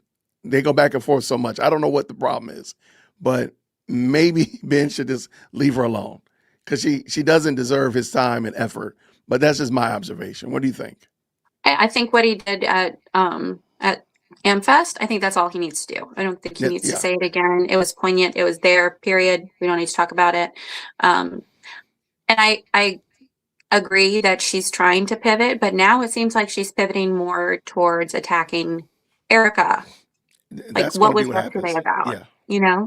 they go back and forth so much. I don't know what the problem is, but maybe Ben should just leave her alone because she doesn't deserve his time and effort. But that's just my observation. What do you think? I think what he did at AmFest, I think that's all he needs to do. I don't think he needs to say it again. It was poignant. It was there, period. We don't need to talk about it. And I agree that she's trying to pivot, but now it seems like she's pivoting more towards attacking Erica. That's what was yesterday about? Yeah.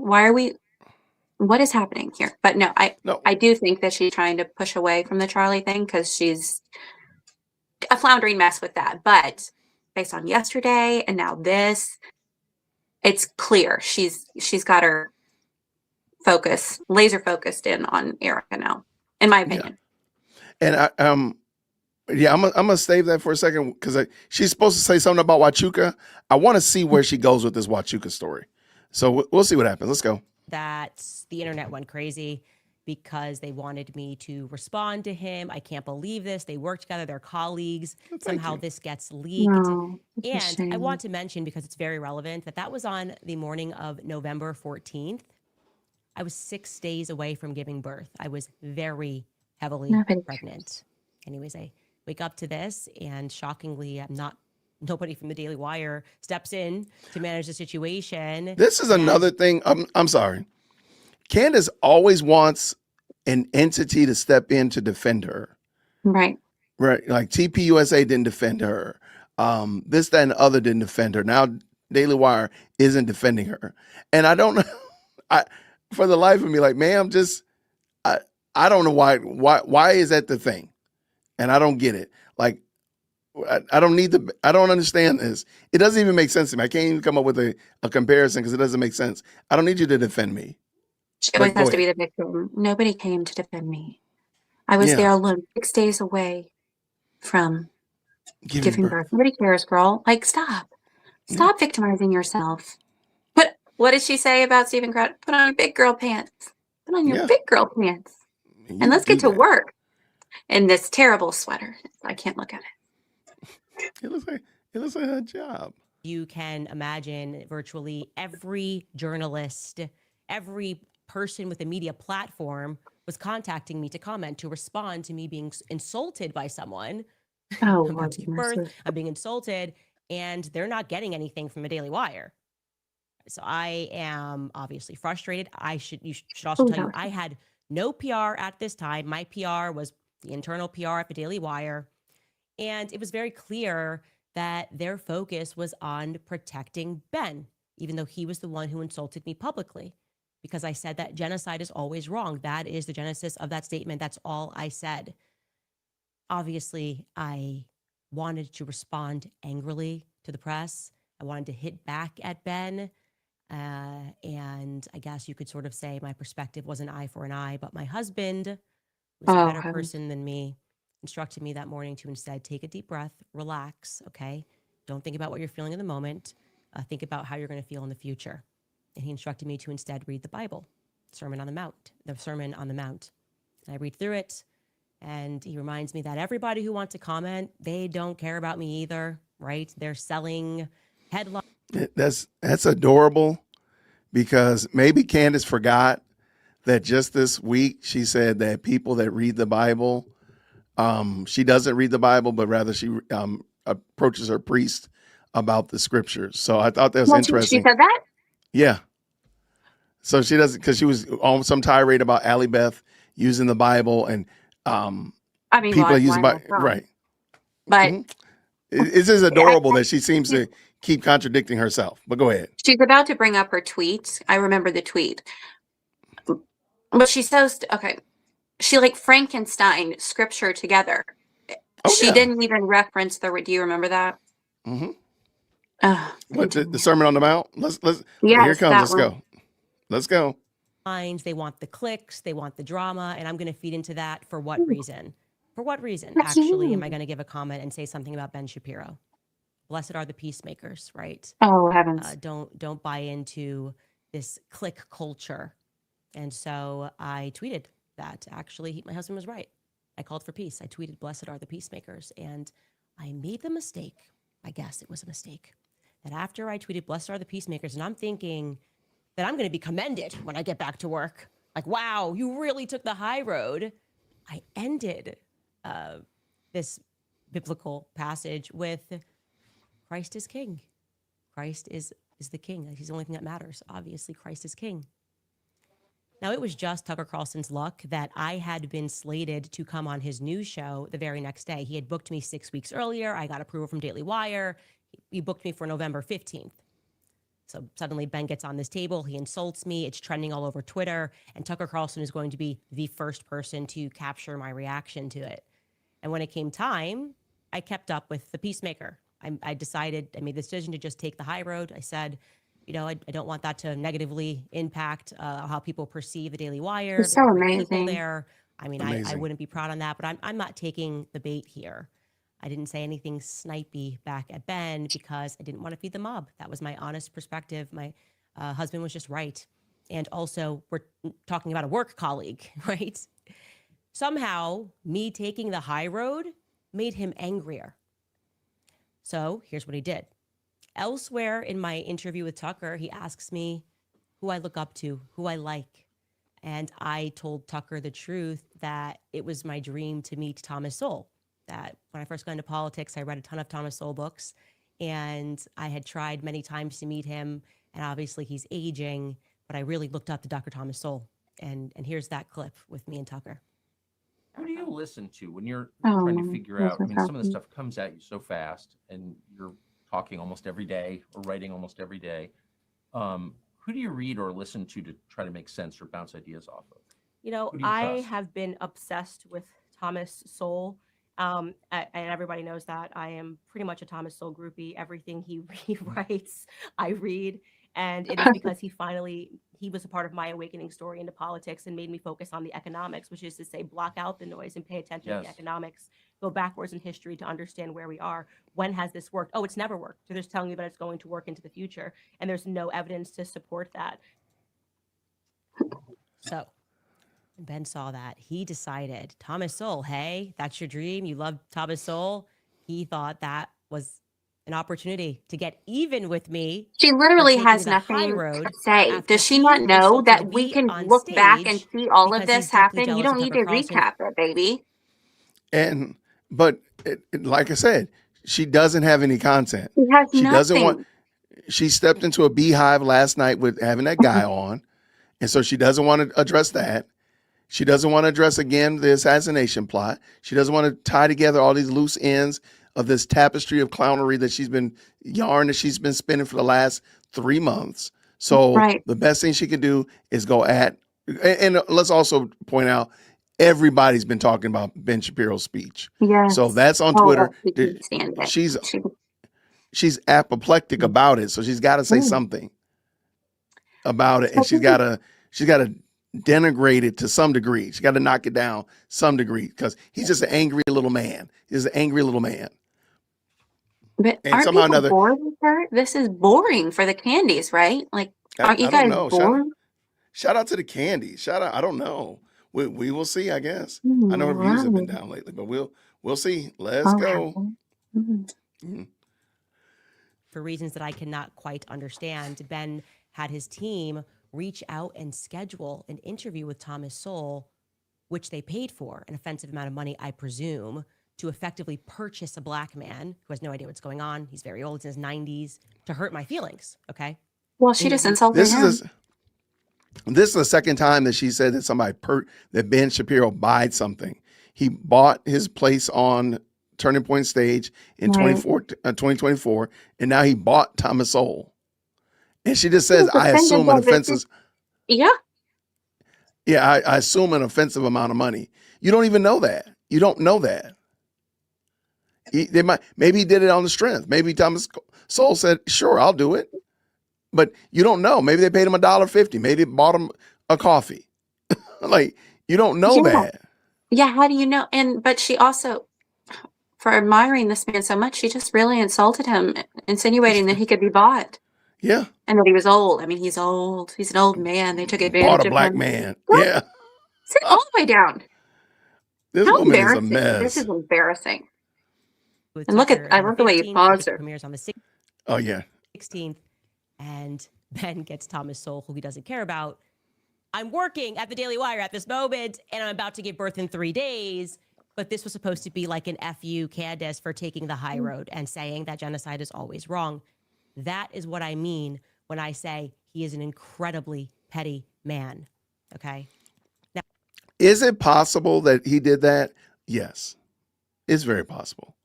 What is happening here? But no, I do think that she's trying to push away from the Charlie thing because she's a floundering mess with that. But based on yesterday and now this, it's clear she's got her laser focused in on Erica now, in my opinion. Yeah. And I'm gonna save that for a second because she's supposed to say something about Huachuca. I want to see where she goes with this Huachuca story. So we'll see what happens. Let's go. That the internet went crazy because they wanted me to respond to him. I can't believe this. They work together. They're colleagues. Somehow this gets leaked. No, and I want to mention, because it's very relevant, that was on the morning of November 14th. I was 6 days away from giving birth. I was very heavily pregnant. Anyways, I wake up to this, and shockingly, nobody from the Daily Wire steps in to manage the situation. This is another thing. I'm sorry. Candace always wants an entity to step in to defend her. Right. Right. Like TPUSA didn't defend her. This, that, and the other didn't defend her. Now Daily Wire isn't defending her. And I don't know. For the life of me, like, ma'am, I don't know why is that the thing? And I don't get it. Like, I don't understand this. It doesn't even make sense to me. I can't even come up with a comparison because it doesn't make sense. I don't need you to defend me. She always But has go to be ahead. the victim. Nobody came to defend me. I was Yeah. there alone, 6 days away from Giving giving birth. birth. Nobody cares, girl. Like, stop. Yeah. Stop victimizing yourself. What did she say about Stephen Crowder? Put on your big girl pants. Put on your Yeah. big girl pants. You And let's do get to that. work in this terrible sweater. I can't look at it. It looks like her job. You can imagine virtually every journalist, every person with a media platform was contacting me to comment, to respond to me being insulted by someone. Oh, I'm about Lord to give mercy. birth, I'm being insulted, and they're not getting anything from the Daily Wire. So I am obviously frustrated. You should also Oh, tell you, gosh. I had no PR at this time. My PR was the internal PR at the Daily Wire. And it was very clear that their focus was on protecting Ben, even though he was the one who insulted me publicly, because I said that genocide is always wrong. That is the genesis of that statement. That's all I said. Obviously, I wanted to respond angrily to the press. I wanted to hit back at Ben. And I guess you could sort of say my perspective was an eye for an eye, but my husband, who's a Oh, better heaven. person than me, instructed me that morning to instead take a deep breath, relax, okay? Don't think about what you're feeling in the moment. Think about how you're going to feel in the future. And he instructed me to instead read the Bible, the Sermon on the Mount. And I read through it, and he reminds me that everybody who wants to comment, they don't care about me either, right? They're selling headlines. That's adorable, because maybe Candace forgot that just this week she said that people that read the Bible, she doesn't read the Bible, but rather she approaches her priest about the scriptures. So I thought that was Well, she interesting. said that? Yeah. So she doesn't, because she was on some tirade about Allie Beth using the Bible, and I mean, people are why using not? right. But It's just adorable that she seems to keep contradicting herself. But go ahead. she's about to bring up her tweet. I remember the tweet. But she's so, okay. She like Frankenstein scripture together. Oh, She yeah. didn't even reference do you remember that? Mm-hmm. Oh, What, the Sermon on the Mount? Let's yes, here it comes. that Let's one. go. Let's go. They want the clicks, they want the drama, and I'm going to feed into that for what reason? For what reason, What do you actually, am mean? I going to give a comment and say something about Ben Shapiro? Blessed are the peacemakers, right? Oh, heavens. Don't buy into this click culture. And so I tweeted that actually my husband was right. I called for peace. I tweeted, blessed are the peacemakers. And I made the mistake, I guess it was a mistake, that after I tweeted, blessed are the peacemakers, and I'm thinking that I'm going to be commended when I get back to work. Like, wow, you really took the high road. I ended this biblical passage with Christ is king. Christ is the king. He's the only thing that matters. Obviously, Christ is king. Now, it was just Tucker Carlson's luck that I had been slated to come on his news show the very next day. He had booked me 6 weeks earlier. I got approval from Daily Wire. He booked me for November 15th. So suddenly Ben gets on this table. He insults me. It's trending all over Twitter. And Tucker Carlson is going to be the first person to capture my reaction to it. And when it came time, I kept up with the peacemaker. I made the decision to just take the high road. I said, I don't want that to negatively impact how people perceive the Daily Wire. It's There so are great people amazing. there. I mean, I Amazing. wouldn't be proud on that, but I'm not taking the bait here. I didn't say anything snipey back at Ben because I didn't want to feed the mob. That was my honest perspective. My husband was just right. And also, we're talking about a work colleague, right? Somehow, me taking the high road made him angrier. So here's what he did. Elsewhere in my interview with Tucker, he asks me who I look up to, who I like. And I told Tucker the truth that it was my dream to meet Thomas Sowell. That when I first got into politics, I read a ton of Thomas Sowell books, and I had tried many times to meet him. And obviously he's aging, but I really looked up to Dr. Thomas Sowell. And here's that clip with me and Tucker. Who do you listen to when you're Oh, trying to figure out? I mean, some of the happy. stuff comes at you so fast, and you're talking almost every day or writing almost every day. Who do you read or listen to try to make sense or bounce ideas off of? You know, Who do you I trust? have been obsessed with Thomas Sowell. And everybody knows that I am pretty much a Thomas Sowell groupie. Everything he writes, I read. And it is because he was a part of my awakening story into politics and made me focus on the economics, which is to say, block out the noise and pay attention to the Yes. economics, go backwards in history to understand where we are. When has this worked? Oh, it's never worked. So they're just telling you that it's going to work into the future. And there's no evidence to support that. So Ben saw that. He decided, Thomas Sowell, hey, that's your dream. You love Thomas Sowell. He thought that was an opportunity to get even with me. She for literally taking has the high nothing road to say. after Does she he not know insulted that we me can on look back and stage see all of because he's this deeply happen? You jealous don't of need Tucker to Carlson. recap it, baby. But like I said, she doesn't have any content. She has She doesn't want. nothing. She stepped into a beehive last night with having that guy on, and so she doesn't want to address that. She doesn't want to address again the assassination plot. She doesn't want to tie together all these loose ends of this tapestry of clownery that she's been spinning for the last 3 months. So Right. the best thing she can do is go at, and let's also point out, everybody's been talking about Ben Shapiro's speech. Yes. So that's on Oh, Twitter. we can't stand it. She's apoplectic about it. So she's got to say something about it, and she's got to denigrate it to some degree. She got to knock it down some degree because he's just an angry little man. He's an angry little man. But And aren't somehow people another, bored with her? This is boring for the Candies, right? Like, aren't you I don't guys know. bored? Shout out to the Candy. Shout out. I don't know. We will see. I guess. I know her views have been down lately, but we'll see. Let's go. Mhm. For reasons that I cannot quite understand, Ben had his team reach out and schedule an interview with Thomas Sowell, which they paid for an offensive amount of money, I presume, to effectively purchase a black man who has no idea what's going on. He's very old, he's in his 90s, to hurt my feelings. Okay. Well, she just insulted him. This is the second time that she said that that Ben Shapiro bought something. He bought his place on Turning Point Stage in 2024, and now he bought Thomas Sowell. And she just says, I assume an offensive. Yeah. Yeah, I assume an offensive amount of money. You don't even know that. You don't know that. Maybe he did it on the strength. Maybe Thomas Sowell said, sure, I'll do it. But you don't know. Maybe they paid him $1.50. Maybe they bought him a coffee. Like, you don't know that. Yeah, how do you know? But she also, for admiring this man so much, she just really insulted him, insinuating that he could be bought. Yeah. And that he was old. I mean, he's old. He's an old man. They took advantage Bought of a black him. man. What? Yeah. Sit all the way down. This How woman is a embarrassing. mess. This is embarrassing. With And Tucker I on love the way you 15th, paused it her. premieres on the 16th. Oh, yeah. And Ben gets Thomas Sowell, who he doesn't care about. I'm working at the Daily Wire at this moment, and I'm about to give birth in 3 days. But this was supposed to be like an FU Candace for taking the high road and saying that genocide is always wrong. That is what I mean when I say he is an incredibly petty man. Okay. Now, Is it possible that he did that? Yes. It's very possible.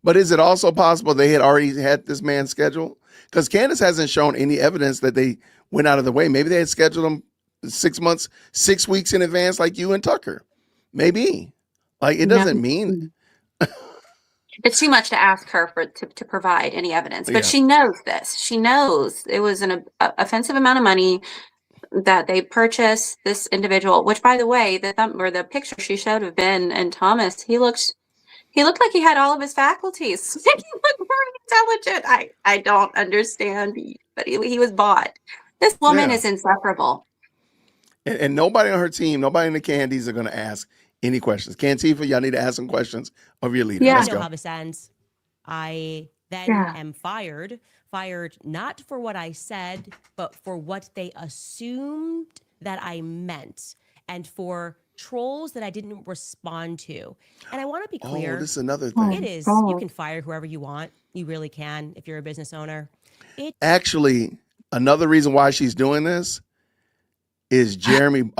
But is it also possible they had already had this man scheduled? Because Candace hasn't shown any evidence that they went out of the way. Maybe they had scheduled him 6 weeks in advance, like you and Tucker. Maybe. Like, it doesn't mean. It's too much to ask her to provide any evidence. But Yeah. she knows this. She knows it was an offensive amount of money that they purchased this individual, which, by the way, the picture she showed of Ben and Thomas, he looked like he had all of his faculties. He looked very intelligent. I don't understand, but he was bought. This woman Yeah. is insufferable. And nobody on her team, nobody in the Candies are going to ask any questions. Cantifa, y'all need to ask some questions of your leader. I Let's know go. how this ends. I then am fired not for what I said, but for what they assumed that I meant, and for trolls that I didn't respond to. And I want to be clear. Oh, this is another thing. It is. You can fire whoever you want. You really can if you're a business owner. Actually, another reason why she's doing this is Jeremy.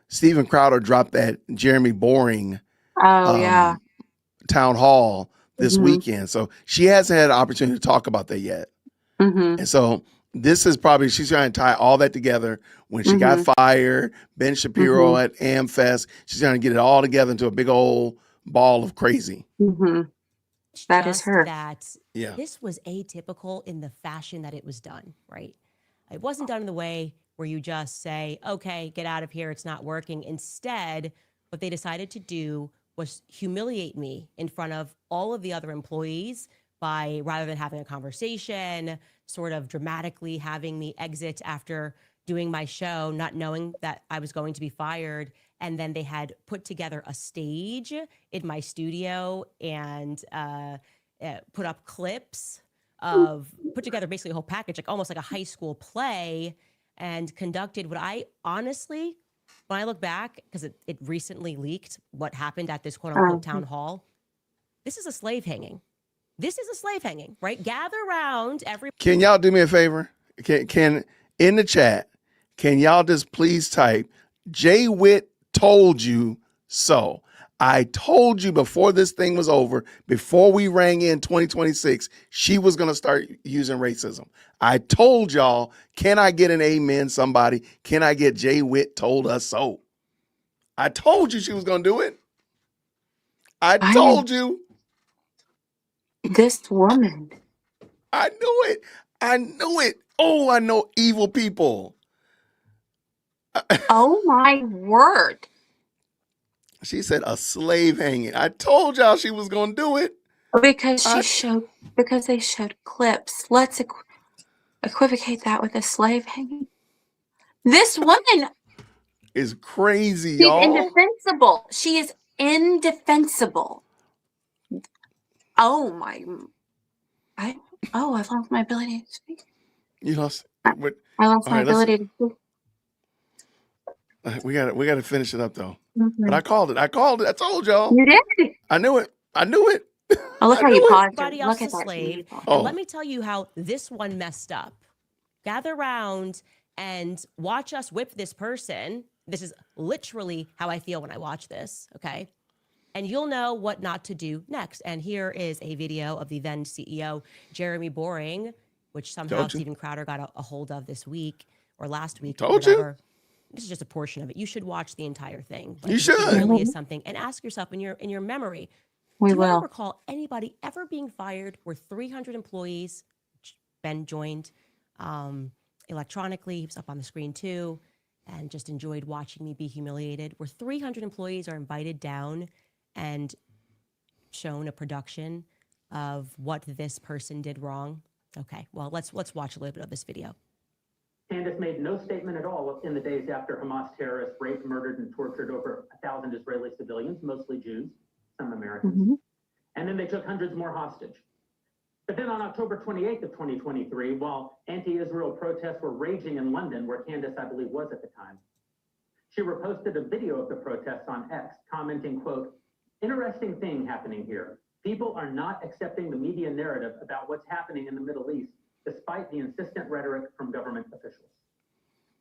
Steven Crowder dropped that Jeremy Boring Oh yeah. town hall this Mhm. weekend. So she hasn't had an opportunity to talk about that yet. Mhm. And so this is probably, she's trying to tie all that together. When she got Mhm. fired, Ben Shapiro Mhm. at AmFest, she's trying to get it all together into a big old ball of crazy. Mhm. It's That is just her. that Yeah. this was atypical in the fashion that it was done, right? It wasn't done in the way where you just say, okay, get out of here, it's not working. Instead, what they decided to do was humiliate me in front of all of the other employees by, rather than having a conversation, sort of dramatically having me exit after doing my show, not knowing that I was going to be fired. And then they had put together a stage in my studio and put up clips of, put together basically a whole package, like almost like a high school play, and conducted what I honestly, when I look back, because it recently leaked what happened at this quote unquote town hall, this is a slave hanging. This is a slave hanging, right? Gather around every. Can y'all do me a favor? Can in the chat, can y'all just please type Jay Witt told you so? I told you before this thing was over, before we rang in 2026, she was going to start using racism. I told y'all, can I get an amen, somebody? Can I get Jay Witt told us so? I told you she was going to do it. I told you. This woman. I knew it. I knew it. Oh, I know evil people. Oh my word. She said a slave hanging. I told y'all she was going to do it. Because they showed clips. Let's equivocate that with a slave hanging. This woman Is crazy, she's y'all. indefensible. She is indefensible. Oh my, I've lost my ability to speak. You lost. I lost my ability to speak. We got to finish it up though. Mhm. But I called it. I told y'all. You did. I knew it. Oh, look I how you knew it. paused. Everybody Look else at is a that. slave. Oh. And let me tell you how this one messed up. Gather around and watch us whip this person. This is literally how I feel when I watch this, okay? And you'll know what not to do next. And here is a video of the then CEO, Jeremy Boring, which somehow Told you. Steven Crowder got a hold of this week or last week or Told you. whatever. This is just a portion of it. You should watch the entire thing. You It should. really is something. And ask yourself in your memory, We do you ever will. recall anybody ever being fired where 300 employees, which Ben joined electronically, he was up on the screen too, and just enjoyed watching me be humiliated, where 300 employees are invited down and shown a production of what this person did wrong? Okay, well, let's watch a little bit of this video. Candace made no statement at all in the days after Hamas terrorists raped, murdered, and tortured over 1,000 Israeli civilians, mostly Jews, some Americans. And then they took hundreds more hostage. But then on October 28th of 2023, while anti-Israel protests were raging in London, where Candace, I believe, was at the time, she reposted a video of the protests on X, commenting, quote, "Interesting thing happening here. People are not accepting the media narrative about what's happening in the Middle East, despite the insistent rhetoric from government officials."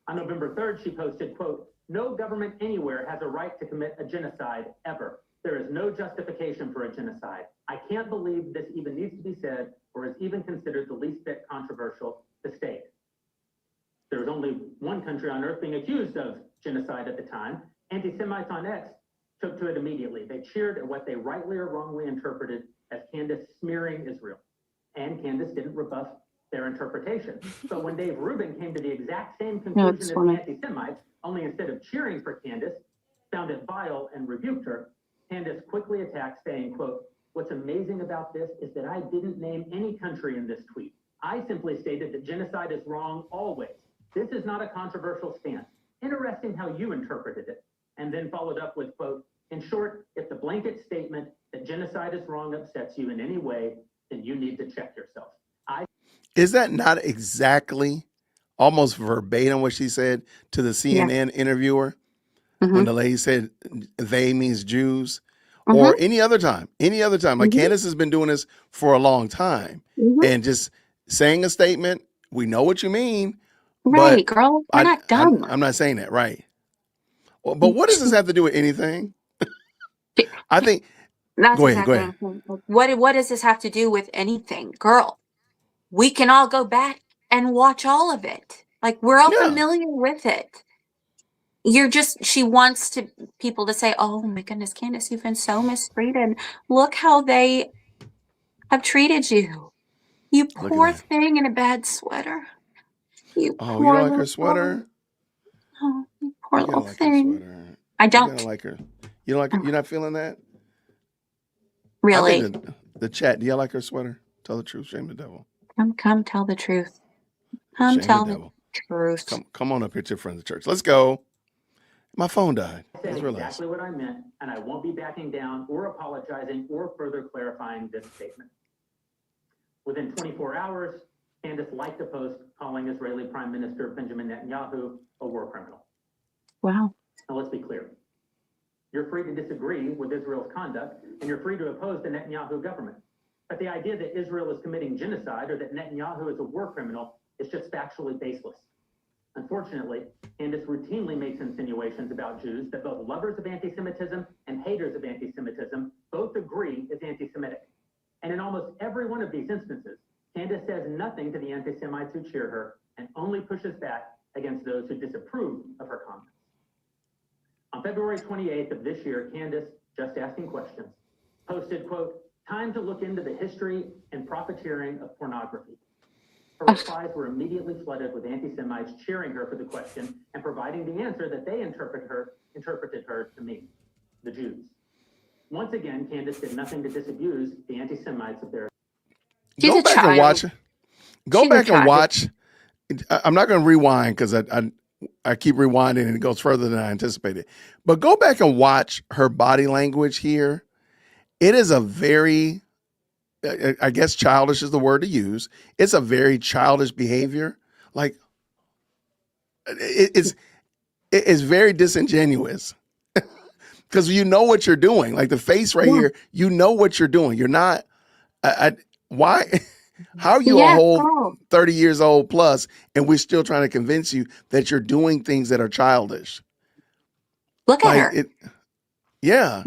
On November 3rd, she posted, quote, "No government anywhere has a right to commit a genocide ever. There is no justification for a genocide. I can't believe this even needs to be said or is even considered the least bit controversial to state." There was only one country on earth being accused of genocide at the time. Anti-Semites on X took to it immediately. They cheered at what they rightly or wrongly interpreted as Candace smearing Israel. And Candace didn't rebuff their interpretation. So when Dave Rubin came to the exact same conclusion as the anti-Semites, only instead of cheering for Candace, found it vile and rebuked her, Candace quickly attacked, saying, quote, "What's amazing about this is that I didn't name any country in this tweet. I simply stated that genocide is wrong always. This is not a controversial stance. Interesting how you interpreted it." And then followed up with, quote, "In short, if the blanket statement that genocide is wrong upsets you in any way, then you need to check yourself." Is that not exactly almost verbatim what she said to the CNN interviewer when the lady said they means Jews? Or any other time. Like Candace has been doing this for a long time and just saying a statement, we know what you mean, Right, girl. We're not dumb. I'm not saying that, right? Well, but what does this have to do with anything? I think. That's Go ahead. Go exactly what ahead. I'm saying. Like, what does this have to do with anything? Girl, we can all go back and watch all of it. Like, we're all Yeah. familiar with it. She wants people to say, oh my goodness, Candace, you've been so mistreated. Look how they have treated you. You Look at poor that. thing in a bad sweater. You Oh, you poor don't like her little sweater? Oh, you poor You gotta little like her thing. sweater. I You gotta don't like her. You don't like? You're not feeling that? I really. think the chat. Do y'all like her sweater? Tell the truth. Shame the devil. Come tell the truth. Come Shame the tell the devil. truth. Come on up here to your friends of church. Let's go. My phone died. I said Let's relax. exactly what I meant, and I won't be backing down or apologizing or further clarifying this statement. Within 24 hours, Candace liked a post calling Israeli Prime Minister Benjamin Netanyahu a war criminal. Wow. Now let's be clear. You're free to disagree with Israel's conduct, and you're free to oppose the Netanyahu government. But the idea that Israel is committing genocide or that Netanyahu is a war criminal is just factually baseless. Unfortunately, Candace routinely makes insinuations about Jews that both lovers of anti-Semitism and haters of anti-Semitism both agree is anti-Semitic. And in almost every one of these instances, Candace says nothing to the anti-Semites who cheer her and only pushes back against those who disapprove of her comments. On February 28th of this year, Candace, just asking questions, posted, quote, "Time to look into the history and profiteering of pornography." Her replies were immediately flooded with anti-Semites cheering her for the question and providing the answer that they interpreted her to mean, the Jews. Once again, Candace did nothing to disabuse the anti-Semites of their... Go back and watch. Go back and watch. I'm not going to rewind because I keep rewinding and it goes further than I anticipated. But go back and watch her body language here. It is a very, I guess childish is the word to use. It's a very childish behavior. Like it's very disingenuous because you know what you're doing. Like the face right here, you know what you're doing. You're not. Why? How are you a whole 30 years old plus, and we're still trying to convince you that you're doing things that are childish? Look at her. Yeah.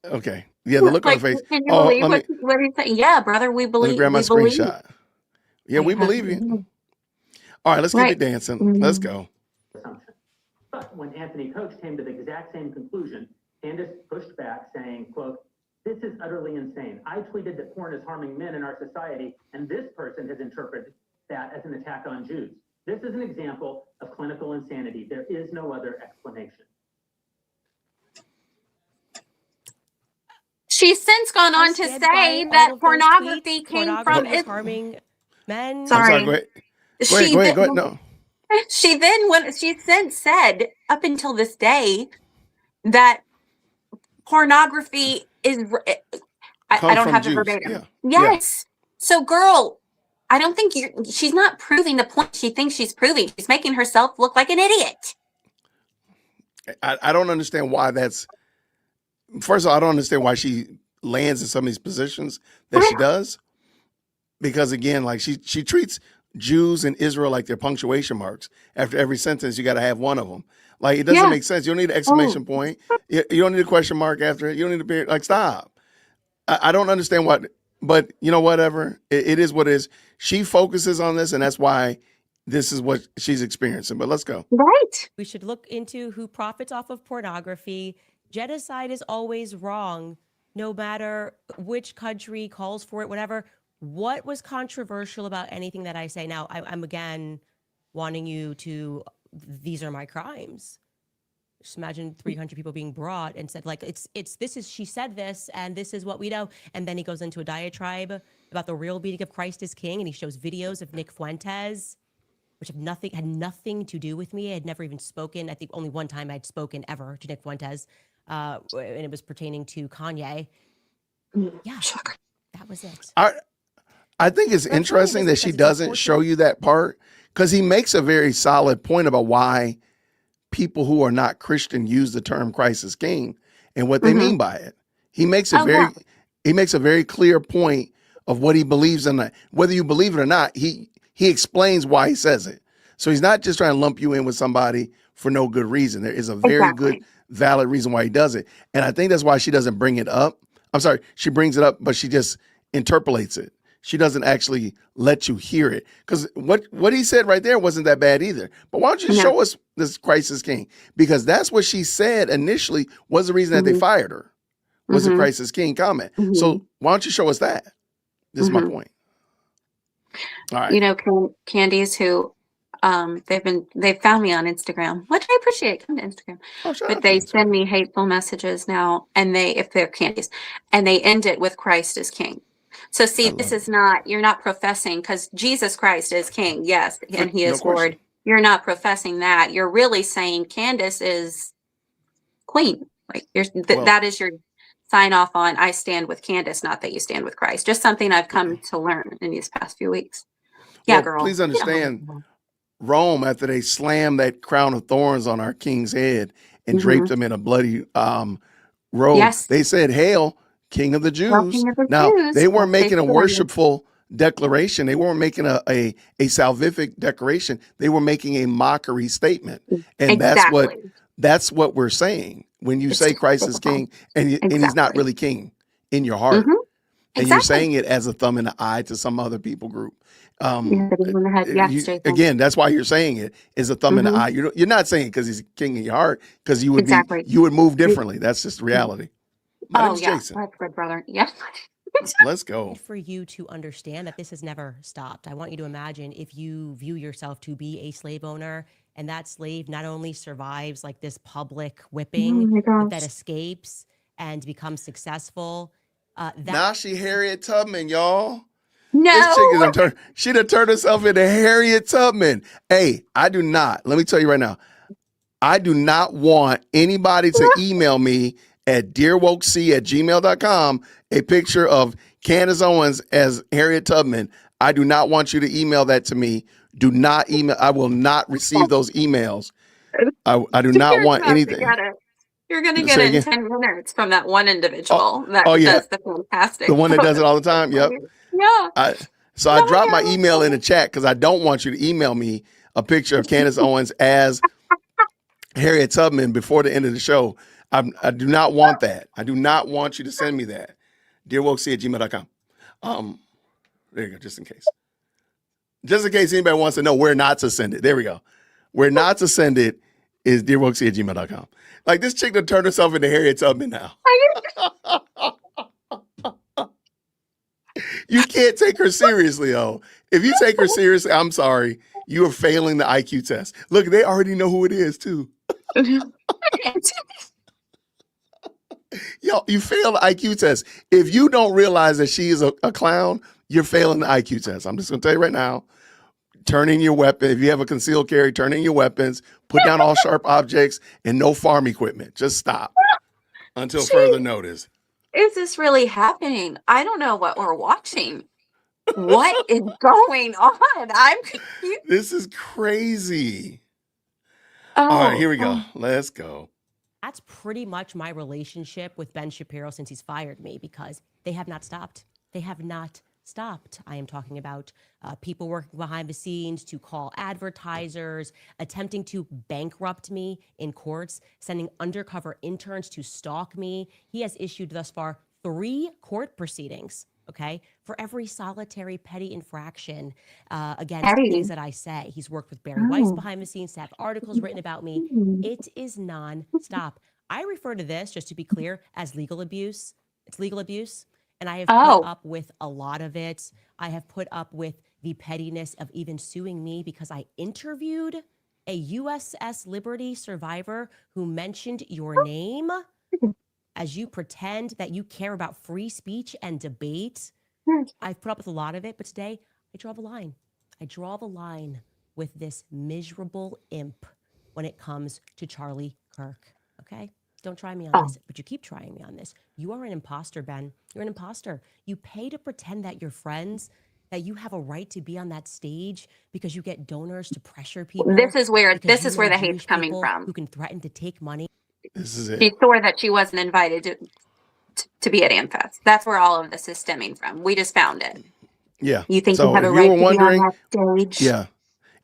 Okay. Yeah, the look on her face. Can you believe what he's saying? Yeah, brother, we believe. Let me grab my screenshot. Yeah, we believe you. Mm-hmm. All right, let's keep it dancing. Let's go. But when Anthony Coach came to the exact same conclusion, Candace pushed back, saying, quote, "This is utterly insane. I tweeted that porn is harming men in our society, and this person has interpreted that as an attack on Jews. This is an example of clinical insanity. There is no other explanation." She's since gone on to say that pornography came from harming men. Sorry. Go ahead. No. She since said up until this day that pornography is. I don't have the verbatim. Yeah. Yes. So, girl, I don't think she's not proving the point she thinks she's proving. She's making herself look like an idiot. I don't understand why that's. First of all, I don't understand why she lands in some of these positions that she does. Because again, like she treats Jews and Israel like they're punctuation marks. After every sentence, you got to have one of them. Like it doesn't make sense. You don't need an exclamation point. You don't need a question mark after it. You don't need a period. Like stop. I don't understand what, but you know, whatever. It is what it is. She focuses on this, and that's why this is what she's experiencing. But let's go. Right. We should look into who profits off of pornography. Genocide is always wrong, no matter which country calls for it, whatever. What was controversial about anything that I say? Now, I'm again wanting you to, these are my crimes. Just imagine 300 people being brought and said, like, she said this, and this is what we know. And then he goes into a diatribe about the real meaning of Christ is King, and he shows videos of Nick Fuentes, which had nothing to do with me. I had never even spoken. I think only one time I'd spoken ever to Nick Fuentes, and it was pertaining to Kanye. Yeah, that was it. I think it's interesting that she doesn't show you that part because he makes a very solid point about why people who are not Christian use the term Christ is King and what they mean by it. He makes a very clear point of what he believes in. Whether you believe it or not, he explains why he says it. So he's not just trying to lump you in with somebody for no good reason. There is a very good, valid reason why he does it. And I think that's why she doesn't bring it up. I'm sorry, she brings it up, but she just interpolates it. She doesn't actually let you hear it. Because what he said right there wasn't that bad either. But why don't you show us this Christ is King? Because that's what she said initially was the reason that they fired her, was the Christ is King comment. So why don't you show us that? This is my point. All right. You know, Candice, who they've found me on Instagram, which I appreciate. Come to Instagram. But they send me hateful messages now, and if they're Candice, and they end it with Christ is King. So see, this is not, you're not professing, because Jesus Christ is King, yes, and he is Lord. You're not professing that. You're really saying Candace is Queen. Like that is your sign off on I stand with Candace, not that you stand with Christ. Just something I've come to learn in these past few weeks. Yeah, girl. Please understand, Rome, after they slammed that crown of thorns on our king's head and draped him in a bloody robe, they said, "Hail, King of the Jews." Now, they weren't making a worshipful declaration. They weren't making a salvific declaration. They were making a mockery statement. And that's what we're saying. When you say Christ is King and he's not really King in your heart. And you're saying it as a thumb in the eye to some other people group. Again, that's why you're saying it is a thumb in the eye. You're not saying it because he's king in your heart, because you would move differently. That's just reality. My name's Jason. That's good, brother. Yes. Let's go. For you to understand that this has never stopped. I want you to imagine if you view yourself to be a slave owner, and that slave not only survives like this public whipping, but that escapes and becomes successful. Now she Harriet Tubman, y'all. No. This chick she done turned herself into Harriet Tubman. Hey, I do not. Let me tell you right now. I do not want anybody to email me at dearwokec@gmail.com a picture of Candace Owens as Harriet Tubman. I do not want you to email that to me. Do not email. I will not receive those emails. I do not want anything. You're going to get it in 10 minutes from that one individual that does the fantastic. The one that does it all the time? Yep. Yeah. I dropped my email in the chat because I don't want you to email me a picture of Candace Owens as Harriet Tubman before the end of the show. I do not want that. I do not want you to send me that. dearwokec@gmail.com. There you go, just in case. Just in case anybody wants to know where not to send it. There we go. Where not to send it is dearwokec@gmail.com. Like, this chick that turned herself into Harriet Tubman now. You can't take her seriously, though. If you take her seriously, I'm sorry. You are failing the IQ test. Look, they already know who it is, too. Yo, you failed the IQ test. If you don't realize that she is a clown, you're failing the IQ test. I'm just going to tell you right now. Turn in your weapon. If you have a concealed carry, turn in your weapons. Put down all sharp objects and no farm equipment. Just stop until further notice. Is this really happening? I don't know what we're watching. What is going on? I'm confused. This is crazy. All right, here we go. Let's go. That's pretty much my relationship with Ben Shapiro since he's fired me, because they have not stopped. They have not stopped. I am talking about people working behind the scenes to call advertisers, attempting to bankrupt me in courts, sending undercover interns to stalk me. He has issued thus far 3 court proceedings, okay, for every solitary petty infraction against things that I say. He's worked with Barry Weiss behind the scenes to have articles written about me. It is non-stop. I refer to this, just to be clear, as legal abuse. It's legal abuse. And I have put up with a lot of it. I have put up with the pettiness of even suing me because I interviewed a USS Liberty survivor who mentioned your name as you pretend that you care about free speech and debate. I've put up with a lot of it, but today I draw the line. I draw the line with this miserable imp when it comes to Charlie Kirk, okay? Don't try me on this, but you keep trying me on this. You are an imposter, Ben. You're an imposter. You pay to pretend that you're friends, that you have a right to be on that stage because you get donors to pressure people. This is where the hate's coming from. Who can threaten to take money. This is it. She swore that she wasn't invited to be at AmFest. That's where all of this is stemming from. We just found it. Yeah. You think you have a right to be on that stage? Yeah.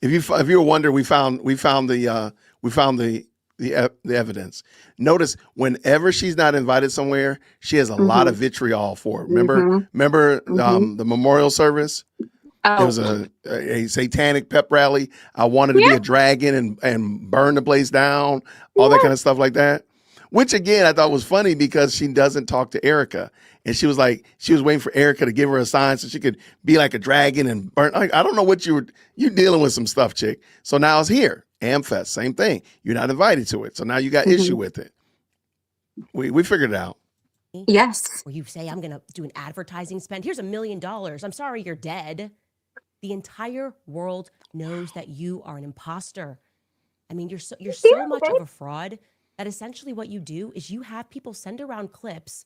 if you were wondering, we found the evidence. Notice whenever she's not invited somewhere, she has a lot of vitriol for it. Remember the memorial service? There was a satanic pep rally. I wanted to be a dragon and burn the place down, all that kind of stuff like that. Which again, I thought was funny because she doesn't talk to Erica. And she was waiting for Erica to give her a sign so she could be like a dragon and burn. Like, I don't know what you're dealing with some stuff, chick. So now it's here. AmFest, same thing. You're not invited to it. So now you got issue with it. We figured it out. Yes. Where you say, I'm going to do an advertising spend. Here's $1 million. I'm sorry, you're dead. The entire world knows that you are an imposter. I mean, you're so much of a fraud that essentially what you do is you have people send around clips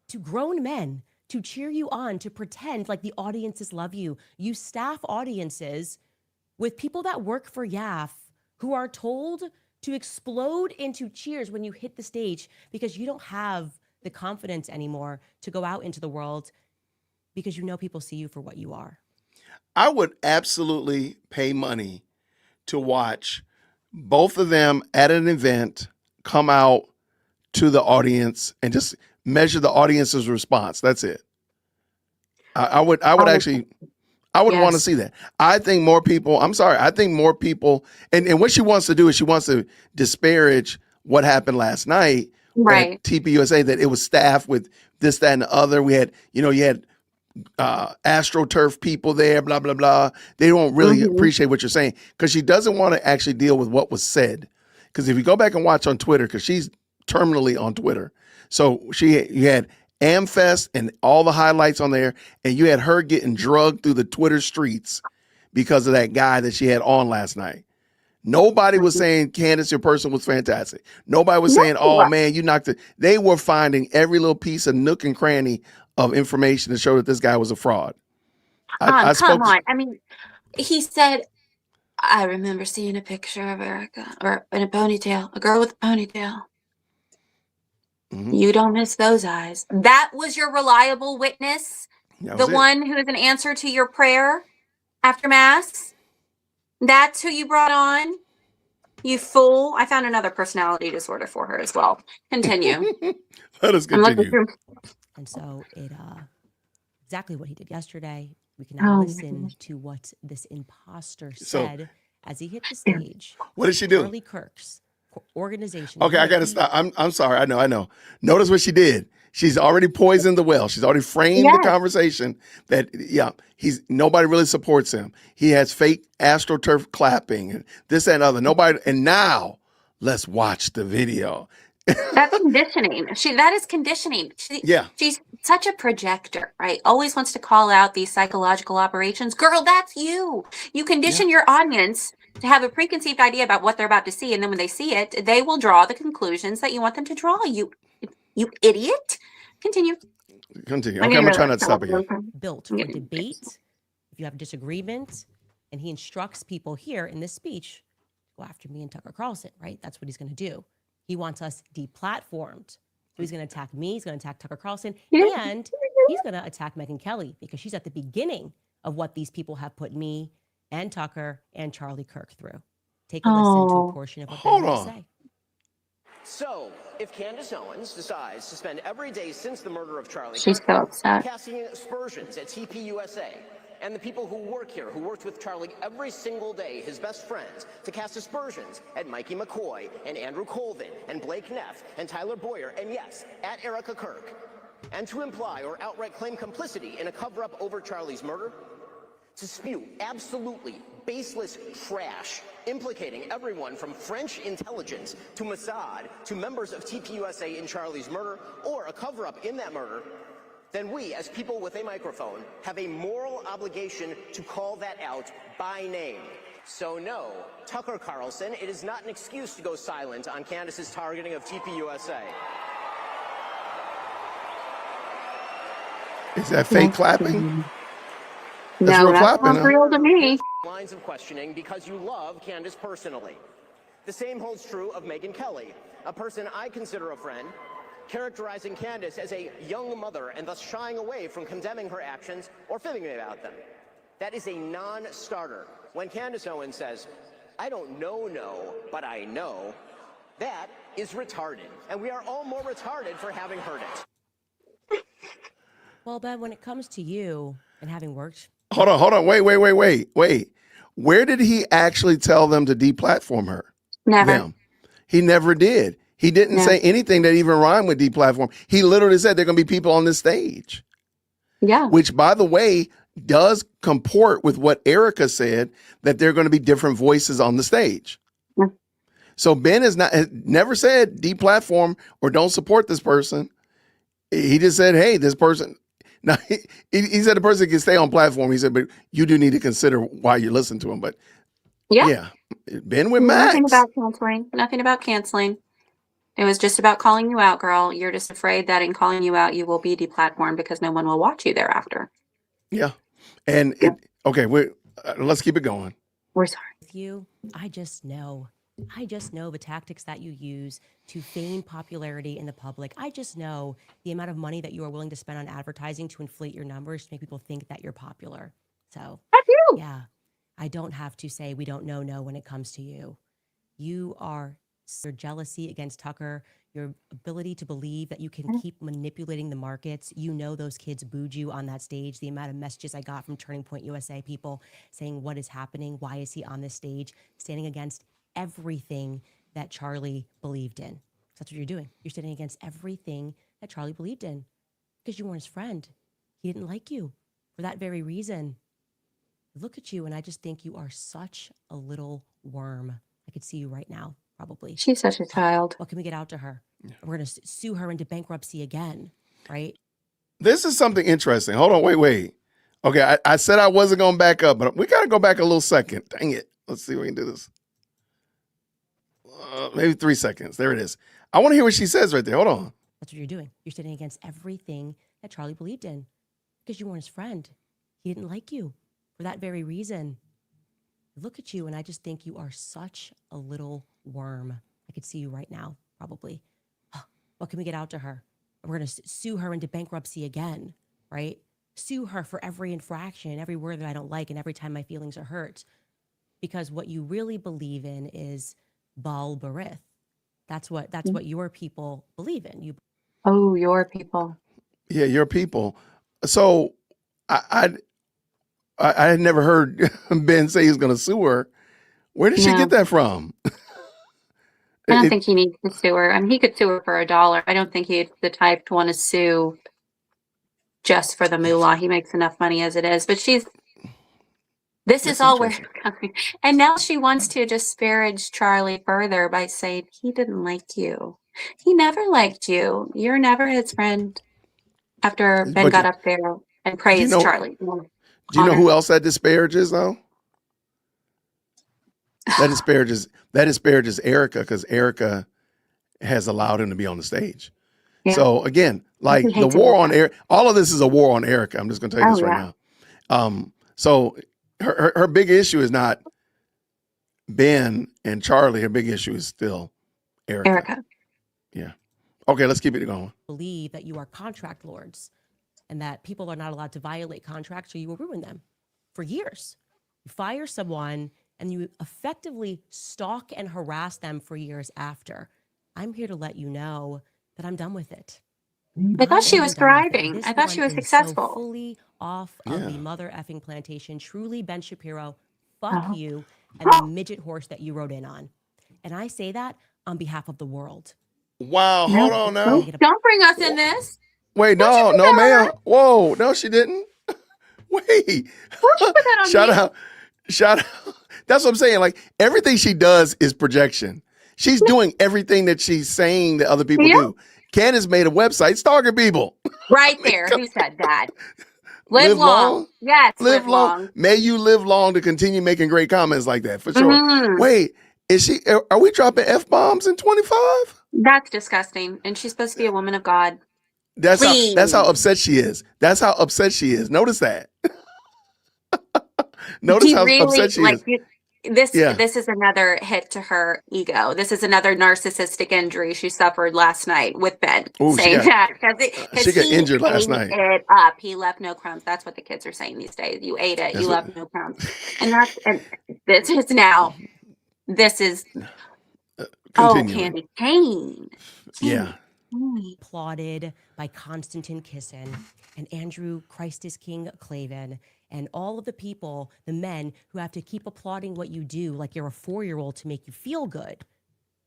to grown men to cheer you on, to pretend like the audiences love you. You staff audiences with people that work for YAF who are told to explode into cheers when you hit the stage because you don't have the confidence anymore to go out into the world because you know people see you for what you are. I would absolutely pay money to watch both of them at an event come out to the audience and just measure the audience's response. That's it. I would actually, I would want to see that. I think more people, and what she wants to do is she wants to disparage what happened last night at TPUSA, that it was staffed with this, that, and the other. We had, you had AstroTurf people there, blah, blah, blah. They don't really appreciate what you're saying because she doesn't want to actually deal with what was said. Because if you go back and watch on Twitter, because she's terminally on Twitter. So you had AmFest and all the highlights on there, and you had her getting drugged through the Twitter streets because of that guy that she had on last night. Nobody was saying, Candace, your person was fantastic. Nobody was saying, oh man, you knocked it. They were finding every little piece of nook and cranny of information to show that this guy was a fraud. Come on. I mean, he said, I remember seeing a picture of Erica or in a ponytail, a girl with a ponytail. You don't miss those eyes. That was your reliable witness? The one who is an answer to your prayer after Mass? That's who you brought on? You fool. I found another personality disorder for her as well. Continue. Let us continue. And so exactly what he did yesterday. We can now listen to what this imposter said as he hit the stage. What did she do? Charlie Kirk's organization. Okay, I got to stop. I'm sorry. I know. Notice what she did. She's already poisoned the well. She's already framed the conversation that, nobody really supports him. He has fake AstroTurf clapping and this and other. Nobody. And now let's watch the video. That's conditioning. That is conditioning. She's such a projector, right? Always wants to call out these psychological operations. Girl, that's you. You condition your audience to have a preconceived idea about what they're about to see. And then when they see it, they will draw the conclusions that you want them to draw. You idiot. Continue. Okay, I'm going to try not to stop again. Built for debate. If you have disagreement, and he instructs people here in this speech, go after me and Tucker Carlson, right? That's what he's going to do. He wants us deplatformed. So he's going to attack me. He's going to attack Tucker Carlson. And he's going to attack Megyn Kelly because she's at the beginning of what these people have put me and Tucker and Charlie Kirk through. Take a listen to a portion of what they have to say. So, if Candace Owens decides to spend every day since the murder of Charlie Kirk so upset. casting aspersions at TPUSA, and the people who work here, who worked with Charlie every single day, his best friends, to cast aspersions at Mikey McCoy and Andrew Colvin and Blake Neff and Tyler Boyer, and yes, at Erica Kirk, and to imply or outright claim complicity in a cover-up over Charlie's murder, to spew absolutely baseless trash implicating everyone from French intelligence to Mossad to members of TPUSA in Charlie's murder or a cover-up in that murder, then we, as people with a microphone, have a moral obligation to call that out by name. So no, Tucker Carlson, it is not an excuse to go silent on Candace's targeting of TPUSA. Is that fake clapping? No, that's not real to me. Lines of questioning because you love Candace personally. The same holds true of Megyn Kelly, a person I consider a friend, characterizing Candace as a young mother and thus shying away from condemning her actions or fibbing about them. That is a non-starter. when Candace Owens says, I don't know, but I know, that is retarded. And we are all more retarded for having heard it. Well, Ben, when it comes to you and having worked. Hold on. Wait. Where did he actually tell them to deplatform her? Never. Them. He never did. He didn't say anything that even rhymed with deplatform. He literally said there are going to be people on this stage. Yeah. Which, by the way, does comport with what Erica said, that there are going to be different voices on the stage. Yeah. So Ben has never said deplatform or don't support this person. He just said, hey, this person. Now, he said the person can stay on platform. He said, but you do need to consider why you listen to him. But yeah, Ben with Max. Nothing about canceling. It was just about calling you out, girl. You're just afraid that in calling you out, you will be deplatformed because no one will watch you thereafter. Yeah. And okay, let's keep it going. We're sorry. With you, I just know the tactics that you use to feign popularity in the public. I just know the amount of money that you are willing to spend on advertising to inflate your numbers to make people think that you're popular. So, yeah, I don't have to say we don't know when it comes to you. You are your jealousy against Tucker, your ability to believe that you can keep manipulating the markets. You know those kids booed you on that stage. The amount of messages I got from Turning Point USA people saying, what is happening? Why is he on this stage? Standing against everything that Charlie believed in. That's what you're doing. You're standing against everything that Charlie believed in because you weren't his friend. He didn't like you for that very reason. Look at you, and I just think you are such a little worm. I could see you right now. Probably. She's such a child. What can we get out to her? We're going to sue her into bankruptcy again, right? This is something interesting. Hold on, wait. Okay, I said I wasn't going to back up, but we got to go back a little second. Dang it. Let's see if we can do this. Maybe 3 seconds. There it is. I want to hear what she says right there. Hold on. That's what you're doing. You're standing against everything that Charlie believed in because you weren't his friend. He didn't like you for that very reason. Look at you, and I just think you are such a little worm. I could see you right now, probably. What can we get out to her? We're going to sue her into bankruptcy again, right? Sue her for every infraction, every word that I don't like, and every time my feelings are hurt. Because what you really believe in is Baal Berith. That's what your people believe in. Your people. Yeah, your people. So I had never heard Ben say he's going to sue her. Where did she get that from? I don't think he needs to sue her. I mean, he could sue her for $1. I don't think he's the type to want to sue just for the moolah. He makes enough money as it is. But this is all where it's coming. And now she wants to disparage Charlie further by saying he didn't like you. He never liked you. You're never his friend. After Ben got up there and praised Charlie. Do you know who else that disparages though? That disparages Erica because Erica has allowed him to be on the stage. Yeah. So again, like the war on Erica, all of this is a war on Erica. I'm just going to tell you this right now. So her big issue is not Ben and Charlie. Her big issue is still Erica. Yeah. Okay, let's keep it going. Believe that you are contract lords and that people are not allowed to violate contracts or you will ruin them for years. You fire someone and you effectively stalk and harass them for years after. I'm here to let you know that I'm done with it. I thought she was thriving. I thought she was successful. So fully off of the mother effing plantation. Truly, Ben Shapiro, fuck you and the midget horse that you rode in on. And I say that on behalf of the world. Wow, hold on now. Don't bring us in this. Wait, no, ma'am. Whoa, no, she didn't. Wait. Shout out. That's what I'm saying. Like everything she does is projection. She's doing everything that she's saying that other people do. Candace made a website stalking people. Right there. Who said that? Live long. Yes. Live long. May you live long to continue making great comments like that for sure. Mm-hmm. Wait, are we dropping F-bombs in 25? That's disgusting. And she's supposed to be a woman of God. That's how upset she is. That's how upset she is. Notice that. Notice how upset she is. Yeah. this is another hit to her ego. This is another narcissistic injury she suffered last night with Ben Oh, saying that because she got he injured last ate night. it up. He left no crumbs. That's what the kids are saying these days. You ate it. That's You what. left no crumbs. And this is now. This is Continuing. Candy Kane. Yeah. Applauded by Konstantin Kisin and Andrew Christ is King Clavin and all of the people, the men who have to keep applauding what you do like you're a 4-year-old to make you feel good.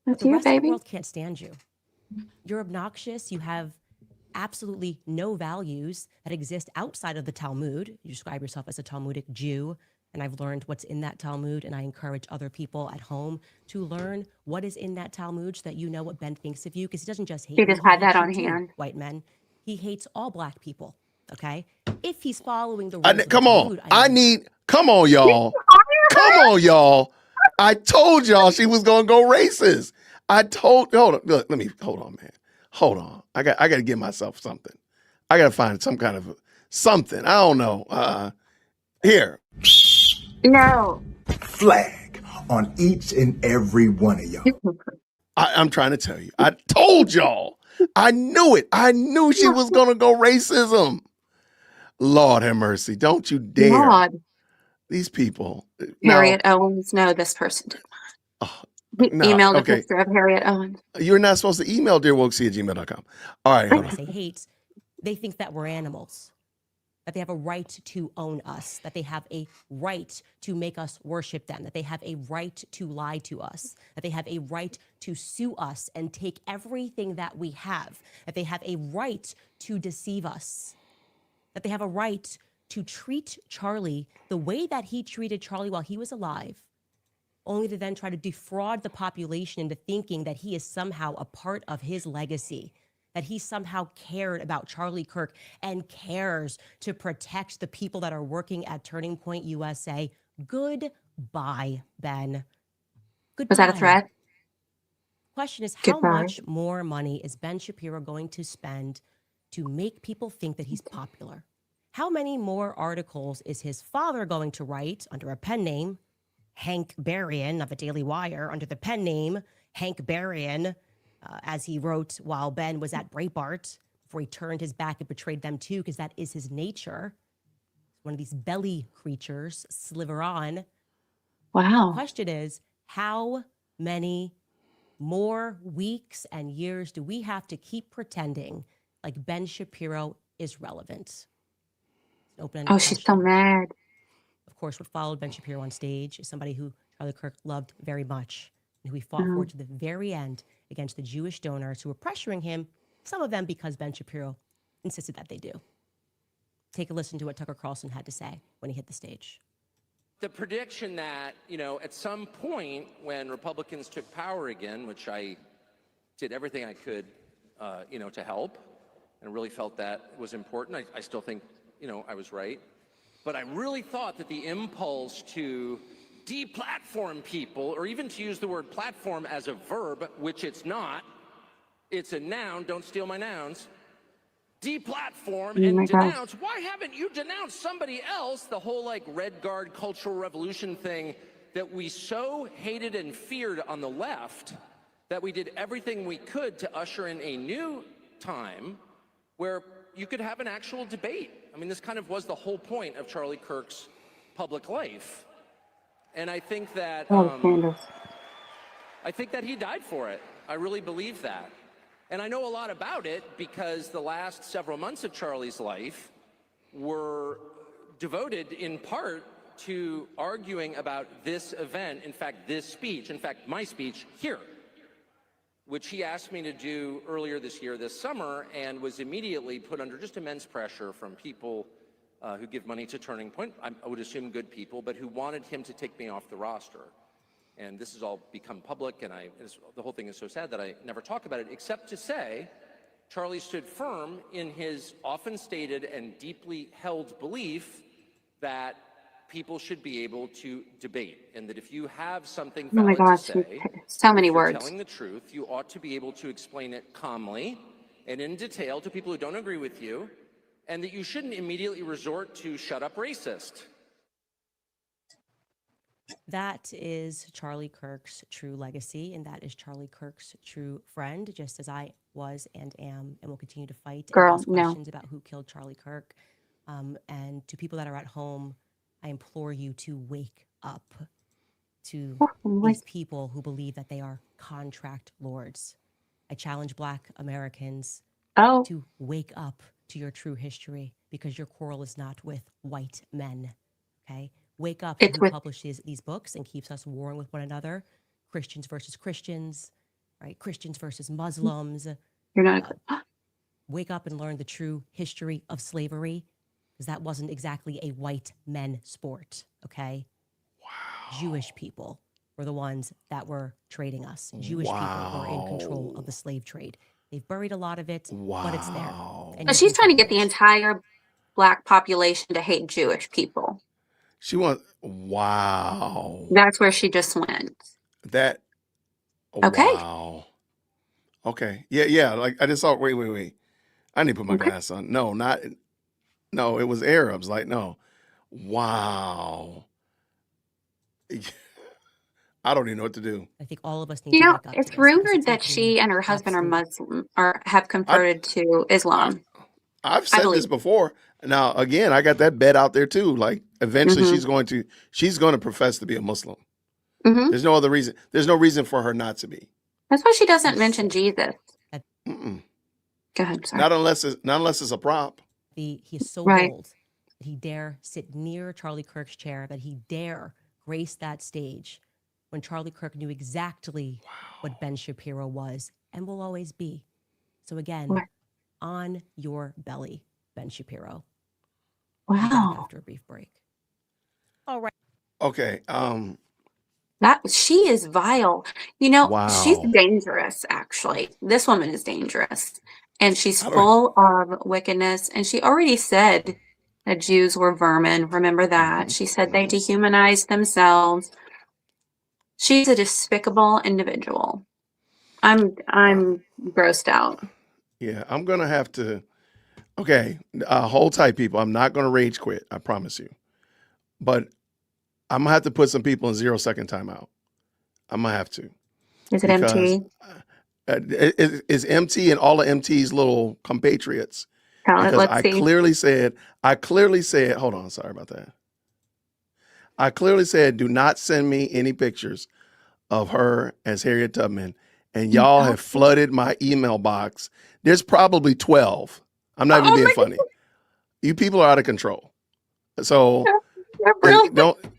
But the rest of the world can't stand you. You're obnoxious. You have absolutely no values that exist outside of the Talmud. You describe yourself as a Talmudic Jew, and I've learned what's in that Talmud, and I encourage other people at home to learn what is in that Talmud so that you know what Ben thinks of you, because he doesn't just hate He me, just he had that hates you on too, hand. white men. He hates all black people, okay? If he's following the rules of the Come on. Talmud, Come on, y'all. Come on, y'all. I told y'all she was going to go racist. Hold on. Look, hold on, man. Hold on. I got to give myself something. I got to find some kind of something. I don't know. Here. No. Flag on each and every one of y'all. I'm trying to tell you. I told y'all. I knew it. I knew she was going to go racism. Lord have mercy. Don't you dare. God. These people. Harriet Owens. No, this person did not. He emailed a picture of Harriet Owens. You're not supposed to email dearwokesy@gmail.com. All right, hold on. They hate, they think that we're animals, that they have a right to own us, that they have a right to make us worship them, that they have a right to lie to us, that they have a right to sue us and take everything that we have, that they have a right to deceive us, that they have a right to treat Charlie the way that he treated Charlie while he was alive, only to then try to defraud the population into thinking that he is somehow a part of his legacy, that he somehow cared about Charlie Kirk and cares to protect the people that are working at Turning Point USA. Goodbye, Ben. Goodbye. Was that a threat? Question is, how Goodbye. much more money is Ben Shapiro going to spend to make people think that he's popular? How many more articles is his father going to write under a pen name, Hank Berrien of the Daily Wire, under the pen name Hank Berrien, as he wrote while Ben was at Breitbart, before he turned his back and betrayed them too, because that is his nature. One of these belly creatures, sliver on. Wow. The question is, how many more weeks and years do we have to keep pretending like Ben Shapiro is relevant? Open-ended She's so question. mad. Of course, what followed Ben Shapiro on stage is somebody who Charlie Kirk loved very much and who he fought for to the very end against the Jewish donors who were pressuring him, some of them because Ben Shapiro insisted that they do. Take a listen to what Tucker Carlson had to say when he hit the stage. The prediction that, at some point when Republicans took power again, which I did everything I could, to help, and really felt that was important. I still think, I was right. But I really thought that the impulse to deplatform people, or even to use the word platform as a verb, which it's not, it's a noun, don't steal my nouns, deplatform and denounce. Why haven't you denounced somebody else? The whole Red Guard Cultural Revolution thing that we so hated and feared on the left that we did everything we could to usher in a new time where you could have an actual debate. I mean, this kind of was the whole point of Charlie Kirk's public life. And I think that he died for it. I really believe that. And I know a lot about it because the last several months of Charlie's life were devoted in part to arguing about this event, in fact, this speech, in fact, my speech here, which he asked me to do earlier this year, this summer, and was immediately put under just immense pressure from people who give money to Turning Point, I would assume good people, but who wanted him to take me off the roster. And this has all become public, and the whole thing is so sad that I never talk about it, except to say Charlie stood firm in his often stated and deeply held belief that people should be able to debate, and that if you have something valid to say, so many if you're words. telling the truth, you ought to be able to explain it calmly and in detail to people who don't agree with you, and that you shouldn't immediately resort to shut up racist. That is Charlie Kirk's true legacy, and that is Charlie Kirk's true friend, just as I was and am and will continue to fight and Girl, ask no. questions about who killed Charlie Kirk. And to people that are at home, I implore you to wake up to these people who believe that they are contract lords. I challenge Black Americans to wake up to your true history, because your quarrel is not with white men, okay? Wake up to It's who with publishes these books and keeps us warring with one another. Christians versus Christians, right? Christians versus Muslims. you're not Wake up and learn the true history of slavery, because that wasn't exactly a white men sport, okay? Wow. Jewish people were the ones that were trading us. Jewish people were in control of the slave trade. They've buried a lot of it, but it's there. And But you she's can trying to find get the it. entire Black population to hate Jewish people. She wants. Wow. That's where she just went. That. Okay. Wow. Okay. Yeah. Like I just saw. Wait. I need to put my glass on. No, not. No, it was Arabs. Like no. Wow. I don't even know what to do. I think all of us need You to know, wake up to it's this, because rumored it's that making she and her husband are absolute. Muslim or have converted to Islam. I've I said believe. this before. Now, again, I got that bet out there too. Like eventually Mhm. she's going to profess to be a Muslim. Mhm. There's no other reason. There's no reason for her not to be. That's why she doesn't mention Jesus. Mm-mm. Go ahead, sorry. Not unless it's a prop. He is so Right. bold that he dare sit near Charlie Kirk's chair, that he dare grace that stage when Charlie Kirk knew exactly what Ben Shapiro was and will always be. So again, Right. on your belly, Ben Shapiro. We'll be back Wow. after a brief break. All right. Okay. That she is vile. You know, she's Wow. dangerous, actually. This woman is dangerous. And she's I don't. full of wickedness. And she already said that Jews were vermin. Remember that. She said they dehumanized themselves. She's a despicable individual. I'm grossed out. Yeah, I'm gonna have to. Okay, hold tight, people. I'm not gonna rage quit. I promise you. But I'm gonna have to put some people in 0-second timeout. I'm gonna have to. Is it Because MT? it's MT and all of MT's little compatriots. Because Let's see. I clearly said, hold on, sorry about that. I clearly said, do not send me any pictures of her as Harriet Tubman. And y'all have flooded my email box. There's probably 12. I'm not even being funny. You people are out of control. So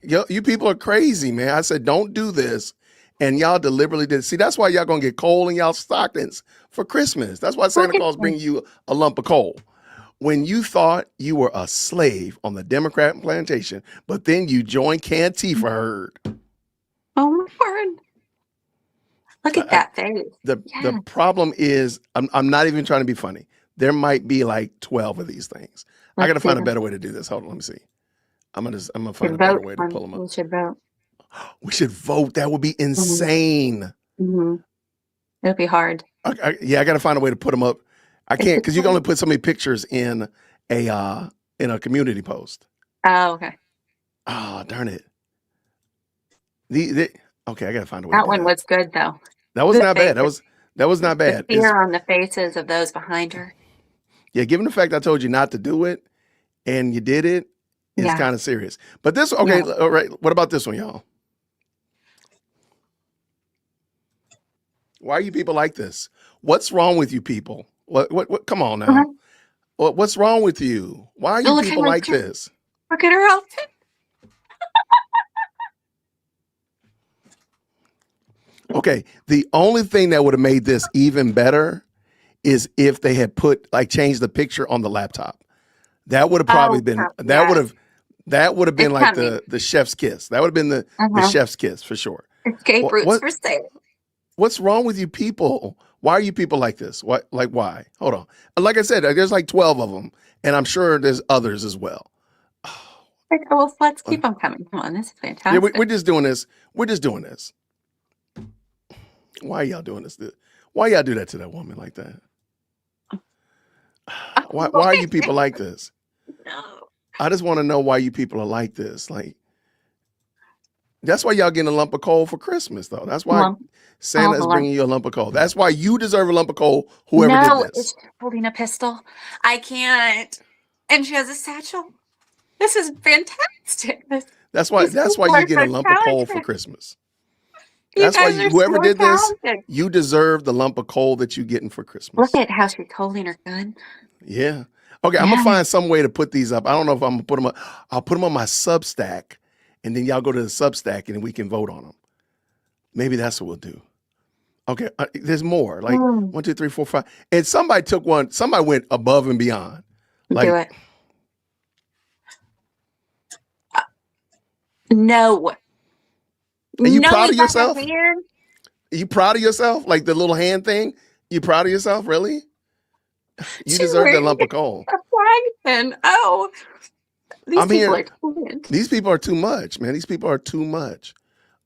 you people are crazy, man. I said, don't do this. And y'all deliberately did. See, that's why y'all gonna get coal in y'all stockings for Christmas. That's why Santa Claus bring you a lump of coal. When you thought you were a slave on the Democrat plantation, but then you joined Cantifa herd. Oh my word. Look at that face. The problem is, I'm not even trying to be funny. There might be like 12 of these things. I gotta find a better way to do this. Hold on, let me see. I'm gonna find a better way to pull them up. We should vote. We should vote. That would be insane. Mm-hmm. It'll be hard. I gotta find a way to put them up. I can't, because you can only put so many pictures in a community post. Oh, okay. Oh, darn it. Okay, I gotta find a way. That one was good though. That was not bad. That was not bad. The fear on the faces of those behind her. Yeah, given the fact I told you not to do it and you did it, it's kind of serious. But this, okay, all right. What about this one, y'all? Why are you people like this? What's wrong with you people? What come on now. What's wrong with you? Why are you people like this? Look at her outfit. Okay, the only thing that would have made this even better is if they had changed the picture on the laptop. That would have probably been that would have been like the chef's kiss. That would have been the chef's kiss for sure. Escape routes for sale. What's wrong with you people? Why are you people like this? Why? Hold on. Like I said, there's like 12 of them, and I'm sure there's others as well. Well, let's keep them coming. Come on, this is fantastic. Yeah, we're just doing this. We're just doing this. Why are y'all doing this? Why y'all do that to that woman like that? Why are you people like this? No. I just want to know why you people are like this. Like, That's why y'all getting a lump of coal for Christmas, though. That's why Lump. Santa Oh, is the lump. bringing you a lump of coal. That's why you deserve a lump of coal, whoever did No, this. it's holding a pistol. I can't. And she has a satchel. This is fantastic. That's why These people you are get so a lump of coal for talented. Christmas. You That's why guys are whoever so did this, talented. you deserve the lump of coal that you getting for Look Christmas. at how she's holding her gun. Yeah. Okay, I'm gonna Yeah. find some way to put these up. I don't know if I'm gonna put them up. I'll put them on my Substack, and then y'all go to the Substack and we can vote on them. Maybe that's what we'll do. Okay, there's more. Like 1, 2, 3, 4, 5. And somebody took one. Somebody went above and beyond. Like, Do it. No. are you No, proud we of got her yourself? hand. Are you proud of yourself? Like the little hand thing? You proud of yourself? Really? You She's deserve that wearing lump of coal. a flag pin. Oh, these I'm people here. are talented. These people are too much, man. These people are too much.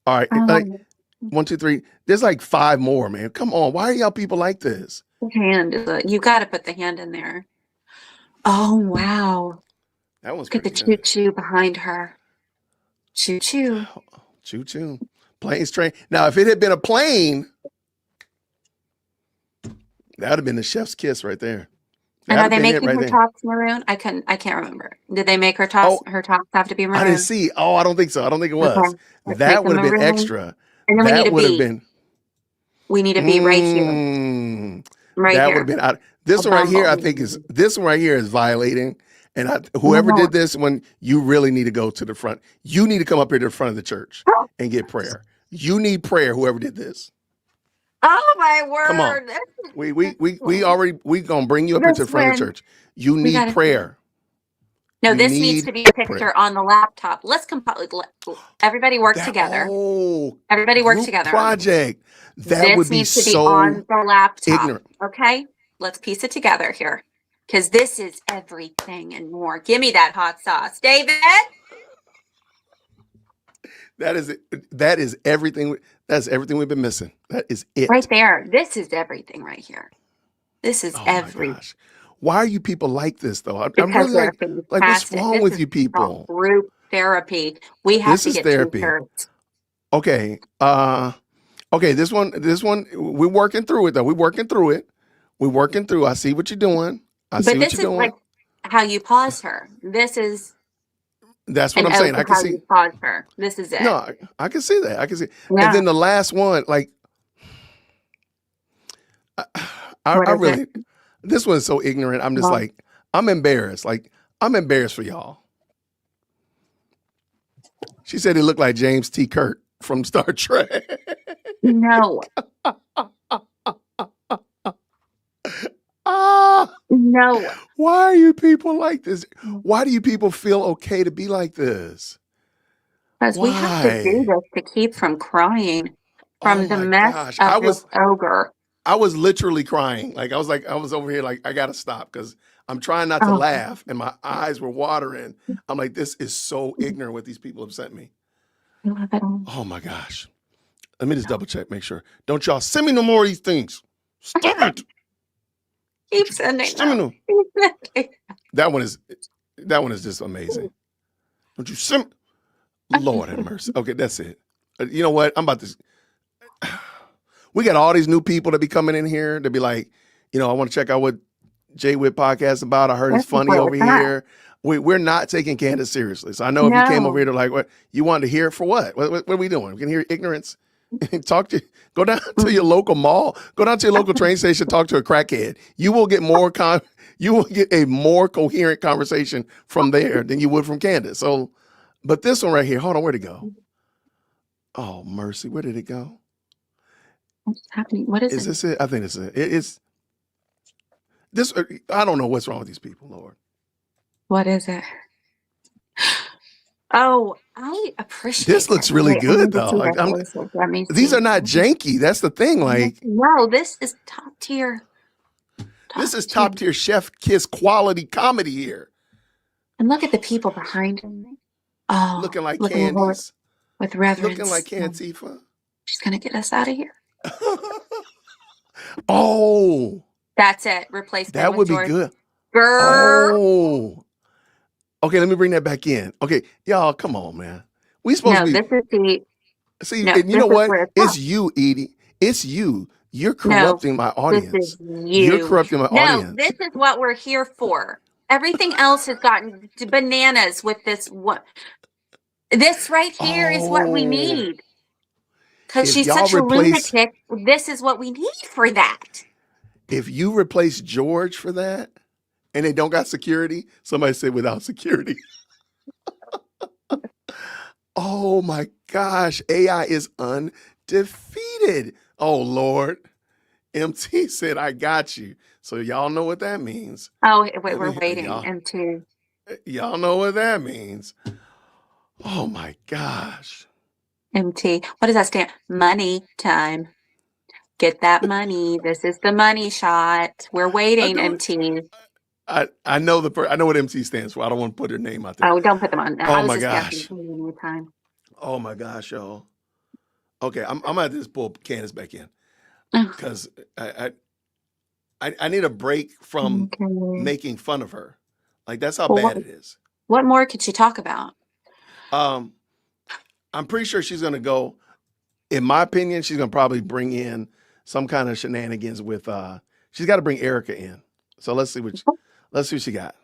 All right, like Um, 1, 2, 3. There's like 5 more, man. Come on, why are y'all people like this? the hand is you got to put the hand in there. Oh, wow. That was Look at the pretty good. choo-choo behind her. Choo-choo. Choo choo. Planes, train. Now, if it had been a plane, that would have been the chef's kiss right there. And That'd are have they been it making right her there. tops maroon? I can't remember. Did they make her Oh, tops have to be I didn't maroon? see. Oh, I don't think so. I don't think it was. Okay. Let's make That them would have been maroon. extra. And then we need That a would have bee. been. We need a bee right here. Right That would here. have been. This A one right here, I bumblebee. think this one right here is violating. And No, whoever no. did this one, you really need to go to the front. You need to come up here to the front of the church and get prayer. You need prayer. Whoever did this, Oh my word. come on. We gonna bring you up here to the This front of the one. church. You We need gotta prayer. No, You this needs need to be a prayer. picture on the laptop. Let's everybody work together. Everybody work Group together on this. project. That would This be needs to be so on the laptop. ignorant. Okay? Let's piece it together here. Because this is everything and more. Give me that hot sauce. David? That is it. That is everything. That's everything we've been missing. That is it. Right there. This is everything right here. This is Oh my gosh. Why are you people like this though? I'm Because really they're like what's fantastic. wrong This with is you people? group therapy. We have This to is get therapy. t-shirts. Okay. Okay, this one, we're working through it though. We're working through it. We're working through. I see what you're doing. I see But what this you're is doing. like how you pause her. This is That's what an I'm saying. ode I to can how see. you pause her. This is it. No, I can see that. I can see. Yeah. And then the last one, like, I What is really, it? this one's so ignorant. I'm just Well, like, I'm embarrassed. Like, I'm embarrassed for y'all. She said it looked like James T. Kirk from Star Trek. no. Ah, No. why are you people like this? Why do you people feel okay to be like this? Because we have to do Why? this to keep from crying Oh from the my mess gosh. of this ogre. I was literally crying. I was over here like, I gotta stop because I'm trying not to Oh, laugh and my eyes were watering. I'm like, this is so ignorant what these people have sent me. I love it. Oh my gosh. Let me just double check, make sure. Don't y'all send me no more of these things. Stop it. Keep sending Send me them. no. Keep sending. That one is just amazing. Don't you send Lord have mercy. Okay, that's it. You know what? I'm about to. We got all these new people that be coming in here to be like, I want to check out what Jay Witt podcast is about. I heard it's funny over here. We're not taking Candace seriously. So I know if you came over here to like, what you wanted to hear it for what? What are we doing? We can hear ignorance. Go down to your local mall. Go down to your local train station. Talk to a crackhead. You will get you will get a more coherent conversation from there than you would from Candace. So, but this one right here, hold on, where'd it go? Oh mercy, where did it go? What's happening? What is Is it? this it? I think it's it. It's this. I don't know what's wrong with these people, Lord. What is it? Oh, I appreciate This looks this. really Wait, I good need to though. see Like their faces. Let me these see. are not janky. That's the thing. Like No, this is top tier. this is top tier chef kiss quality comedy here. And look at the people behind him. Oh, Looking like look at her Candice. with reverence. Looking like Cantifa. She's gonna get us out of here. Oh, That's it. Replace that with would be George. good. Girl. Oh. Okay, let me bring that back in. Okay, y'all, come on, man. We supposed No, to be this is the see, no, and you this know is what? where it's It's wrong. you, Edie. It's you. You're No, corrupting my this is audience. You're you. corrupting my No, audience. this is what we're here for. Everything else has gotten to bananas with this. What this right here is what we Oh, need. Because if she's y'all such a replace, lunatic. This is what we need for that. if you replace George for that, and they don't got security, somebody said without security. Oh my gosh, AI is undefeated. Oh Lord. MT said, I got you. So y'all know what that means. Oh, wait, That we're mean- waiting. y'all, And to y'all know what that means. Oh my gosh. MT. What does that stand? Money time. Get that money. This is the money shot. We're I waiting, do. MT. I know I know what MT stands for. I don't want to put her name out there. Oh, don't put them on. I Oh was my just asking gosh. for time. Oh my gosh, y'all. Okay, I'm gonna have to just pull Candace back in Ugh, because I need a break from okay. making fun of her. Like that's how Well, bad it is. what more could she talk about? Um, I'm pretty sure she's gonna go. In my opinion, she's gonna probably bring in some kind of shenanigans with. She's got to bring Erica in. So let's see what she got.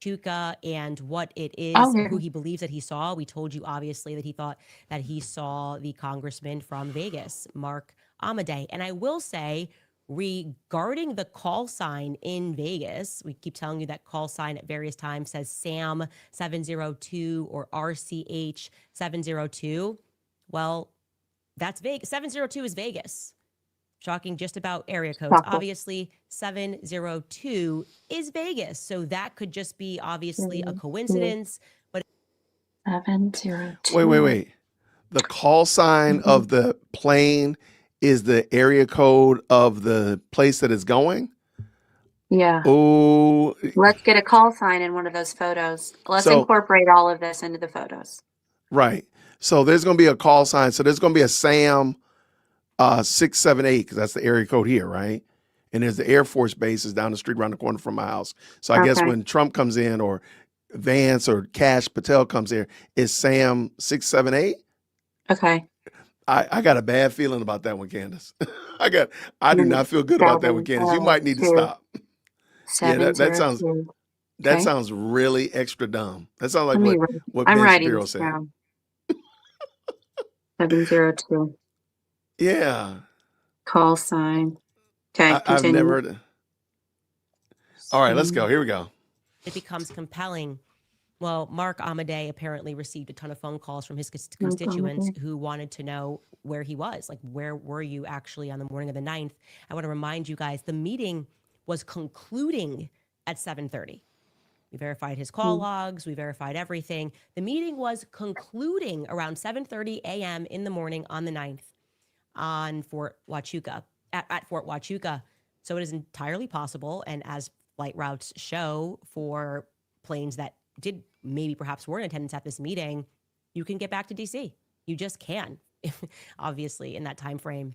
Chuka and what it Oh, is, here. who he believes that he saw. We told you obviously that he thought that he saw the congressman from Vegas, Mark Amadei. And I will say, regarding the call sign in Vegas, we keep telling you that call sign at various times says Sam 702 or RCH 702. Well, that's Vegas. 702 is Vegas. Talking just about area codes. Chocolate. Obviously, 702 is Vegas. So that could just be obviously a coincidence. But 702. Wait. The call sign of the plane is the area code of the place that it's going. Yeah. Oh, Let's get a call sign in one of those photos. Let's so incorporate all of this into the photos. right. So there's going to be a call sign. So there's going to be a Sam 678 because that's the area code here, right? And there's the Air Force base is down the street around the corner from my house. So I guess Okay. when Trump comes in or Vance or Cash Patel comes here, it's Sam 678. Okay. I got a bad feeling about that one, Candace. I do not feel good about that one, Candace. You might need to 702. stop. Yeah, that 702. Okay. sounds really extra dumb. That sounds like Let me what I'm Ben writing Shapiro this said. down. 702. Yeah, Call sign. Okay, I've continue. never heard. All right, let's go. Here we go. it becomes compelling. Well, Mark Amadei apparently received a ton of phone calls from his constituents who wanted to know where he was. Like, where were you actually on the morning of the 9th? I want to remind you guys, the meeting was concluding at 7:30. We verified his call logs. We verified everything. The meeting was concluding around 7:30 a.m. in the morning on the 9th on Fort Huachuca, at Fort Huachuca. So it is entirely possible, and as flight routes show for planes that did maybe perhaps were in attendance at this meeting, you can get back to DC. You just can, obviously, in that time frame.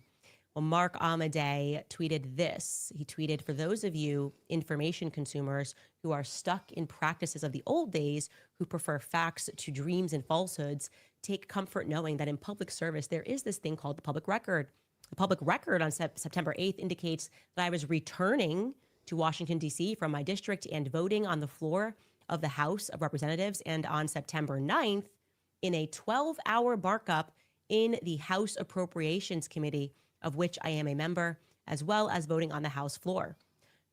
Well, Mark Amadei tweeted this. He tweeted, for those of you information consumers who are stuck in practices of the old days, who prefer facts to dreams and falsehoods, take comfort knowing that in public service, there is this thing called the public record. The public record on September 8th indicates that I was returning to Washington, D.C. from my district and voting on the floor of the House of Representatives. And on September 9th, in a 12-hour markup in the House Appropriations Committee, of which I am a member, as well as voting on the House floor.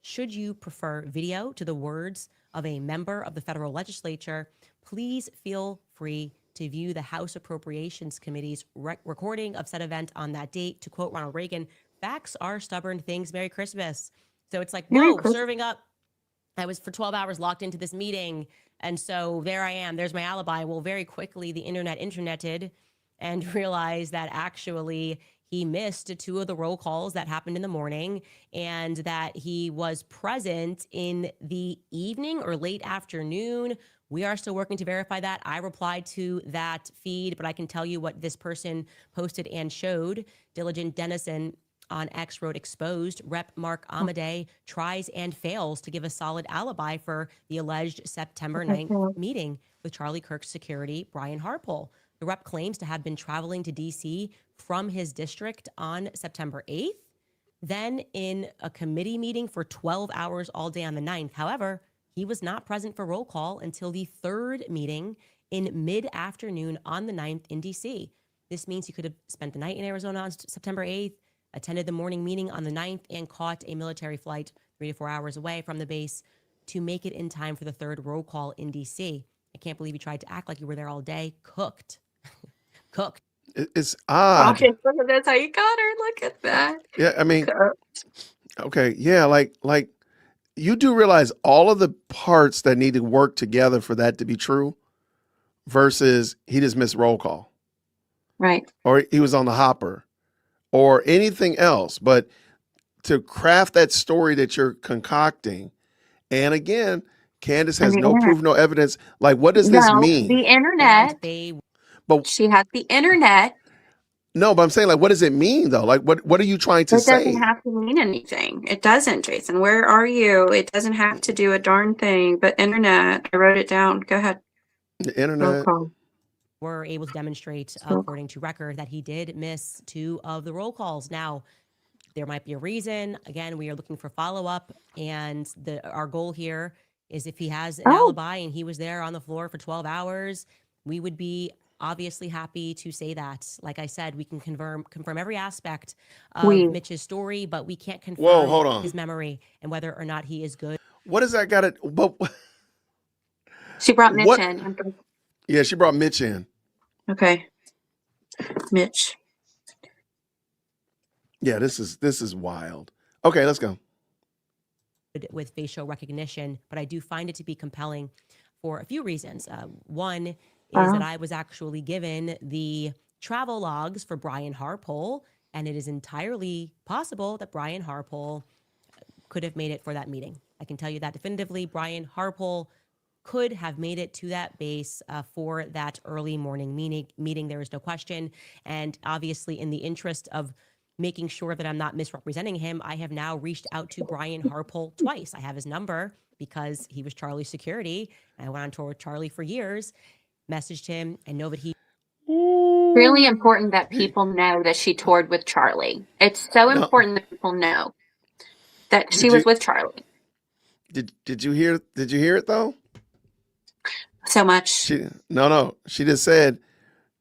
Should you prefer video to the words of a member of the federal legislature, please feel free to view the House Appropriations Committee's recording of said event on that date. To quote Ronald Reagan, facts are stubborn things. Merry Christmas. So it's like, whoa, serving up. I was for 12 hours locked into this meeting. And so there I am. There's my alibi. Well, very quickly, the interneted and realized that actually he missed two of the roll calls that happened in the morning and that he was present in the evening or late afternoon. We are still working to verify that. I replied to that feed, but I can tell you what this person posted and showed. Diligent Dennison on X wrote, exposed, Rep. Mark Amadei tries and fails to give a solid alibi for the alleged September 9th meeting. with Charlie Kirk's security, Brian Harpole. The rep claims to have been traveling to D.C. from his district on September 8th, then in a committee meeting for 12 hours all day on the 9th. However, he was not present for roll call until the third meeting in mid-afternoon on the 9th in D.C. This means he could have spent the night in Arizona on September 8th, attended the morning meeting on the 9th, and caught a military flight 3 to 4 hours away from the base to make it in time for the third roll call in D.C. I can't believe you tried to act like you were there all day. Cooked. Cooked. It's odd. Gosh, look at that's how you got her. Look at that. Yeah, I mean, okay, yeah, like you do realize all of the parts that need to work together for that to be true versus he just missed roll call. Right. Or he was on the hopper or anything else. But to craft that story that you're concocting, and again, Candace has no proof, no evidence. Like, what does this mean? The internet. But she has the internet. No, but I'm saying, like, what does it mean though? Like, what are you trying to say? It doesn't have to mean anything. It doesn't, Jason. Where are you? It doesn't have to do a darn thing. But internet, I wrote it down. Go ahead. The internet. Were able to demonstrate, according to record, that he did miss 2 of the roll calls. Now, there might be a reason. Again, we are looking for follow-up, and our goal here is if he has an alibi and he was there on the floor for 12 hours, we would be obviously happy to say that. Like I said, we can confirm every aspect of Mitch's story, but we can't confirm his memory and whether or not he is good. What does that got to? But she brought Mitch in. Yeah, she brought Mitch in. Okay, Mitch. Yeah, this is wild. Okay, let's go. With facial recognition, but I do find it to be compelling for a few reasons. One is that I was actually given the travel logs for Brian Harpole, and it is entirely possible that Brian Harpole could have made it for that meeting. I can tell you that definitively. Brian Harpole could have made it to that base for that early morning meeting. There is no question. And obviously, in the interest of making sure that I'm not misrepresenting him, I have now reached out to Brian Harpole twice. I have his number because he was Charlie's security. I went on tour with Charlie for years, messaged him, and know that he... Really important that people know that she toured with Charlie. It's so important that people know that she was with Charlie. Did you hear it though? So much. She just said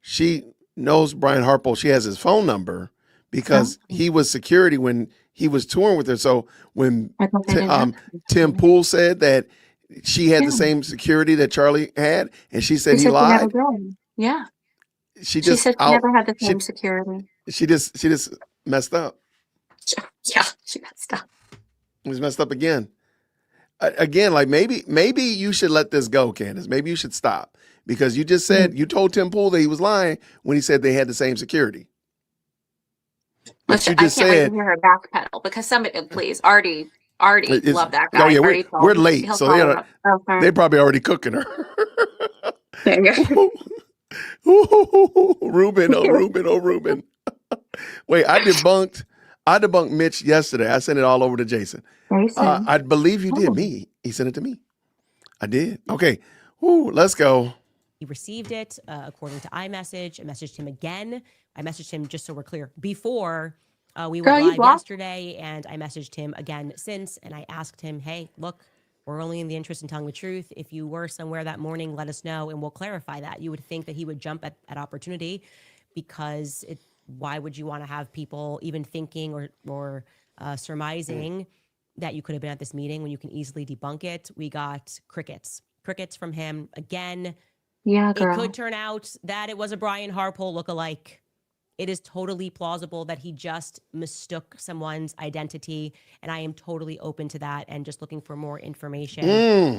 she knows Brian Harpole. She has his phone number because he was security when he was touring with her. So when Tim Pool said that she had the same security that Charlie had, and she said he lied. Yeah. She said she never had the same security. She just messed up. Yeah, she messed up. It was messed up again. Again, like maybe you should let this go, Candace. Maybe you should stop because you just said you told Tim Pool that he was lying when he said they had the same security. Listen, I can't wait to hear her backpedal because somebody, please, Artie, love that guy. Oh yeah, we're late, so they're probably already cooking her. Ruben. Wait, I debunked Mitch yesterday. I sent it all over to Jason. I believe you did. He sent it to me. I did. Okay. Let's go. He received it according to iMessage. I messaged him again. I messaged him, just so we're clear, before we went live yesterday, and I messaged him again since, and I asked him, hey, look, we're only in the interest in telling the truth. If you were somewhere that morning, let us know, and we'll clarify that. You would think that he would jump at opportunity because why would you want to have people even thinking or surmising that you could have been at this meeting when you can easily debunk it? We got crickets from him again. Yeah, girl. It could turn out that it was a Brian Harpole lookalike. It is totally plausible that he just mistook someone's identity, and I am totally open to that and just looking for more information.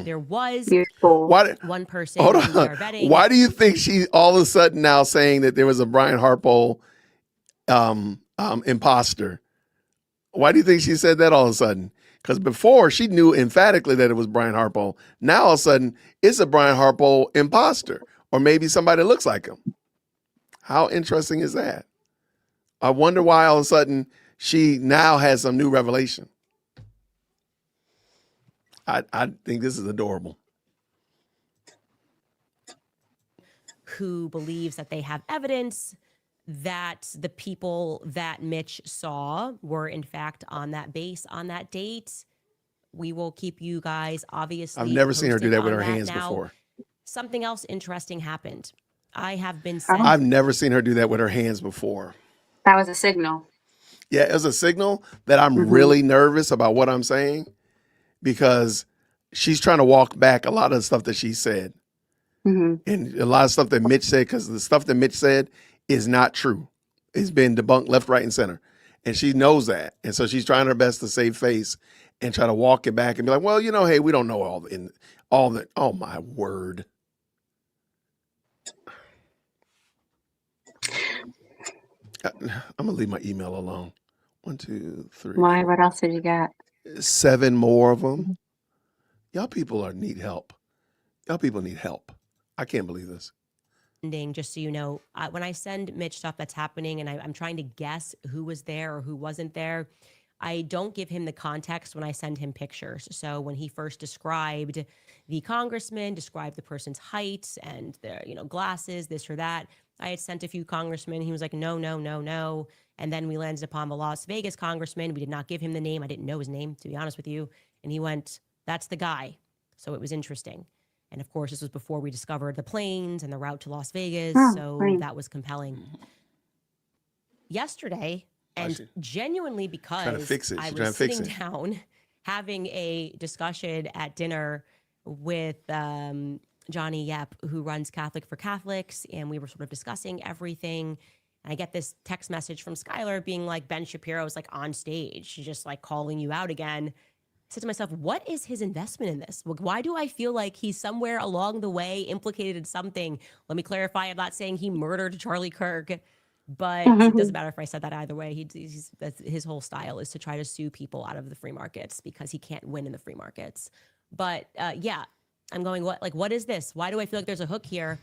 There was one person Hold who we on. are vetting. Why do you think she's all of a sudden now saying that there was a Brian Harpole imposter? Why do you think she said that all of a sudden? Because before she knew emphatically that it was Brian Harpole. Now all of a sudden it's a Brian Harpole imposter, or maybe somebody that looks like him. How interesting is that? I wonder why all of a sudden she now has some new revelation. I think this is adorable. who believes that they have evidence that the people that Mitch saw were in fact on that base on that date. We will keep you guys obviously I've never seen her do posted that with on her hands now. before. Something else interesting happened. I have been sent. I've never seen her do that with her hands before. That was a signal. Yeah, it was a signal that I'm really nervous about what I'm saying because she's trying to walk back a lot of the stuff that she said. And a lot of stuff that Mitch said, because the stuff that Mitch said is not true. It's been debunked left, right, and center. And she knows that. And so she's trying her best to save face and try to walk it back and be like, well, hey, we don't know all that. Oh, my word. I'm going to leave my email alone. 1, 2, 3. Why? 4, What else did you get? 7 more of them. Y'all people need help. Y'all people need help. I can't believe this. Just so you know, when I send Mitch stuff that's happening and I'm trying to guess who was there or who wasn't there, I don't give him the context when I send him pictures. So when he first described the congressman, described the person's height and their, glasses, this or that, I had sent a few congressmen. He was like, no, no, no, no. And then we landed upon the Las Vegas congressman. We did not give him the name. I didn't know his name, to be honest with you. And he went, that's the guy. So it was interesting. And of course, this was before we discovered the planes and the route to Las Vegas. So that was compelling. Yesterday, and genuinely because I was sitting down having a discussion at dinner with Johnny Yep, who runs Catholic for Catholics, and we were sort of discussing everything. And I get this text message from Skylar being like, Ben Shapiro is like on stage. She's just like calling you out again. I said to myself, what is his investment in this? Why do I feel like he's somewhere along the way implicated in something? Let me clarify. I'm not saying he murdered Charlie Kirk, but it doesn't matter if I said that either way. His whole style is to try to sue people out of the free markets because he can't win in the free markets. But yeah, I'm going, what is this? Why do I feel like there's a hook here?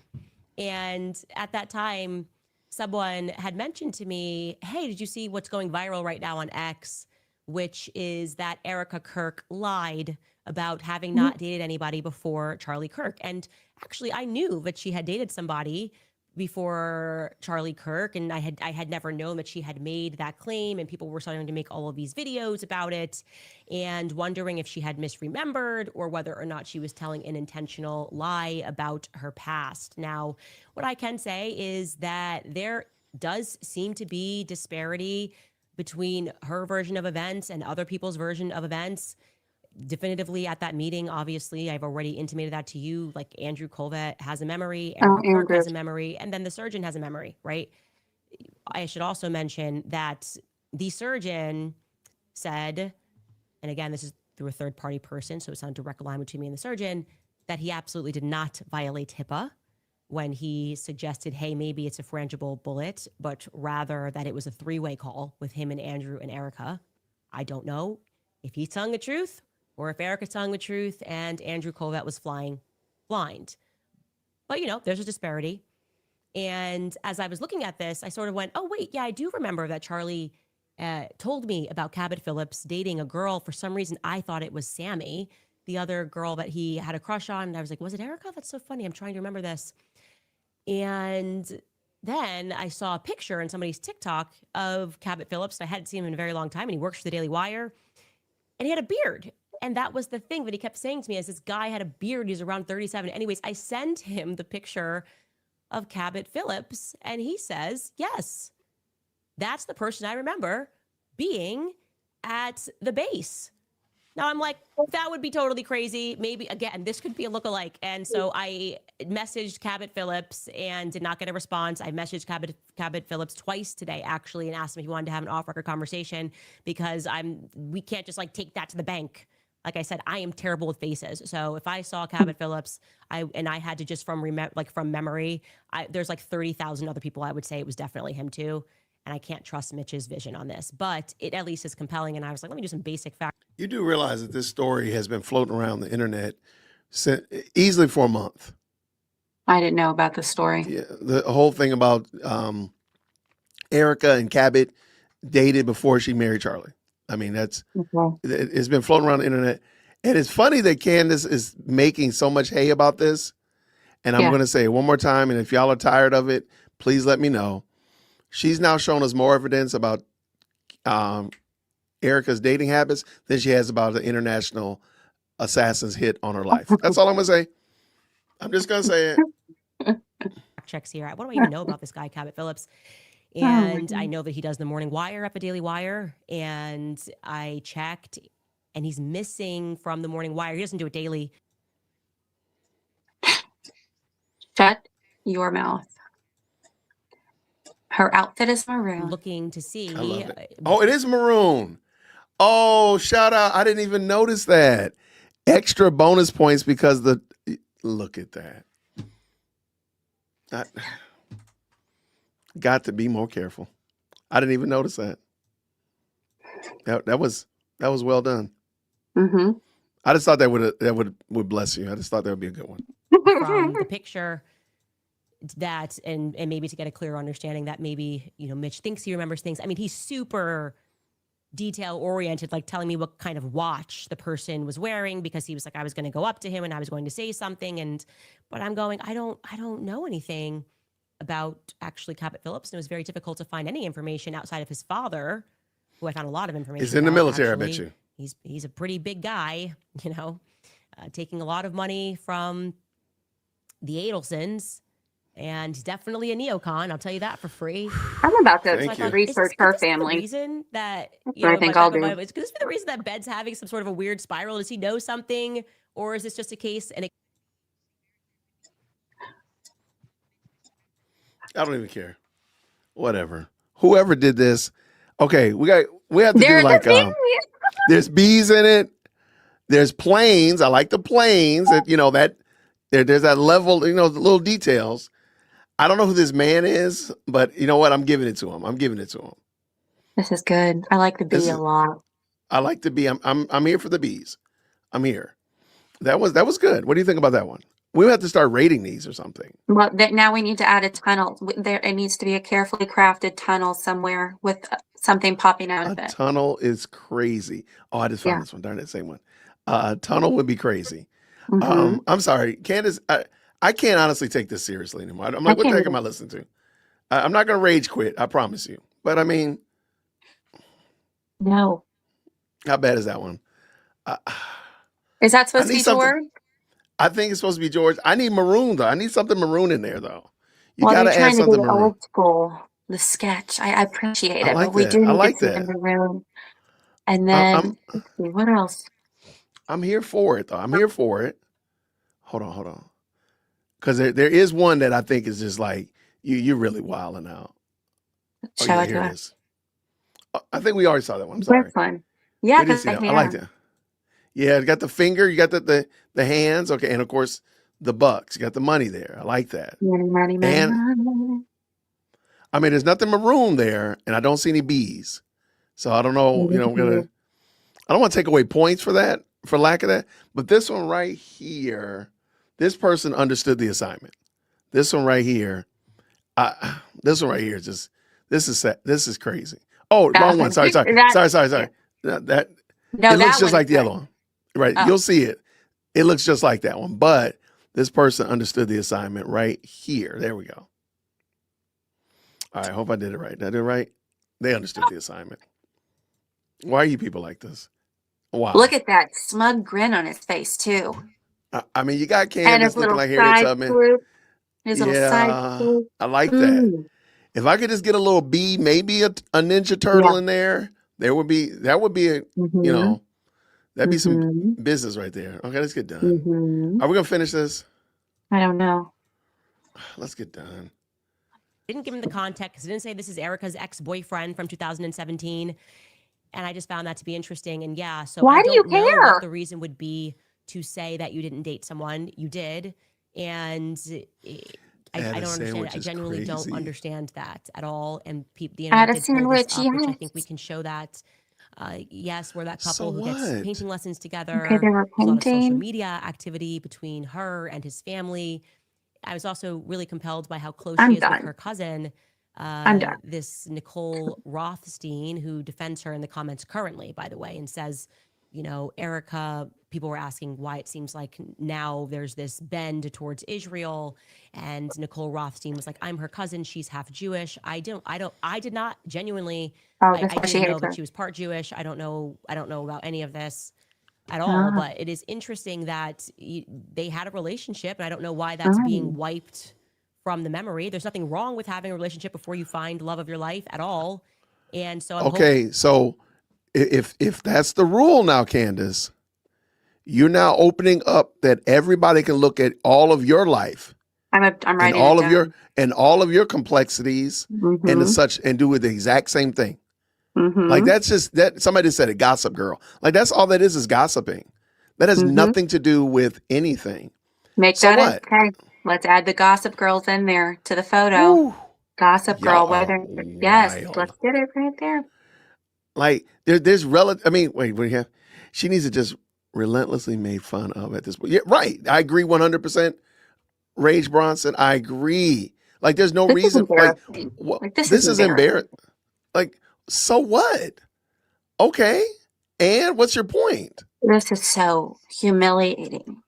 And at that time, someone had mentioned to me, hey, did you see what's going viral right now on X? Which is that Erica Kirk lied about having not dated anybody before Charlie Kirk. And actually, I knew that she had dated somebody before Charlie Kirk, and I had never known that she had made that claim, and people were starting to make all of these videos about it and wondering if she had misremembered or whether or not she was telling an intentional lie about her past. Now, what I can say is that there does seem to be disparity between her version of events and other people's version of events. Definitively at that meeting, obviously, I've already intimated that to you, like Andrew Colvett has a memory, Erica Kirk has a memory, and then the surgeon has a memory, right? I should also mention that the surgeon said, and again, this is through a third-party person, so it's not a direct line between me and the surgeon, that he absolutely did not violate HIPAA when he suggested, hey, maybe it's a frangible bullet, but rather that it was a three-way call with him and Andrew and Erica. I don't know if he's telling the truth or if Erica's telling the truth and Andrew Colvett was flying blind. But, there's a disparity. And as I was looking at this, I sort of went, oh, wait, yeah, I do remember that Charlie told me about Cabot Phillips dating a girl. For some reason, I thought it was Sammy, the other girl that he had a crush on. And I was like, was it Erica? That's so funny. I'm trying to remember this. And then I saw a picture in somebody's TikTok of Cabot Phillips. I hadn't seen him in a very long time, and he works for the Daily Wire. And he had a beard. And that was the thing that he kept saying to me, as this guy had a beard. He was around 37. Anyways, I sent him the picture of Cabot Phillips, and he says, yes, that's the person I remember being at the base. Now I'm like, that would be totally crazy. Maybe, again, this could be a lookalike. And so I messaged Cabot Phillips and did not get a response. I messaged Cabot Phillips twice today, actually, and asked him if he wanted to have an off-record conversation because we can't just take that to the bank. Like I said, I am terrible with faces. So if I saw Cabot Phillips, I had to just from memory, there's 30,000 other people I would say it was definitely him too. And I can't trust Mitch's vision on this, but it at least is compelling. And I was like, let me do some basic facts. You do realize that this story has been floating around the internet easily for a month. I didn't know about the story. Yeah, the whole thing about Erica and Cabot dated before she married Charlie. I mean, it's been floating around the internet. And it's funny that Candace is making so much hay about this. And I'm Yeah. going to say it one more time. And if y'all are tired of it, please let me know. She's now shown us more evidence about Erica's dating habits than she has about the international assassin's hit on her life. That's all I'm going to say. I'm just going to say it. Checks here. What do I even know about this guy, Cabot Phillips? And I know that he does the morning wire up at Daily Wire. And I checked, and he's missing from the morning wire. He doesn't do it daily. Shut your mouth. Her outfit is maroon. Looking to see. I love it. Oh, it is maroon. Oh, shout out. I didn't even notice that. Extra bonus points because look at that. I got to be more careful. I didn't even notice that. That was well done. Mm-hmm. I just thought that would bless you. I just thought that would be a good one. From the picture that, and maybe to get a clearer understanding that maybe, Mitch thinks he remembers things. I mean, he's super detail oriented, like telling me what kind of watch the person was wearing, because he was like, I was going to go up to him and I was going to say something. But I'm going, I don't know anything about actually Cabot Phillips. And it was very difficult to find any information outside of his father, who I found a lot of information. He's in the about. military, Actually, I bet you. He's a pretty big guy, taking a lot of money from the Adelsons. And he's definitely a neocon. I'll tell you that for free. I'm about to Thank you. research her family. The reason that I think I'll do. Is this the reason that Ben's having some sort of a weird spiral? Does he know something, or is this just a case? And I don't even care. Whatever. Whoever did this. Okay, we have to do like there's bees in it. There's planes. I like the planes. That there's that level. The little details. I don't know who this man is, but you know what? I'm giving it to him. This is good. I like the bee a lot. I like the bee. I'm here for the bees. I'm here. That was good. What do you think about that one? We have to start rating these or something. Well, now we need to add a tunnel. It needs to be a carefully crafted tunnel somewhere with something popping out of it. A tunnel is crazy. Oh, I just found this one. Darn it, same one. A tunnel would be crazy. Mm-hmm. I'm sorry, Candace. I can't honestly take this seriously anymore. I'm like, what the heck am I listening to? I'm not going to rage quit. I promise you. But I mean, no. How bad is that one? Is that supposed to be George? I think it's supposed to be George. I need maroon though. I need something maroon in there though. You well, gotta add something maroon. Old school, the sketch. I appreciate it, like but we that. do I need like to see that. the maroon. And then let's see, what else? I'm here for it though. I'm here for it. Hold on. Because there is one that I think is just like you're really wilding out. Show here it is. I think we already saw that one. I'm sorry. That's fun. Yeah, I like that. Yeah, you got the finger, you got the hands, okay, and of course the bucks. You got the money there. I like that. Money. I mean, there's nothing maroon there, and I don't see any bees. So I don't know. I don't want to take away points for that, for lack of that. But this one right here, this person understood the assignment. This one right here, this is crazy. Oh, wrong one. Sorry. Sorry. That looks just like the other one. Right. Oh. You'll see it. It looks just like that one. But this person understood the assignment right here. There we go. All right. Hope I did it right. Did I do it right? They understood the assignment. Why are you people like this? Wow. Look at that smug grin on his face, too. I mean, you got Candace looking like Harriet Tubman. His little side swoop. I like that. If I could just get a little bee, maybe a Ninja Turtle in there, that would be a, that'd be some business right there. Okay, let's get done. Are we gonna finish this? I don't know. Let's get done. Didn't give him the context because it didn't say this is Erica's ex-boyfriend from 2017. And I just found that to be interesting. And so why I do you don't know care? what the reason would be to say that you didn't date someone. You did. And I don't understand it. I genuinely don't understand that at all. And the internet did pull this up, which I think we can show that. Yes, we're that couple who gets painting lessons together. Okay, they were There's a lot of social painting. media activity between her and his family. I was also really compelled by how close I'm she is done. with her cousin, I'm done. this Nicole Rothstein, who defends her in the comments currently, by the way, and says, Erica people were asking why it seems like now there's this bend towards Israel, and Nicole Rothstein was like, I'm her cousin, she's half Jewish. I did not genuinely, Oh, I that's why she didn't know hates that her. she was part Jewish. I don't know about any of this at all, Ah. but it is interesting that they had a relationship, and I don't know why that's being wiped from the memory. There's nothing wrong with having a relationship before you find love of your life at all. And so I'm hoping. Okay, so if that's the rule now, Candace, you're now opening up that everybody can look at all of your life I'm and writing all it of down. your complexities and Mhm. such, and do the exact same thing. Mhm. Like that's just that somebody said it, gossip girl. Like that's all that is gossiping. That has Mhm. nothing to do with anything. Make So that what? okay. Let's add the Gossip Girls in there to the photo. Woo, Gossip y'all Girl, are whether yes, wild. let's get it right there. Like there's relative. I mean, wait, we have. She needs to just relentlessly made fun of at this point. Yeah, right. I agree 100%. Rage Bronson, I agree. Like there's no This is reason. Like embarrassing. what? Like this This is is embarrassing. embarrassing. Like so what? Okay. And what's your point? This is so humiliating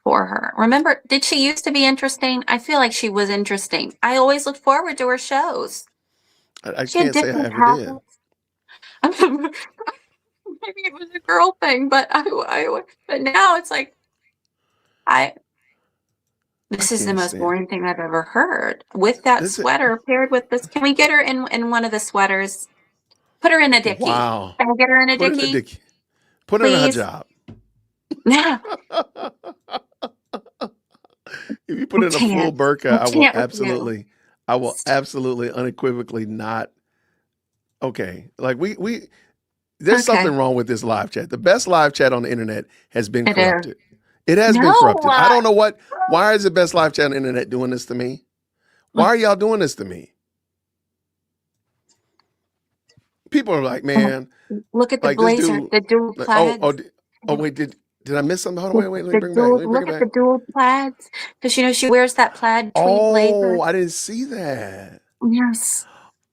for her. Remember, did she used to be interesting? I feel like she was interesting. I always looked forward to her shows. I She had can't say I different ever did. talents. Maybe it was a girl thing, but but now it's like I. This is the can't most stand. boring thing I've ever heard. With that This is, sweater paired with this, can we get her in one of the sweaters? Put her in a dickie. wow. Can we get her in a Put her in a dickie, dick. Put her in a please? hijab. Yeah, If you put I in a full can't. burqa, I can't with you. I will absolutely unequivocally not. Okay. Like we there's Okay, something wrong with this live chat. The best live chat on the internet has been it is. corrupted. It has been No, corrupted. I don't know why is the best live chat on the internet doing this to me? Why are y'all doing this to me? People are like, man, look at the like this blazer, dude. the dual Like, plaids. wait, did I miss something? Hold on, wait, let me bring it back. Let me bring Look it at the back. dual plaids, because she wears that plaid tweed blazer. Oh, I didn't see that. Yes,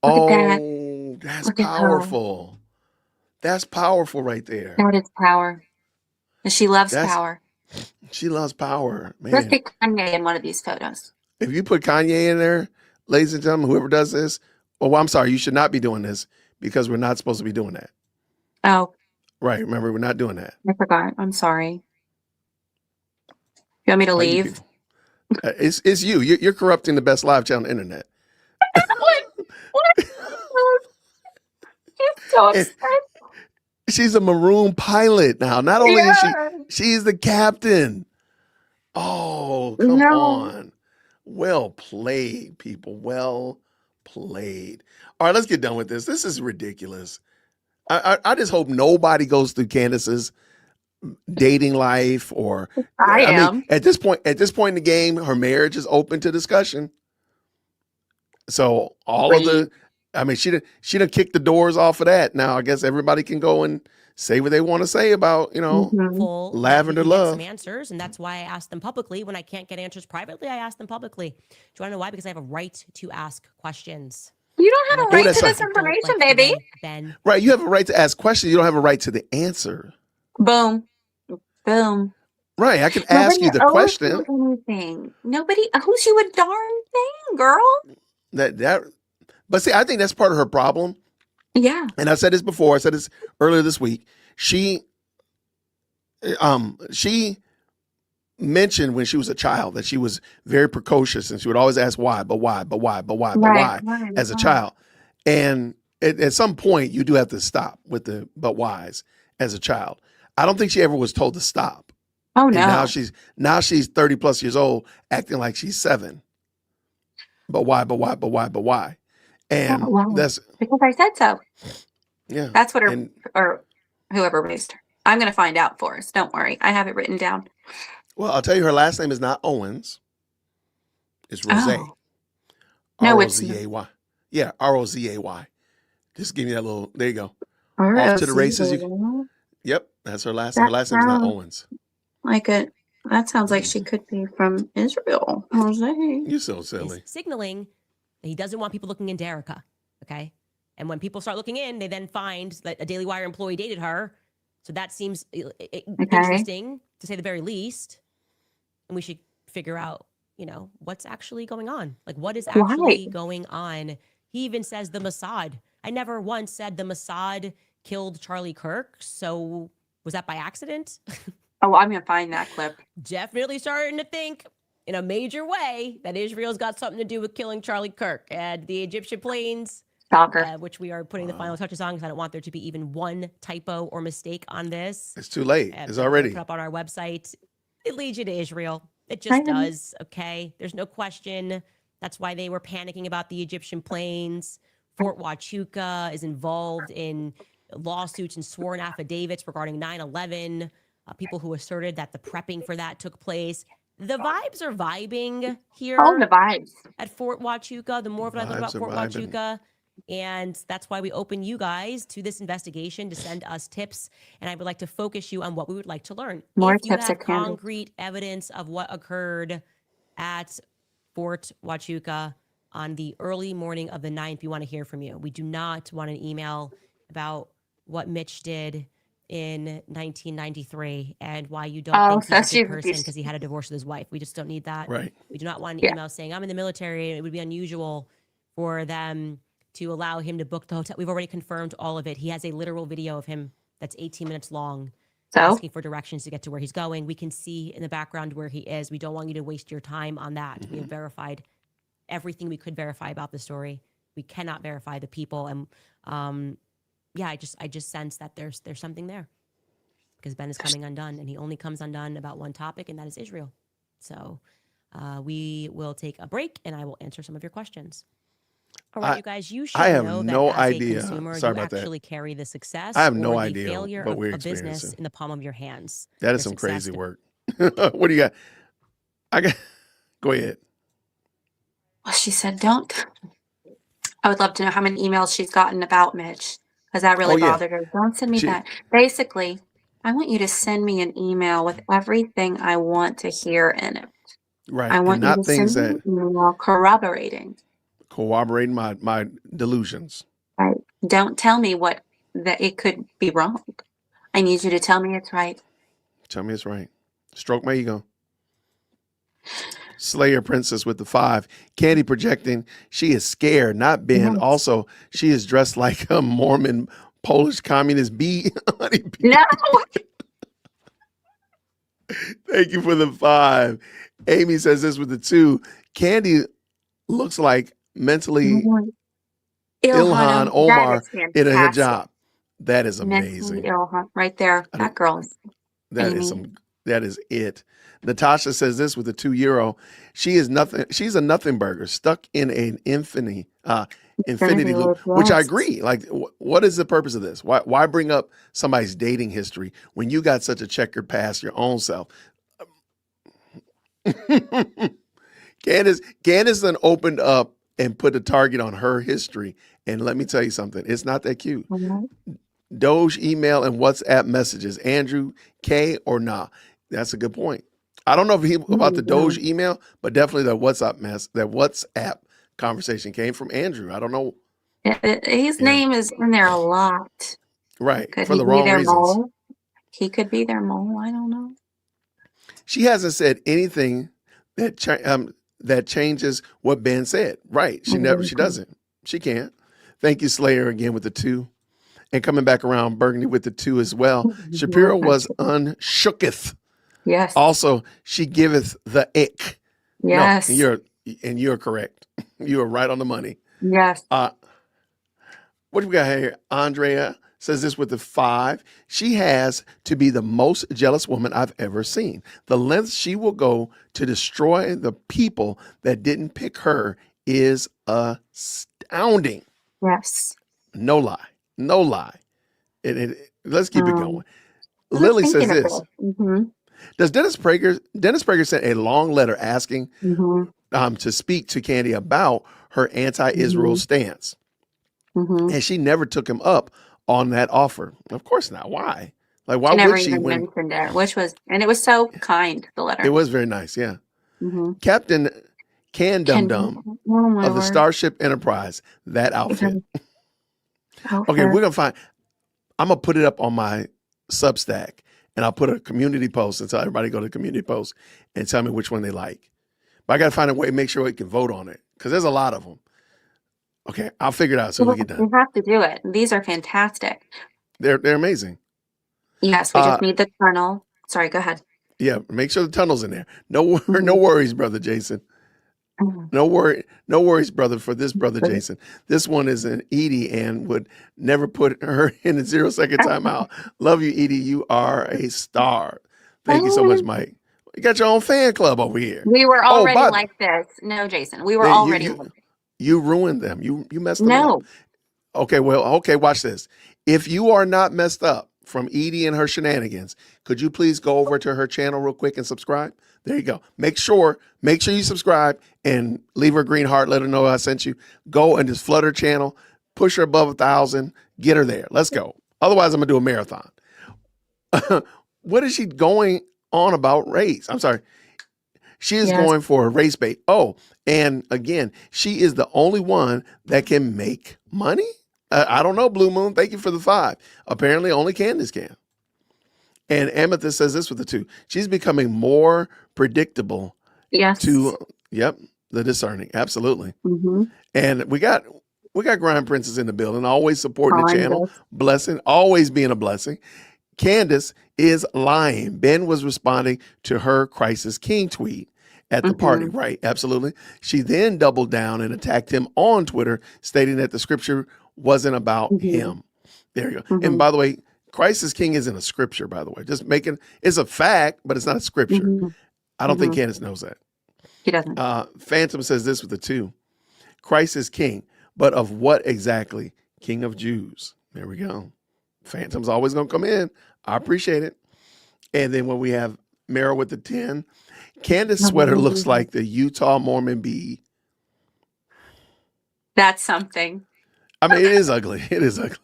look at that. Oh, that's Look at her. powerful. That's powerful right there. That is power. And she loves That's power. she loves power, Let's man. get Kanye in one of these photos. If you put Kanye in there, ladies and gentlemen, whoever does this, well, I'm sorry, you should not be doing this because we're not supposed to be doing that. Oh, Right? Remember, we're not doing that. I forgot. I'm sorry. You want me to Why you leave? people? It's you. You're corrupting the best live chat on the internet. What? She's so And upset. she's a maroon pilot now. Not only is Yeah. she's the captain. Oh, come No. on. Well played, people. Well played. All right, let's get done with this. This is ridiculous. I just hope nobody goes through Candace's dating life or I mean, am. at this point in the game, her marriage is open to discussion. So all of the she done kicked the doors off of that. Now I guess everybody can go and say what they want to say about, Full lavender that we can get love. some answers, and that's why I ask them publicly. When I can't get answers privately, I ask them publicly. Do you want to know why? Because I have a right to ask questions. You don't have a right that's to right. this information, baby. Ben. Right. You have a right to ask questions. You don't have a right to the answer. Boom. Boom. Right. I can ask you the owes question. you anything. Nobody owes you a darn thing, girl. But see, I think that's part of her problem. Yeah. And I said this before. I said this earlier this week. She mentioned when she was a child that she was very precocious and she would always ask why, but why, but why, but why, but why as a child. And at some point you do have to stop with the but whys as a child. I don't think she ever was told to stop. Oh And no. now she's 30 plus years old acting like she's 7. But why, but why, but why, but why? And that's because I said so. Yeah. That's what or whoever raised her. I'm going to find out for us. Don't worry. I have it written down. Well, I'll tell you, her last name is not Owens. It's Rose. Oh. No, it's R-O-Z-A-Y. Yeah, R-O-Z-A-Y. Just give me that little, there you go. Off to the races. Yep, that's her last name. Her last name is not Owens. That sounds like she could be from Israel. Jose. You're so silly. He's signaling that he doesn't want people looking into Erica. Okay. And when people start looking in, they then find that a Daily Wire employee dated her. So that seems Okay. interesting, to say the very least. And we should figure out, what's actually going on. Like, what is Why? actually going on? He even says the Mossad. I never once said the Mossad killed Charlie Kirk. So was that by accident? Oh, I'm gonna find that clip. Definitely starting to think in a major way that Israel's got something to do with killing Charlie Kirk and the Egyptian planes. Shocker. Which we are putting the final touches on, because I don't want there to be even one typo or mistake on this. It's too late. And It's I'm gonna already. put up on our website. It leads you to Israel. It just Right. does. Okay. There's no question. That's why they were panicking about the Egyptian planes. Fort Huachuca is involved in lawsuits and sworn affidavits regarding 9/11. People who asserted that the prepping for that took place. The vibes are vibing here. All the vibes. At Fort Huachuca. The more of it I learn about Vibes are Fort vibing. Huachuca, and that's why we open you guys to this investigation to send us tips. And I would like to focus you on what we would like to learn. More If you tips have at Candace. concrete evidence of what occurred at Fort Huachuca on the early morning of the 9th, we want to hear from you. We do not want an email about what Mitch did in 1993 and why you don't Oh, think so he's a she's good person because he had a divorce with his wife. We just don't need that. Right. We do not want an Yeah. email saying, I'm in the military, and it would be unusual for them to allow him to book the hotel. We've already confirmed all of it. He has a literal video of him that's 18 minutes long, So asking for directions to get to where he's going. We can see in the background where he is. We don't want you to waste your time on that. We have verified everything we could verify about the story. We cannot verify the people. And yeah, I just sense that there's something there, because Ben is coming undone, and he only comes undone about one topic, and that is Israel. So we will take a break, and I will answer some of your questions. All right, you guys, you should I have know that no as idea. a consumer, Sorry you about that. actually carry the success I have no or the idea failure what of we're a business experiencing. in the palm of your hands. That is Your some success crazy work. What do you got? Go ahead. well, she said, don't. I would love to know how many emails she's gotten about Mitch, because that really Oh, yeah. bothered her. Don't send me She- that. Basically, I want you to send me an email with everything I want to hear in it. Right. I And want you not to things send me that an email corroborating. corroborate my delusions. Right? Don't tell me that it could be wrong. I need you to tell me it's right. Tell me it's right. Stroke my ego. Slayer Princess with the 5. Candy projecting. She is scared, not Ben. Yes. Also, she is dressed like a Mormon Polish communist bee. Honey bee. No. Thank you for the 5. Amy says this with the 2. Candy looks like mentally Ilhan Omar in a hijab. That is amazing. Ilhan, right there. That girl is That is Amy. that is it. Natasha says this with a €2. She is nothing. She's a nothing burger stuck in an infinity loop, which I yes. agree. Like, what is the purpose of this? Why bring up somebody's dating history when you got such a checkered past your own self? Candace then opened up and put a target on her history. And let me tell you something. It's not that cute. Doge email and WhatsApp messages. Andrew, K or nah? That's a good point. I don't know if about the Doge email, but definitely that WhatsApp conversation came from Andrew. I don't know. His name is in there a lot. Right. Could For he the be wrong their reasons. mole? He could be their mole. I don't know. She hasn't said anything that changes what Ben said. Right. She doesn't. She can't. Thank you, Slayer, again with the 2. And coming back around, Burgundy with the 2 as well. Shapiro was unshooketh. Yes. Also, she giveth the ick. Yes. No, you're correct. You are right on the money. Yes. What do we got here? Andrea says this with the 5. She has to be the most jealous woman I've ever seen. The lengths she will go to destroy the people that didn't pick her is astounding. Yes. No lie. No lie. Let's keep it going. I was Lily says thinking of this. Mm-hmm. Does Dennis Prager sent a long letter asking Mm-hmm. to speak to Candy about her anti-Israel stance. Mm-hmm. And she never took him up on that offer. Of course not. Why? Like, why She never would she even when mentioned it, and it was so kind, the letter. it was very nice? Yeah. Mm-hmm. Captain Can Dum Dum Oh, my of the Lord. Starship Enterprise, that outfit. Okay. Okay, we're going to I'm going to put it up on my Substack, and I'll put a community post and tell everybody to go to the community post and tell me which one they like. But I got to find a way to make sure we can vote on it because there's a lot of them. Okay, I'll figure it out as soon as we get done. You have to do it. These are fantastic. They're amazing. Yes, we just need the tunnel. Sorry, go ahead. Yeah, make sure the tunnel's in there. No worries, brother Jason. No worries, brother, for this brother Jason. This one is an Edie and would never put her in a 0-second timeout. Love you, Edie. You are a star. Thank you so much, Mike. You got your own fan club over here. We were already like this. No, Jason. We were already like this. You ruined them. You messed them up. Okay, watch this. If you are not messed up from Edie and her shenanigans, could you please go over to her channel real quick and subscribe? There you go. Make sure you subscribe and leave her a green heart. Let her know I sent you. Go and just flood her channel, push her above 1,000, get her there. Let's go. Otherwise, I'm gonna do a marathon. What is she going on about race? I'm sorry. She is going for a race bait. Oh, and again, she is the only one that can make money. I don't know, Blue Moon. Thank you for the 5. Apparently, only Candace can. And Amethyst says this with the 2. She's becoming more predictable. Yes. The discerning. Absolutely. And we got Grind Princess in the building, always supporting the channel. Blessing, always being a blessing. Candace is lying. Ben was responding to her Crisis King tweet at the party. Right. Absolutely. She then doubled down and attacked him on Twitter, stating that the scripture wasn't about him. There you go. And by the way, Crisis King isn't a scripture, by the way. It's a fact, but it's not a scripture. I don't think Candace knows that. He doesn't. Phantom says this with the 2. Christ is king, but of what exactly? King of Jews. There we go. Phantom's always going to come in. I appreciate it. And then when we have Meryl with the 10, Candace's sweater looks like the Utah Mormon bee. That's something. I mean, it is ugly. It is ugly.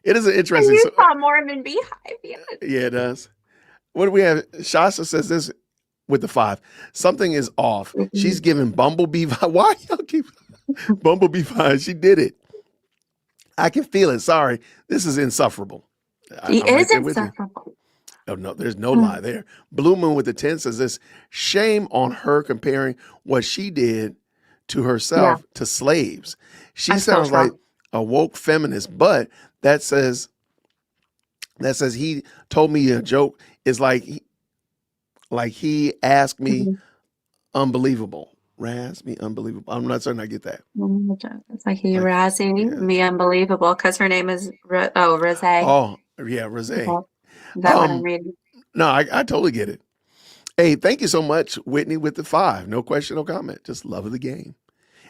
It is an interesting. Utah Mormon beehive. Yeah, it does. What do we have? Shasta says this with the 5. Something is off. She's giving Bumblebee vibe. Why y'all keep Bumblebee vibe? She did it. I can feel it. Sorry. This is insufferable. He is insufferable. Oh, no, there's no lie there. Blue Moon with the 10 says this. Shame on her comparing what she did to herself to slaves. She sounds like a woke feminist, but that says he told me a joke is like he asked me unbelievable. Razz me unbelievable. I'm not certain I get that. It's like he razzing me unbelievable because her name is Rose. Oh, yeah, Rose. That one I'm reading. No, I totally get it. Hey, thank you so much, Whitney, with the 5. No question, no comment. Just love of the game.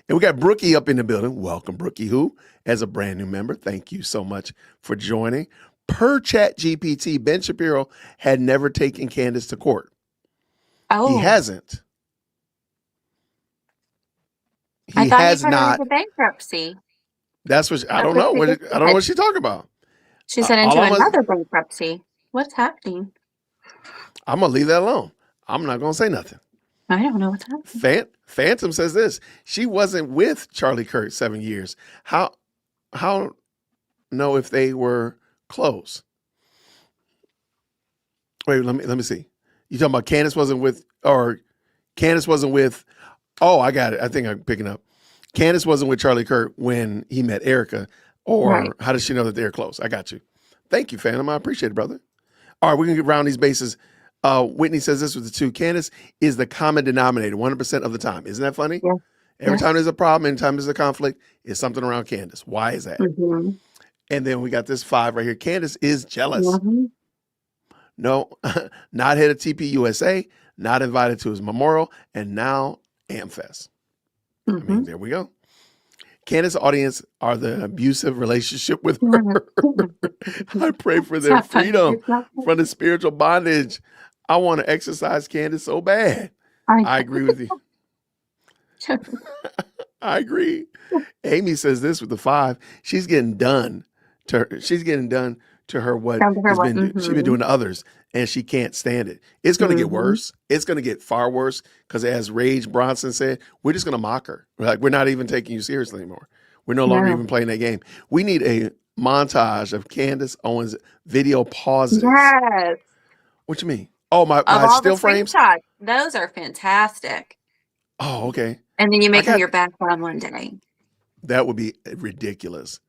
And we got Brookie up in the building. Welcome, Brookie, who, as a brand new member, thank you so much for joining. Per Chat GPT, Ben Shapiro had never taken Candace to court. Oh, he hasn't. I thought he turned into bankruptcy. That's what I don't know. I don't know what she's talking about. She said into another bankruptcy. What's happening? I'm gonna leave that alone. I'm not gonna say nothing. I don't know what's happening. Phantom says this. She wasn't with Charlie Kirk 7 years. How know if they were close? Wait, let me see. You talking about Candace wasn't with? Oh, I got it. I think I'm picking up. Candace wasn't with Charlie Kirk when he met Erica, or how does she know that they're close? I got you. Thank you, Phantom. I appreciate it, brother. All right, we're gonna get around these bases. Whitney says this with the 2. Candace is the common denominator 100% of the time. Isn't that funny? Yeah. Every time there's a problem, anytime there's a conflict, it's something around Candace. Why is that? And then we got this 5 right here. Candace is jealous. No, not head of TPUSA, not invited to his memorial, and now AmFest. I mean, there we go. Candace's audience are the abusive relationship with her. I pray for their freedom from the spiritual bondage. I want to exercise Candace so bad. I agree with you. I agree. Amy says this with the 5. She's getting done to her. She's getting done to her what she's been doing to others, and she can't stand it. It's going to get worse. It's going to get far worse because, as Rage Bronson said, we're just going to mock her. We're not even taking you seriously anymore. We're no longer even playing that game. We need montage of Candace Owens video pauses. Yes. What you mean? Oh, my Of all the still frames? screenshots. Those are fantastic. Oh, okay. And then you I make them got your background one day. that would be ridiculous.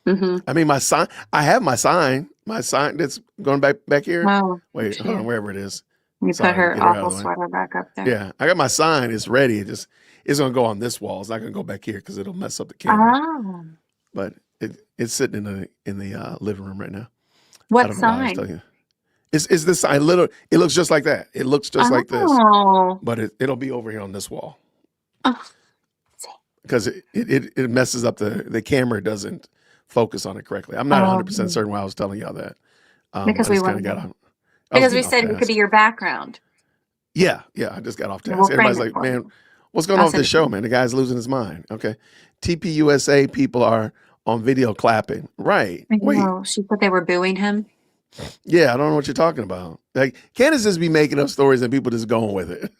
Mm-hmm. I mean, my sign. I have my sign. My sign that's going back here. Oh, Wait, hold on, wherever it is. you put Sorry, her get her out awful of the way. sweater back up there. Yeah, I got my sign. It's ready. It's going to go on this wall. It's not going to go back here because it'll mess up the camera. Oh. But it's sitting in the living room right now. I What don't know why I was sign? telling you. It's this sign. Literally, it looks just like that. It looks just like this, Oh. but it'll be over here on this wall Oh. because it messes up the camera doesn't focus on it correctly. I'm not 100% certain why I was telling y'all that. Because I we just kind of wouldn't got know. on. Because we said it could be your background. Yeah, I just got off Yeah, task. we'll frame Everybody's it like, for man, you. what's going I'll on with send this it show, to man? The guy's losing his mind. Okay. TPUSA people are on video clapping. Right. I Wait. know. She said they were booing him. Yeah, I don't know what you're talking about. Like, Candace just be making up stories and people just going with it.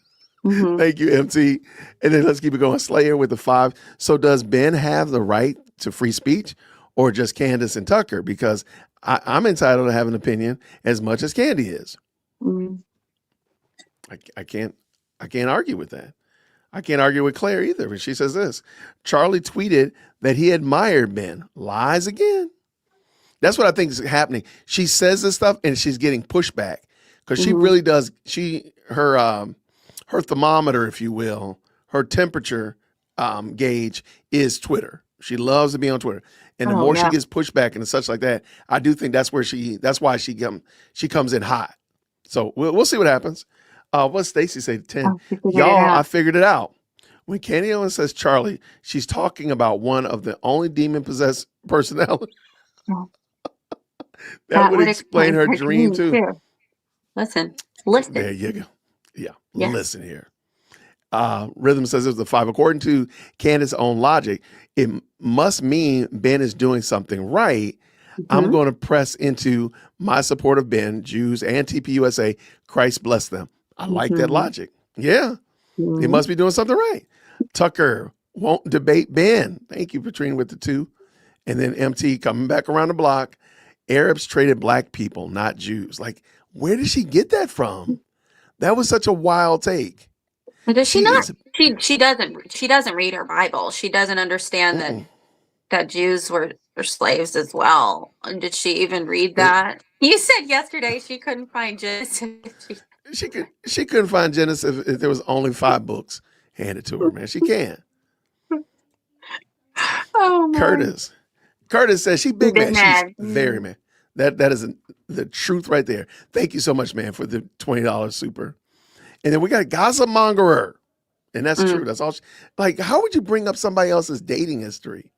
Mm-hmm. Thank you, MT. And then let's keep it going. Slayer with the 5. So does Ben have the right to free speech or just Candace and Tucker? Because I'm entitled to have an opinion as much as Candy is. Mm-hmm. I can't argue with that. I can't argue with Claire either. But she says this. Charlie tweeted that he admired Ben. Lies again. That's what I think is happening. She says this stuff and she's getting pushback because she really does. Her thermometer, if you will, her temperature gauge is Twitter. She loves to be on Twitter, and the more she gets pushback and such like that, I do think that's why she comes in hot. So we'll see what happens. What Stacy say to 10? Y'all, I figured it out. When Candy Owens says Charlie, she's talking about one of the only demon-possessed personalities. Oh. That would explain her dream too. Listen. There you go. Yeah. Yes. Listen here. Rhythm says it was a 5. According to Candace's own logic, it must mean Ben is doing something right. I'm going to press into my support of Ben, Jews, and TPUSA. Christ bless them. I like that logic. Yeah. He must be doing something right. Tucker won't debate Ben. Thank you, Patrina, with the 2. And then MT coming back around the block. Arabs traded black people, not Jews. Like, where did she get that from? That was such a wild take. Does she not? She doesn't read her Bible. She doesn't understand that Jews were slaves as well. Did she even read that? You said yesterday she couldn't find Genesis. She couldn't find Genesis if there was only 5 books handed to her, man. She can't. Oh man. Curtis says she's big man. She's very mad. That is the truth right there. Thank you so much, man, for the $20 super. And then we got a gossip mongerer. And that's true. That's all. Like, how would you bring up somebody else's dating history?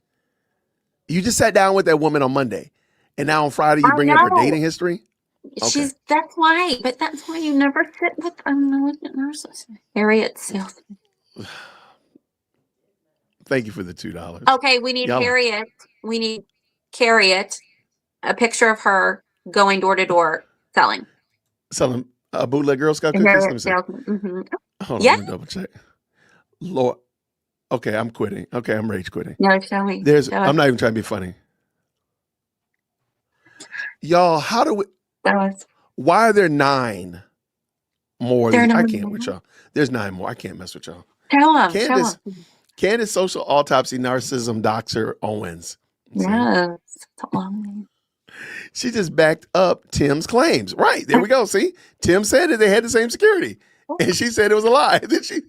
You just sat down with that woman on Monday, and now on Friday you bring up her dating history? Okay. That's why you never sit with a malignant narcissist. Harriet Salesman. Thank you for the $2. Okay, we need Harriet. We need Harriet. A picture of her going door to door selling bootleg Girl Scout cookies. Let me see. Hold on, let me double check. Lord. Okay, I'm quitting. Okay, I'm rage quitting. No, show me. I'm not even trying to be funny. Y'all, why are there 9 more? I can't with y'all. There's 9 more. I can't mess with y'all. Tell them. Candace social autopsy narcissism Dr. Owens. Yes. It's a long name. She just backed up Tim's claims. Right. There we go. See, Tim said that they had the same security. And she said it was a lie. Then she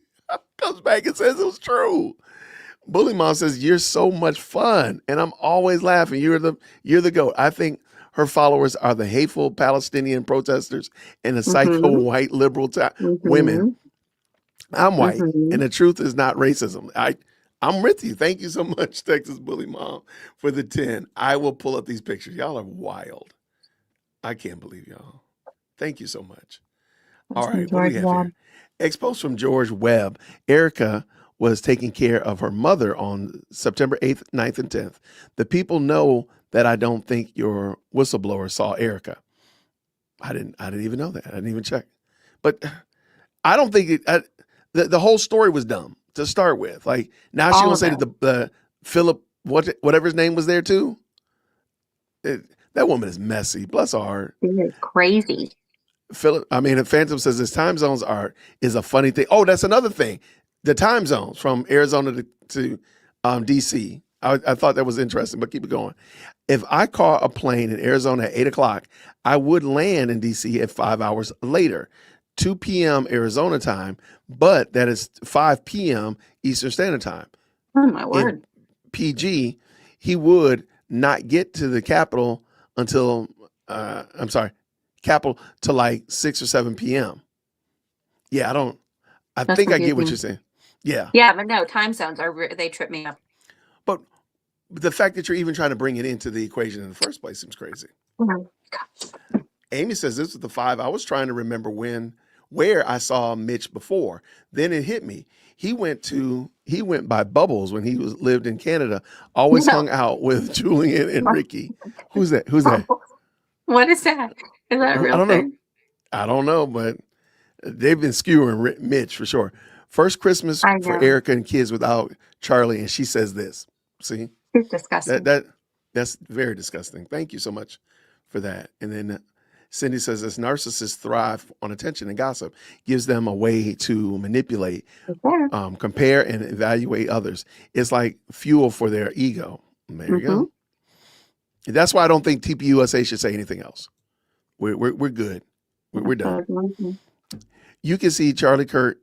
comes back and says it was true. Bully Mom says, you're so much fun. And I'm always laughing. You're the GOAT. I think her followers are the hateful Palestinian protesters and the psycho white liberal women. I'm white. And the truth is not racism. I'm with you. Thank you so much, Texas Bully Mom, for the 10. I will pull up these pictures. Y'all are wild. I can't believe y'all. Thank you so much. All right, what do we have here? Exposed from George Webb. Erica was taking care of her mother on September 8th, 9th, and 10th. The people know that I don't think your whistleblower saw Erica. I didn't even know that. I didn't even check. But I don't think the whole story was dumb to start with. Like, now she's gonna say that the Philip whatever his name was there too. That woman is messy. Bless her heart. She is crazy. Phantom says this time zones is a funny thing. Oh, that's another thing. The time zones from Arizona to DC. I thought that was interesting, but keep it going. If I caught a plane in Arizona at 8 o'clock, I would land in DC at 5 hours later, 2 p.m. Arizona time, but that is 5 p.m. Eastern Standard Time. Oh, my word. In PG, he would not get to the capital until, capital to like 6 or 7 p.m. Yeah, I That's think I get what confusing. you're saying. Yeah. Yeah, but no, time zones they trip me up. But the fact that you're even trying to bring it into the equation in the first place seems crazy. Oh, God. Amy says this is the 5. I was trying to remember where I saw Mitch before. Then it hit me. He went by Bubbles when he lived in Canada. Always hung out with Julian and Ricky. Who's that? What is that? Is that a I real don't know. thing? I don't know, but they've been skewering Mitch for sure. First Christmas I for know. Erica and kids without Charlie, and she says this. See, It's disgusting. that's very disgusting. Thank you so much for that. And then Cindy says this: narcissists thrive on attention and gossip, gives them a way to manipulate, compare, and evaluate others. It's like fuel for their ego. There you go. That's why I don't think TPUSA should say anything else. We're good. We're done. You can see Charlie Kirk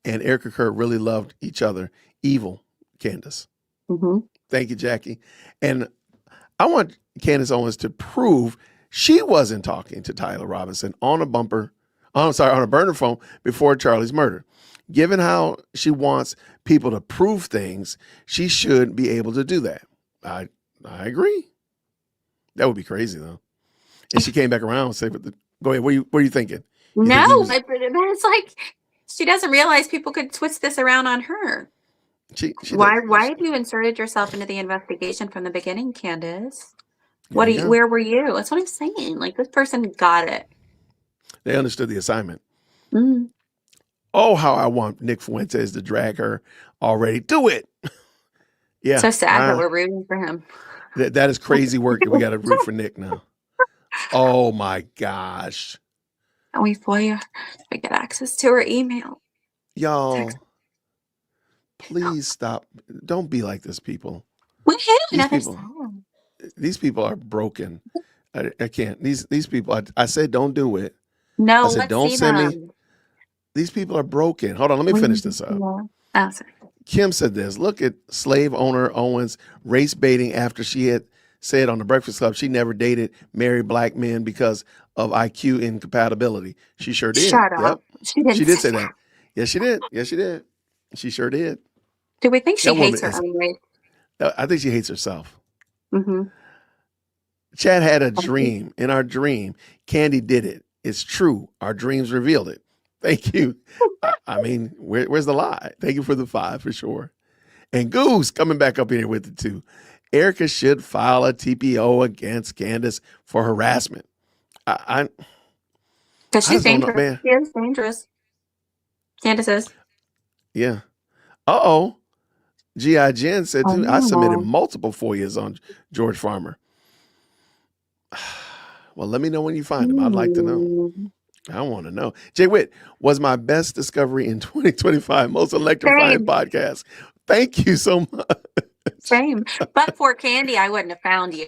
and Erica Kirk really loved each other. Evil, Candace. Thank you, Jackie. And I want Candace Owens to prove she wasn't talking to Tyler Robinson on a burner phone before Charlie's murder. Given how she wants people to prove things, she should be able to do that. I agree. That would be crazy though. And she came back around and said, "Go ahead. What are you thinking?" No, but it's like she doesn't realize people could twist this around on her. Why have you inserted yourself into the investigation from the beginning, Candace? Where were you? That's what I'm saying. Like, this person got it. They understood the assignment. Mm. Oh, how I want Nick Fuentes to drag her already. Do it. Yeah. So sad that we're rooting for him. That is crazy work that we got to root for Nick now. Oh my gosh. And we get access to her email. Y'all, please stop. Don't be like this, people. What happened? These people are broken. I can't. These people, I said don't do it. No, I said don't send me. These people are broken. Hold on, let me finish this up. Oh, sorry. Kim said this. Look at slave owner Owens race baiting after she had said on the Breakfast Club she never dated married black men because of IQ incompatibility. She sure did. Shut up. Yep. She did say that. Yes, she did. Yes, she did. She sure did. Do we think she That hates her woman own race? I think she hates herself. Mm-hmm. Chad had a dream. In our dream, Candy did it. It's true. Our dreams revealed it. Thank you. I mean, where's the lie? Thank you for the 5 for sure. And Goose coming back up here with the 2. Erica should file a TPO against Candace for harassment. Because she's dangerous. Man. She is dangerous. Candace is. Yeah. Uh-oh. G.I. Jen said, too, I submitted multiple FOIAs on George Farmer. Well, let me know when you find him. I'd like to know. I want to know. Jay Witt was my best discovery in 2025, most electrifying podcast. Thank you so much. Same. But for Candy, I wouldn't have found you.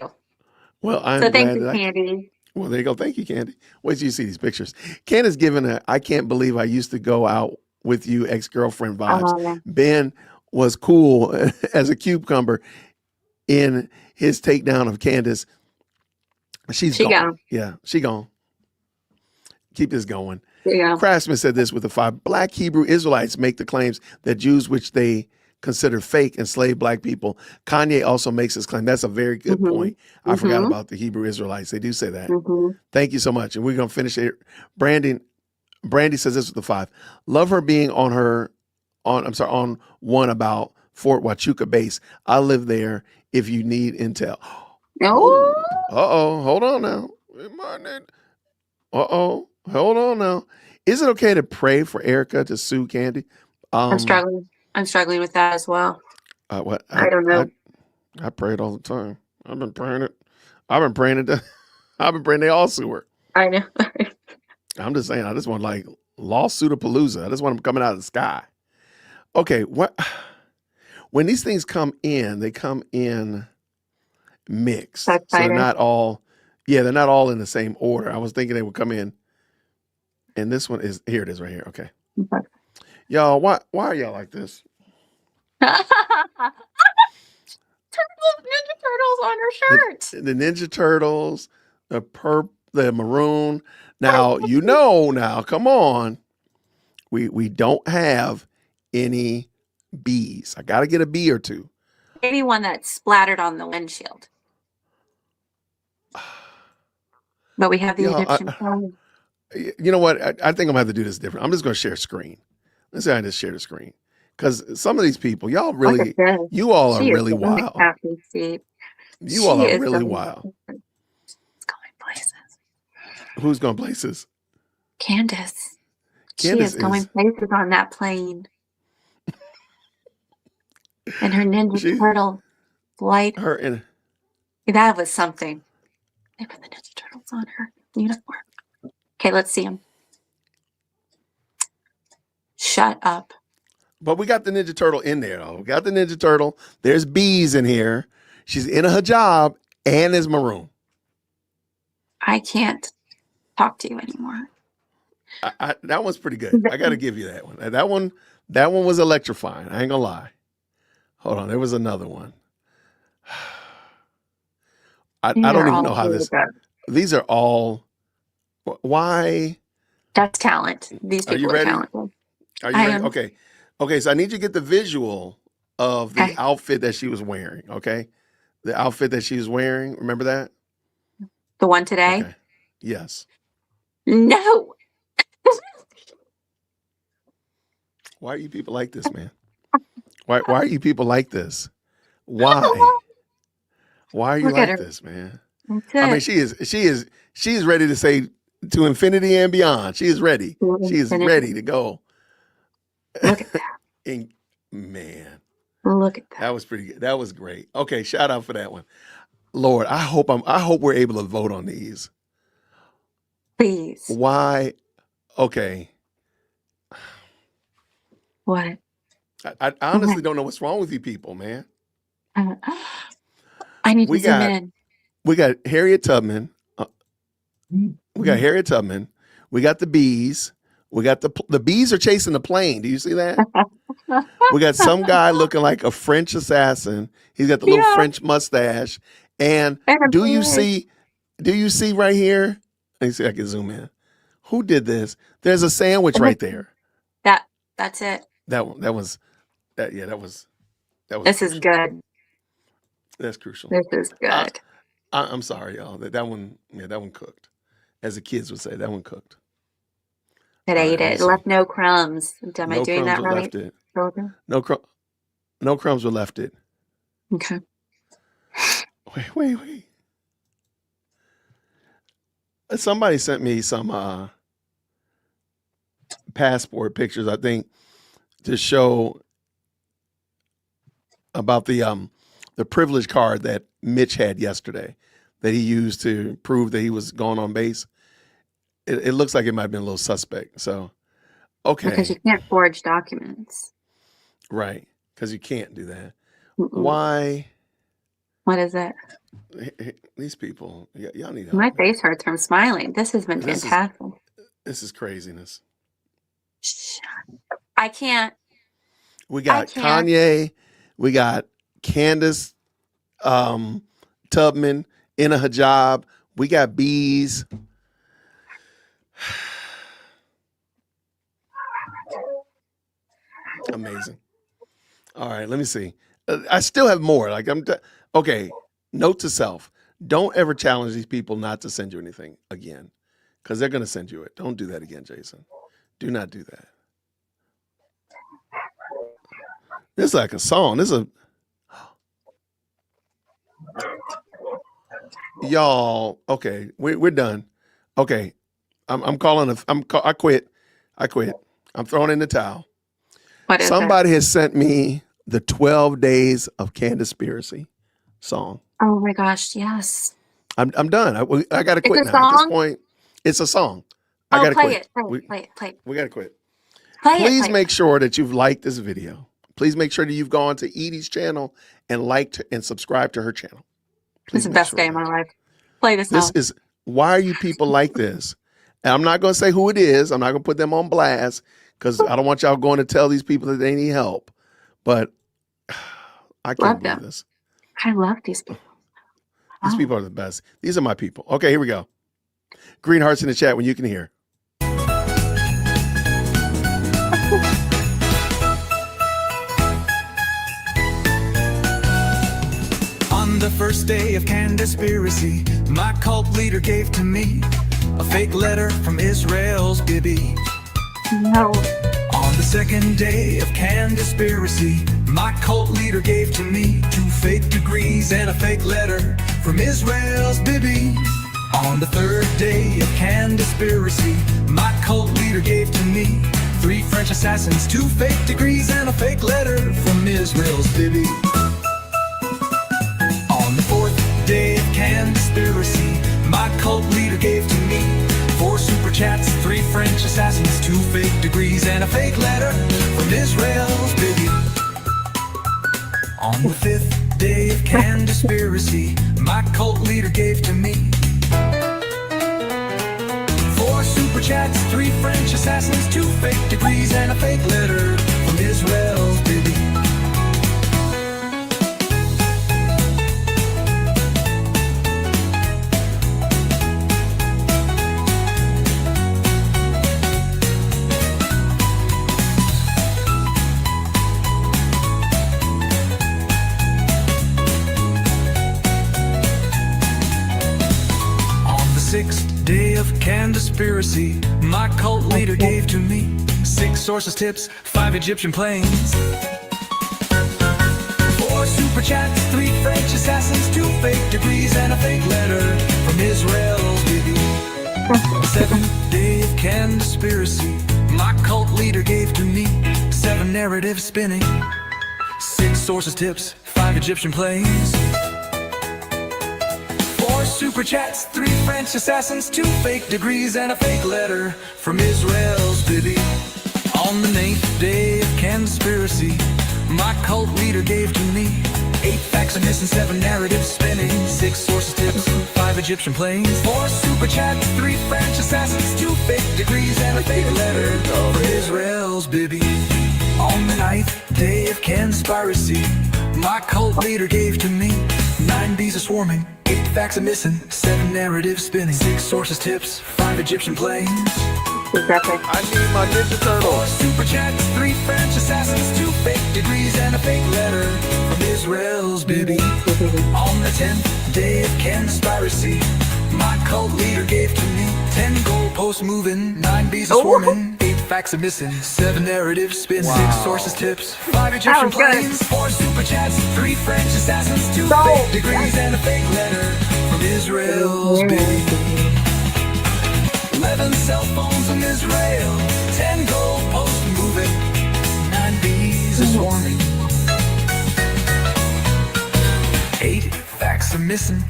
Well, I'm so glad thank you, Candy. Well, there you go. Thank you, Candy. Wait till you see these pictures. Candace given I can't believe I used to go out with you ex-girlfriend vibes. Ben was cool as a cucumber in his takedown of Candace. She's gone. Yeah, she gone. Keep this going. Yeah. Craftsman said this with the 5. Black Hebrew Israelites make the claims that Jews, which they consider fake, enslaved black people. Kanye also makes this claim. That's a very good point. I forgot about the Hebrew Israelites. They do say that. Thank you so much. And we're going to finish it. Brandy says this with the 5. Love her being on one about Fort Huachuca base. I live there if you need intel. No. Uh-oh. Hold on now. Uh-oh. Hold on now. Is it okay to pray for Erica to sue Candy? I'm struggling with that as well. What? I don't know. I pray it all the time. I've been praying it. I've been praying it. I've been praying they all sue her. I know. I'm just saying. I just want like lawsuit-a-palooza. I just want them coming out of the sky. Okay, what? When these things come in, they come in mixed, So so they're excited. not all. Yeah, they're not all in the same order. I was thinking they would come in, and this one is here. It is right here. Okay, y'all. Why are y'all like this? Ninja Turtles on her shirt. The Ninja Turtles, the maroon. Now you know. Now come on, we don't have any bees. I got to get a bee or two. Maybe one that splattered on the windshield. But we have the Egyptian flag. You know what? I think I'm gonna have to do this different. I'm just gonna share screen. Let's say I just share the screen because some of these people, y'all really, you all are really wild. You all are really wild. It's going places. Who's going places? Candace. Candace she is going places on that plane. And her Ninja Turtle light. That was something. They put the Ninja Turtles on her uniform. Okay, let's see them. Shut up. But we got the Ninja Turtle in there, though. We got the Ninja Turtle. There's bees in here. She's in a hijab and is maroon. I can't talk to you anymore. That one's pretty good. I got to give you that one. That one was electrifying. I ain't gonna lie. Hold on, there was another one. I don't even know how this. These are all. Why? That's talent. These people are talented. Are you ready? Okay. Okay, so I need you to get the visual of the outfit that she was wearing, okay? The outfit that she was wearing. Remember that? The one today? Okay. Yes. No. Why are you people like this, man? Why are you people like this? Why? Why are you like this, man? I mean, she is ready to say to infinity and beyond. She is ready. She is ready to go. Look at that. Man. Look at that. That was pretty good. That was great. Okay, shout out for that one. Lord, I hope we're able to vote on these. Please. Why? Okay. What? I honestly don't know what's wrong with you people, man. I need to zoom in. We got Harriet Tubman. We got Harriet Tubman. We got the bees. We got the bees are chasing the plane. Do you see that? We got some guy looking like a French assassin. He's got the little French mustache. And do you see right here? Let me see if I can zoom in. Who did this? There's a sandwich right there. That's it. That was. This crucial. Is good. That's crucial. This is good. I'm sorry, y'all. That one cooked. As the kids would say, that one cooked. It ate it. Left no crumbs. Am I doing that right? Left it. No crumbs were left it. Okay. Wait. Somebody sent me some passport pictures, I think, to show about the privilege card that Mitch had yesterday that he used to prove that he was going on base. It looks like it might have been a little suspect. So, okay. Because you can't forge documents. Right. Because you can't do that. Why? What is it? These people, y'all need help. My face hurts from smiling. This has been fantastic. This is craziness. I can't. We got Kanye. We got Candace Tubman in a hijab. We got bees. Amazing. All right, let me see. I still have more. Okay. Note to self: don't ever challenge these people not to send you anything again, because they're going to send you it. Don't do that again, Jason. Do not do that. This is like a song. This is y'all. Okay, we're done. Okay, I'm calling. I quit. I'm throwing in the towel. Somebody has sent me the 12 Days of Candace song. Oh my gosh, yes. I'm done. I got to It's quit a now. At this song. point, it's a song. I Oh, got to play quit. it. Play We it. Play it. Play it. we got to quit. Play it. Please Play it. make sure that you've liked this video. Please make sure that you've gone to Edie's channel and liked and subscribed to her channel. It's Please the make best sure day of of my that. life. Play this This song. is why are you people like this? And I'm not going to say who it is. I'm not going to put them on blast because I don't want y'all going to tell these people that they need help. But I can't Love believe them. this. I love these people. These people are the best. These are my people. Okay, here we go. Green hearts in the chat when you can hear. On the first day of Candaspiracy, my cult leader gave to me a fake letter from Israel's Bibi. No. On the second day of Candaspiracy, my cult leader gave to me 2 fake degrees and a fake letter from Israel's Bibi. On the third day of Candaspiracy, my cult leader gave to me 3 French assassins, 2 fake degrees and a fake letter from Israel's Bibi. On the fourth day of Candaspiracy, my cult leader gave to me 4 super chats, 3 French assassins, 2 fake degrees and a fake letter from Israel's Bibi. On the fifth day of Candaspiracy, my cult leader gave to me 4 super chats, 3 French assassins, 2 fake degrees and a fake letter from Israel's Bibi. On the sixth day of Candaspiracy, my cult leader gave to me 6 sources tips, 5 Egyptian planes, 4 super chats, 3 French assassins, 2 fake degrees and a fake letter from Israel's Bibi. The seventh day of Candaspiracy, my cult leader gave to me 7 narratives spinning, 6 sources tips, 5 Egyptian planes, 4 super chats, 3 French assassins, 2 fake degrees and a fake letter from Israel's Bibi. On the 9th day of Candaspiracy, my cult leader gave to me 8 facts are missing, 7 narratives spinning, 6 sources tips, 5 Egyptian planes, 4 super chats, 3 French assassins, 2 fake degrees and a fake letter from Israel's Bibi. On the 9th day of Candaspiracy, my cult leader gave to me 9 bees are swarming, 8 facts are missing, 7 narratives spinning, 6 sources tips, 5 Egyptian planes. I need my Ninja Turtle. 4 super chats, 3 French assassins, 2 fake degrees and a fake letter from Israel's Bibi. On the 10th day of Candaspiracy, my cult leader gave to me 10 goalposts moving, 9 bees are swarming, 8 facts are missing, 7 narratives spin, 6 sources tips, 5 Egyptian planes, 4 super chats, 3 French assassins, 2 fake degrees and a fake letter from Israel's Bibi. 11 cell phones in Israel, 10 goalposts moving, 9 bees are swarming, 8 facts are missing,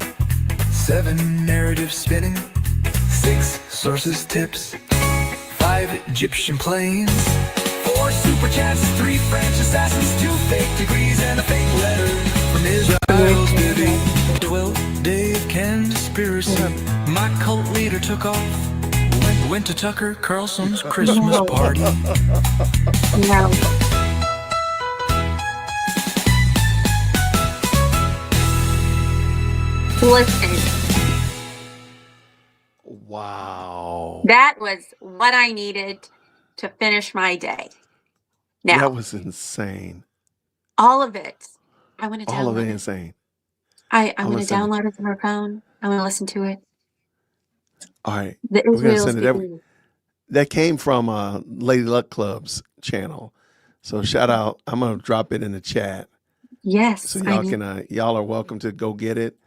7 narratives spinning, 6 sources tips, 5 Egyptian planes, 4 super chats, 3 French assassins, 2 fake degrees and a fake letter from Israel's Bibi. 12th day of Candaspiracy, my cult leader took off, went to Tucker Carlson's Christmas party. No. Listen, Wow. that was what I needed to finish my day. Now, That was insane. all of it, I want to All of it download it. insane. I'm I'm going gonna to send it. download it from her phone. I'm going to listen to it. All right. The We're gonna Israel's send it. Bibi. That came from Lady Luck Club's channel. So shout out. I'm gonna drop it in the chat. Yes, So I y'all need. can y'all are welcome to go get it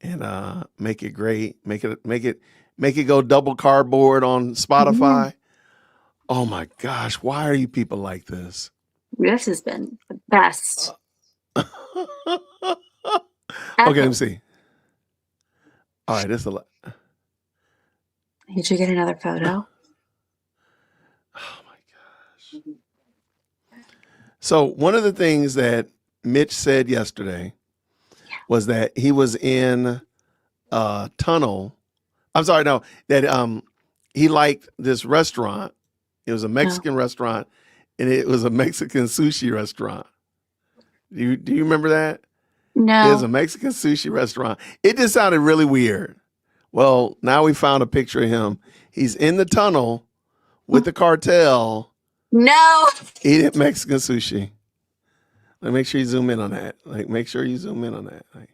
and make it great. Make it go double cardboard on Spotify. Oh my gosh, why are you people like this? This has been the best. Okay, let me see. All right, this is a lot. Did you get another photo? So one of the things that Mitch said yesterday was that he was in a tunnel. I'm sorry, no, that he liked this restaurant. It was a Mexican restaurant, and it was a Mexican sushi restaurant. Do you remember that? It was No. a Mexican sushi restaurant. It just sounded really weird. Well, now we found a picture of him. He's in the tunnel with the cartel No. eating Mexican sushi. Like, make sure you zoom in on that. Like, make sure you zoom in on that. Like,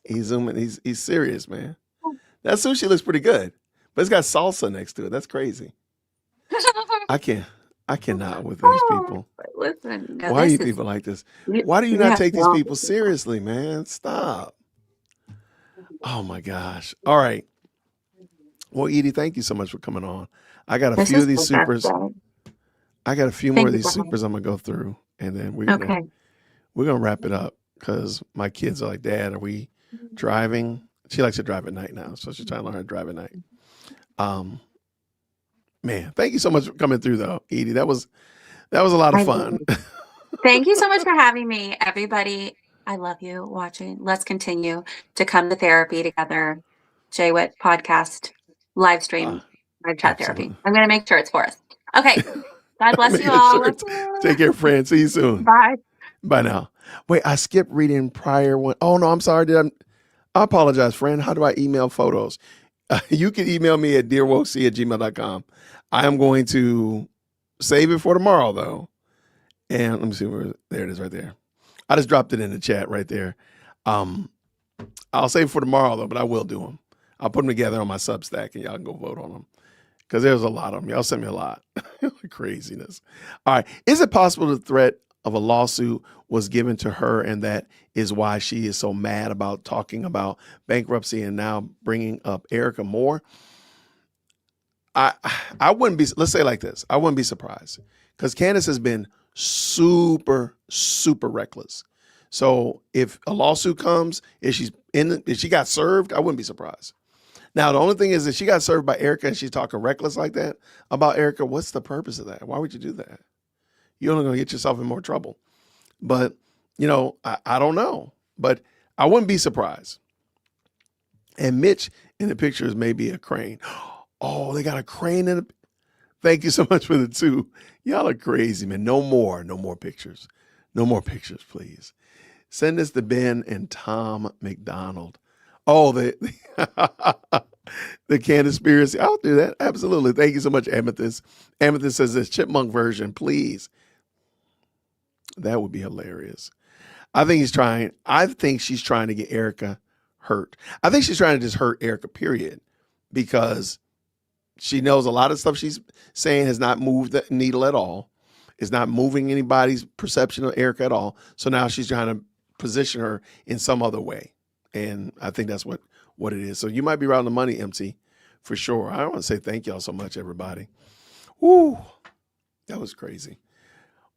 he's zooming. He's serious, man. That sushi looks pretty good, but it's got salsa next to it. That's crazy. I cannot with these people. Listen, no, Why are this you is- people like this? Why do you you not have take to these love people these seriously, man? Stop. Oh my gosh. All right. Well, Edie, thank you so much for coming on. I got a This few is of these the best supers. day. I got a few Thank more of you, these Brian. supers I'm gonna go through, and then Okay. we're gonna wrap it up because my kids are like, Dad, are we driving? She likes to drive at night now, so she's trying to learn how to drive at night. Man, thank you so much for coming through, though, Edie. That was a lot of I fun. did. Thank you so much for having me, everybody. I love you watching. Let's continue to come to therapy together. JWIT podcast, live stream, live chat therapy. Absolutely. I'm going to make sure it's for us. Okay. God bless Make you all. sure it's- Take care, friend. See you soon. Bye. Bye now. Wait, I skipped reading prior one. Oh no, I'm sorry. I apologize, friend. How do I email photos? You can email me at dearwokec@gmail.com. I am going to save it for tomorrow, though. And let me see where. There it is, right there. I just dropped it in the chat right there. I'll save it for tomorrow, though, but I will do them. I'll put them together on my Substack, and y'all can go vote on them because there's a lot of them. Y'all sent me a lot. Craziness. All right. Is it possible the threat of a lawsuit was given to her, and that is why she is so mad about talking about bankruptcy and now bringing up Erica Moore? I wouldn't be, let's say it like this. I wouldn't be surprised because Candace has been super, super reckless. So if a lawsuit comes, if she got served, I wouldn't be surprised. Now, the only thing is that she got served by Erica and she's talking reckless like that about Erica. What's the purpose of that? Why would you do that? You're only going to get yourself in more trouble. But, I don't know. But I wouldn't be surprised. And Mitch in the pictures may be a crane. Oh, they got a crane in it. Thank you so much for the 2. Y'all are crazy, man. No more pictures. No more pictures, please. Send this to Ben and Tom McDonald. Oh, the Candace conspiracy. I'll do that. Absolutely. Thank you so much, Amethyst. Amethyst says this chipmunk version, please. That would be hilarious. I think she's trying to get Erica hurt. I think she's trying to just hurt Erica, period, because she knows a lot of stuff she's saying has not moved the needle at all. It's not moving anybody's perception of Erica at all. So now she's trying to position her in some other way. And I think that's what it is. So you might be right on the money, MC, for sure. I want to say thank y'all so much, everybody. Woo, that was crazy.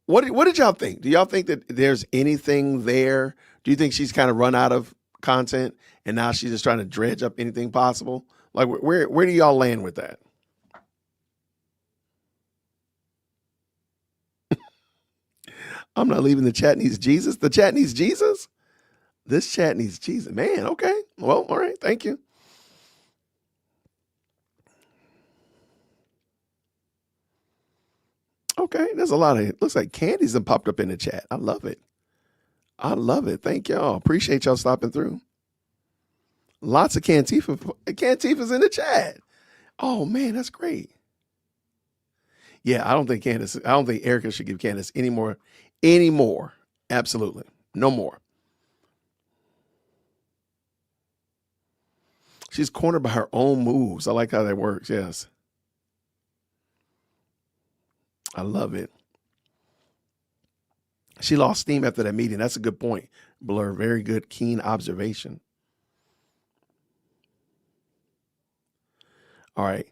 What did y'all think? Do y'all think that there's anything there? Do you think she's kind of run out of content and now she's just trying to dredge up anything possible? Like, where do y'all land with that? I'm not leaving. The chat needs Jesus. The chat needs Jesus. This chat needs Jesus. Man, okay. Well, all right. Thank you. Okay. There's a lot of, looks like candies that popped up in the chat. I love it. I love it. Thank y'all. Appreciate y'all stopping through. Lots of Cantifa's in the chat. Oh man, that's great. Yeah, I don't think Erica should give Candace any more. Absolutely. No more. She's cornered by her own moves. I like how that works. Yes. I love it. She lost steam after that meeting. That's a good point, Blur. Very good, keen observation. All right.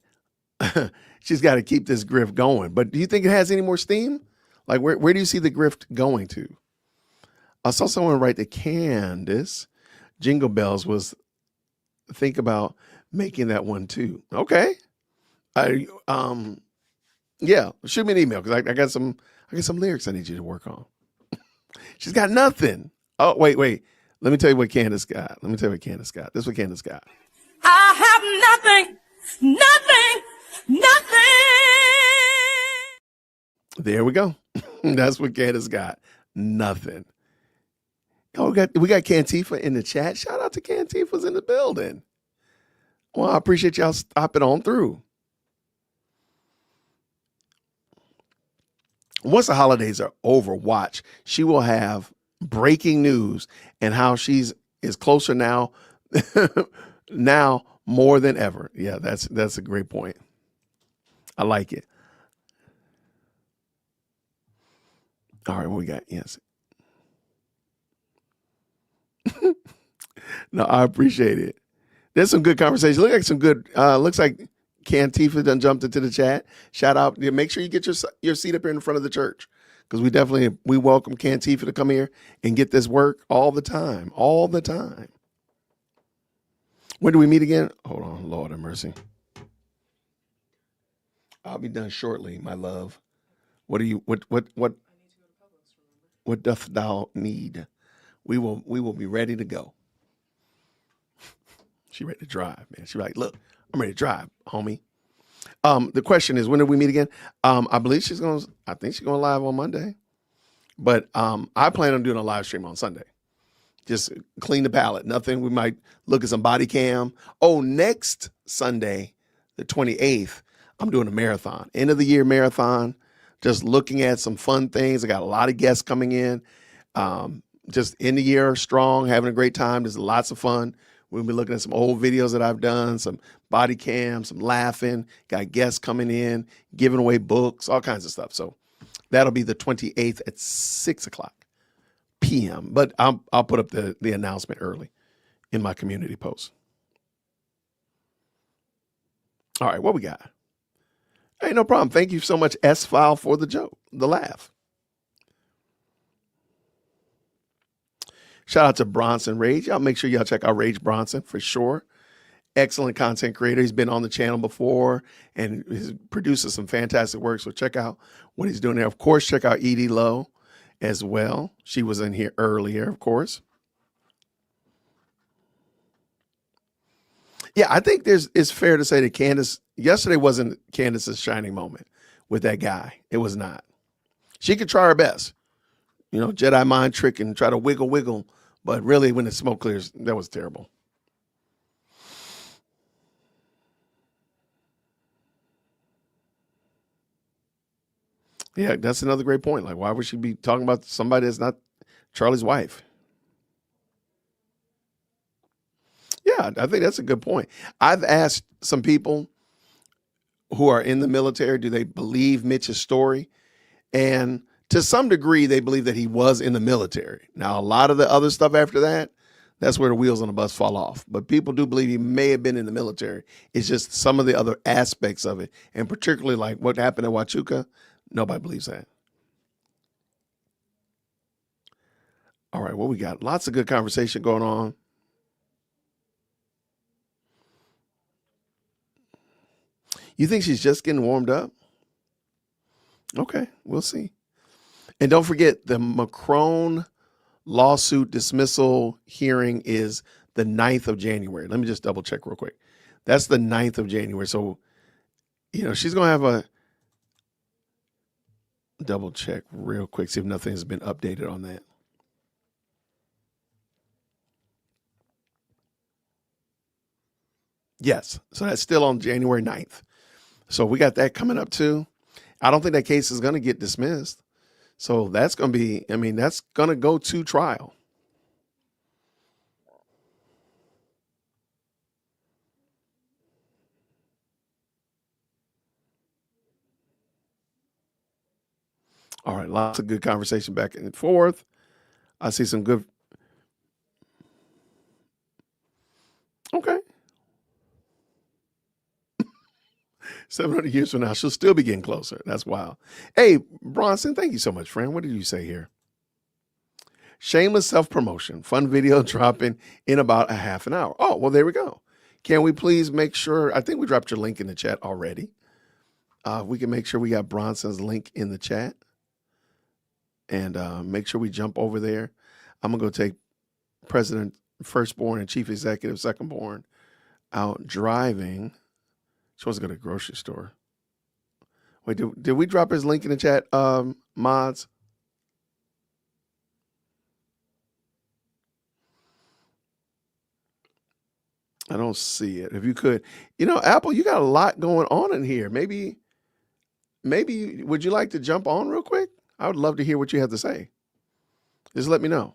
She's got to keep this grift going. But do you think it has any more steam? Like, where do you see the grift going to? I saw someone write to Candace. Jingle Bells was think about making that one too. Okay. Yeah, shoot me an email because I got some lyrics I need you to work on. She's got nothing. Oh, wait. Let me tell you what Candace got. This is what Candace got. I have nothing. There we go. That's what Candace got. Nothing. Oh, we got Cantifa in the chat. Shout out to Cantifa's in the building. Well, I appreciate y'all stopping on through. Once the holidays are over, watch. She will have breaking news and how is closer now, now more than ever. Yeah, that's a great point. I like it. All right, what we got? Yes. No, I appreciate it. There's some good conversation. Looks like Cantifa done jumped into the chat. Shout out. Make sure you get your seat up here in front of the church because we welcome Cantifa to come here and get this work all the time. When do we meet again? Hold on, Lord have mercy. I'll be done shortly, my love. What doth thou need? We will be ready to go. She ready to drive, man. She like, look, I'm ready to drive, homie. The question is, when do we meet again? I believe I think she's going live on Monday. But I plan on doing a live stream on Sunday. Just clean the palette. Nothing. We might look at some body cam. Oh, next Sunday, the 28th, I'm doing a marathon. End of the year marathon. Just looking at some fun things. I got a lot of guests coming in. Just end the year strong, having a great time. There's lots of fun. We'll be looking at some old videos that I've done, some body cam, some laughing, got guests coming in, giving away books, all kinds of stuff. So that'll be the 28th at 6:00 p.m. But I'll put up the announcement early in my community post. All right, what we got? Hey, no problem. Thank you so much, S-File, for the joke, the laugh. Shout out to Bronson Rage. Y'all make sure y'all check out Rage Bronson for sure. Excellent content creator. He's been on the channel before and he produces some fantastic work. So check out what he's doing there. Of course, check out Edie Lowe as well. She was in here earlier, of course. Yeah, I think it's fair to say that Candace, yesterday wasn't Candace's shining moment with that guy. It was not. She could try her best. Jedi mind trick and try to wiggle. But really, when the smoke clears, that was terrible. Yeah, that's another great point. Like, why would she be talking about somebody that's not Charlie's wife? Yeah, I think that's a good point. I've asked some people who are in the military, do they believe Mitch's story? And to some degree, they believe that he was in the military. Now, a lot of the other stuff after that, that's where the wheels on the bus fall off. But people do believe he may have been in the military. It's just some of the other aspects of it. And particularly like what happened at Huachuca, nobody believes that. All right, what we got? Lots of good conversation going on. You think she's just getting warmed up? Okay, we'll see. And don't forget, the Macron lawsuit dismissal hearing is the 9th of January. Let me just double check real quick. That's the 9th of January. So, she's going to have a double check real quick, see if nothing has been updated on that. Yes. So that's still on January 9th. So we got that coming up too. I don't think that case is going to get dismissed. So that's going to be, that's going to go to trial. All right. Lots of good conversation back and forth. I see some good. Okay. 700 years from now, she'll still be getting closer. That's wild. Hey, Bronson, thank you so much, friend. What did you say here? Shameless self-promotion. Fun video dropping in about a half an hour. Oh, well, there we go. Can we please make sure, I think we dropped your link in the chat already. We can make sure we got Bronson's link in the chat and make sure we jump over there. I'm going to go take President Firstborn and Chief Executive Secondborn out driving. She wants to go to the grocery store. Wait, did we drop his link in the chat, mods? I don't see it. If you could, Apple, you got a lot going on in here. Maybe would you like to jump on real quick? I would love to hear what you have to say. Just let me know.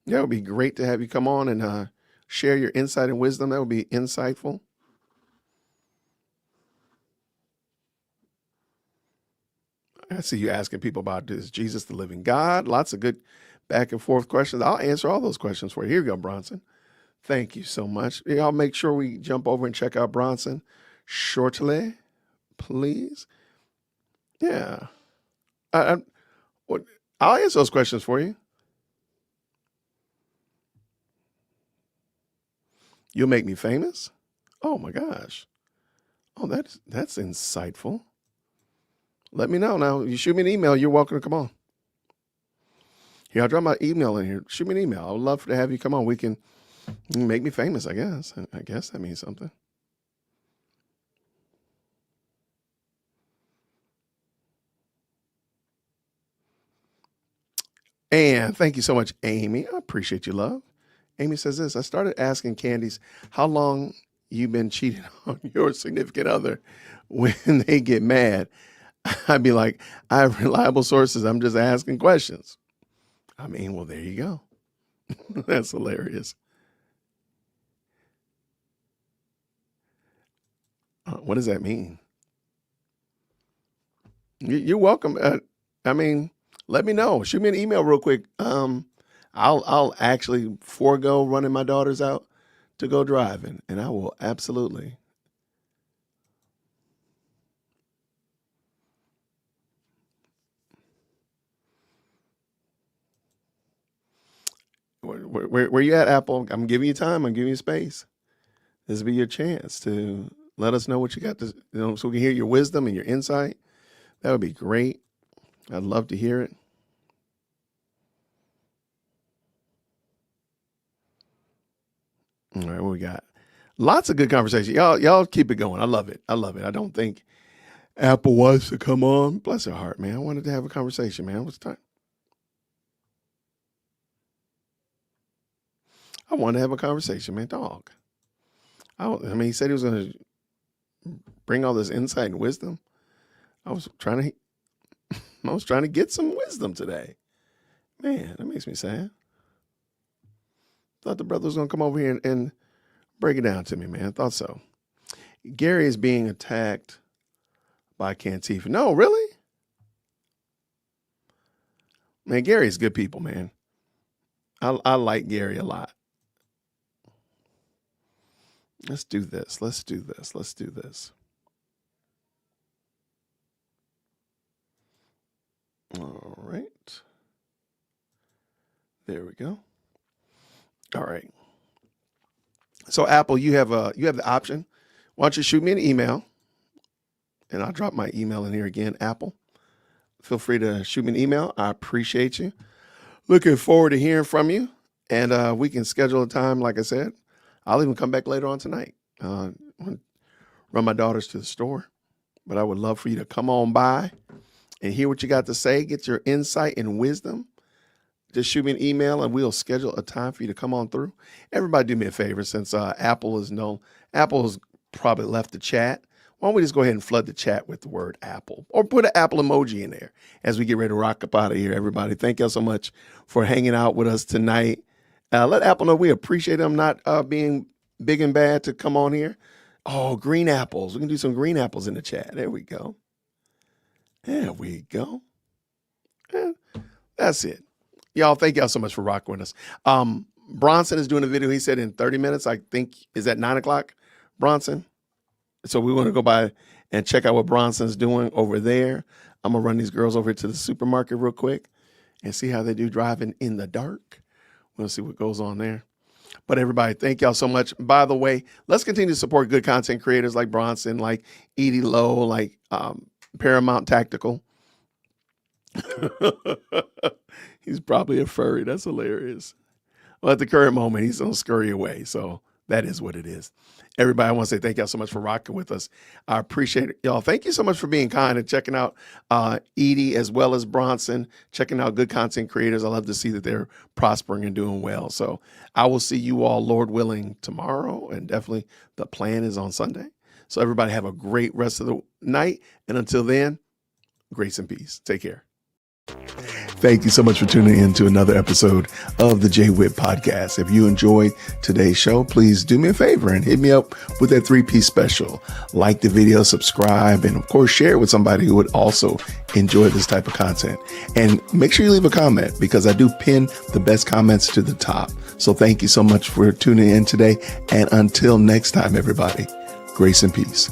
Yeah, it would be great to have you come on and share your insight and wisdom. That would be insightful. I see you asking people about, is Jesus the living God? Lots of good back and forth questions. I'll answer all those questions for you. Here you go, Bronson. Thank you so much. I'll make sure we jump over and check out Bronson shortly, please. Yeah. I'll answer those questions for you. You'll make me famous? Oh my gosh. Oh, that's insightful. Let me know. Now, you shoot me an email, you're welcome to come on. Here, I'll drop my email in here. Shoot me an email. I would love to have you come on. You can make me famous, I guess. I guess that means something. And thank you so much, Amy. I appreciate you, love. Amy says this: I started asking Candace how long you've been cheating on your significant other. When they get mad, I'd be like, I have reliable sources. I'm just asking questions. I mean, well, there you go. That's hilarious. What does that mean? You're welcome. Let me know. Shoot me an email real quick. I'll actually forego running my daughters out to go driving, and I will absolutely. Where you at, Apple? I'm giving you time. I'm giving you space. This will be your chance to let us know what you got to, so we can hear your wisdom and your insight. That would be great. I'd love to hear it. All right, what we got? Lots of good conversation. Y'all keep it going. I love it. I love it. I don't think Apple wants to come on. Bless her heart, man. I wanted to have a conversation, man. What's time? I wanted to have a conversation, man. Dog. He said he was going to bring all this insight and wisdom. I was trying to get some wisdom today. Man, that makes me sad. Thought the brother was going to come over here and break it down to me, man. Thought so. Gary is being attacked by Cantifa. No, really? Man, Gary's good people, man. I like Gary a lot. Let's do this. All right. There we go. All right. So Apple, you have the option. Why don't you shoot me an email? And I'll drop my email in here again, Apple. Feel free to shoot me an email. I appreciate you. Looking forward to hearing from you. And we can schedule a time, like I said. I'll even come back later on tonight. Run my daughters to the store. But I would love for you to come on by and hear what you got to say. Get your insight and wisdom. Just shoot me an email and we'll schedule a time for you to come on through. Everybody do me a favor, since Apple has probably left the chat. Why don't we just go ahead and flood the chat with the word Apple, or put an Apple emoji in there as we get ready to rock up out of here, everybody. Thank y'all so much for hanging out with us tonight. Let Apple know we appreciate them not being big and bad to come on here. Oh, green apples. We can do some green apples in the chat. There we go. Yeah, that's it. Y'all, thank y'all so much for rocking with us. Bronson is doing a video, he said, in 30 minutes. I think, is that 9 o'clock, Bronson? So we want to go by and check out what Bronson's doing over there. I'm going to run these girls over to the supermarket real quick and see how they do driving in the dark. We'll see what goes on there. But everybody, thank y'all so much. By the way, let's continue to support good content creators like Bronson, like Edie Lowe, like Paramount Tactical. He's probably a furry. That's hilarious. Well, at the current moment, he's going to scurry away. So that is what it is. Everybody, I want to say thank y'all so much for rocking with us. I appreciate it, y'all. Thank you so much for being kind and checking out Edie as well as Bronson, checking out good content creators. I love to see that they're prospering and doing well. So I will see you all, Lord willing, tomorrow. And definitely the plan is on Sunday. So everybody have a great rest of the night. And until then, grace and peace. Take care. Thank you so much for tuning in to another episode of the Jay Whip Podcast. If you enjoyed today's show, please do me a favor and hit me up with that 3-piece special. Like the video, subscribe, and of course, share it with somebody who would also enjoy this type of content. And make sure you leave a comment because I do pin the best comments to the top. So thank you so much for tuning in today. And until next time, everybody, grace and peace.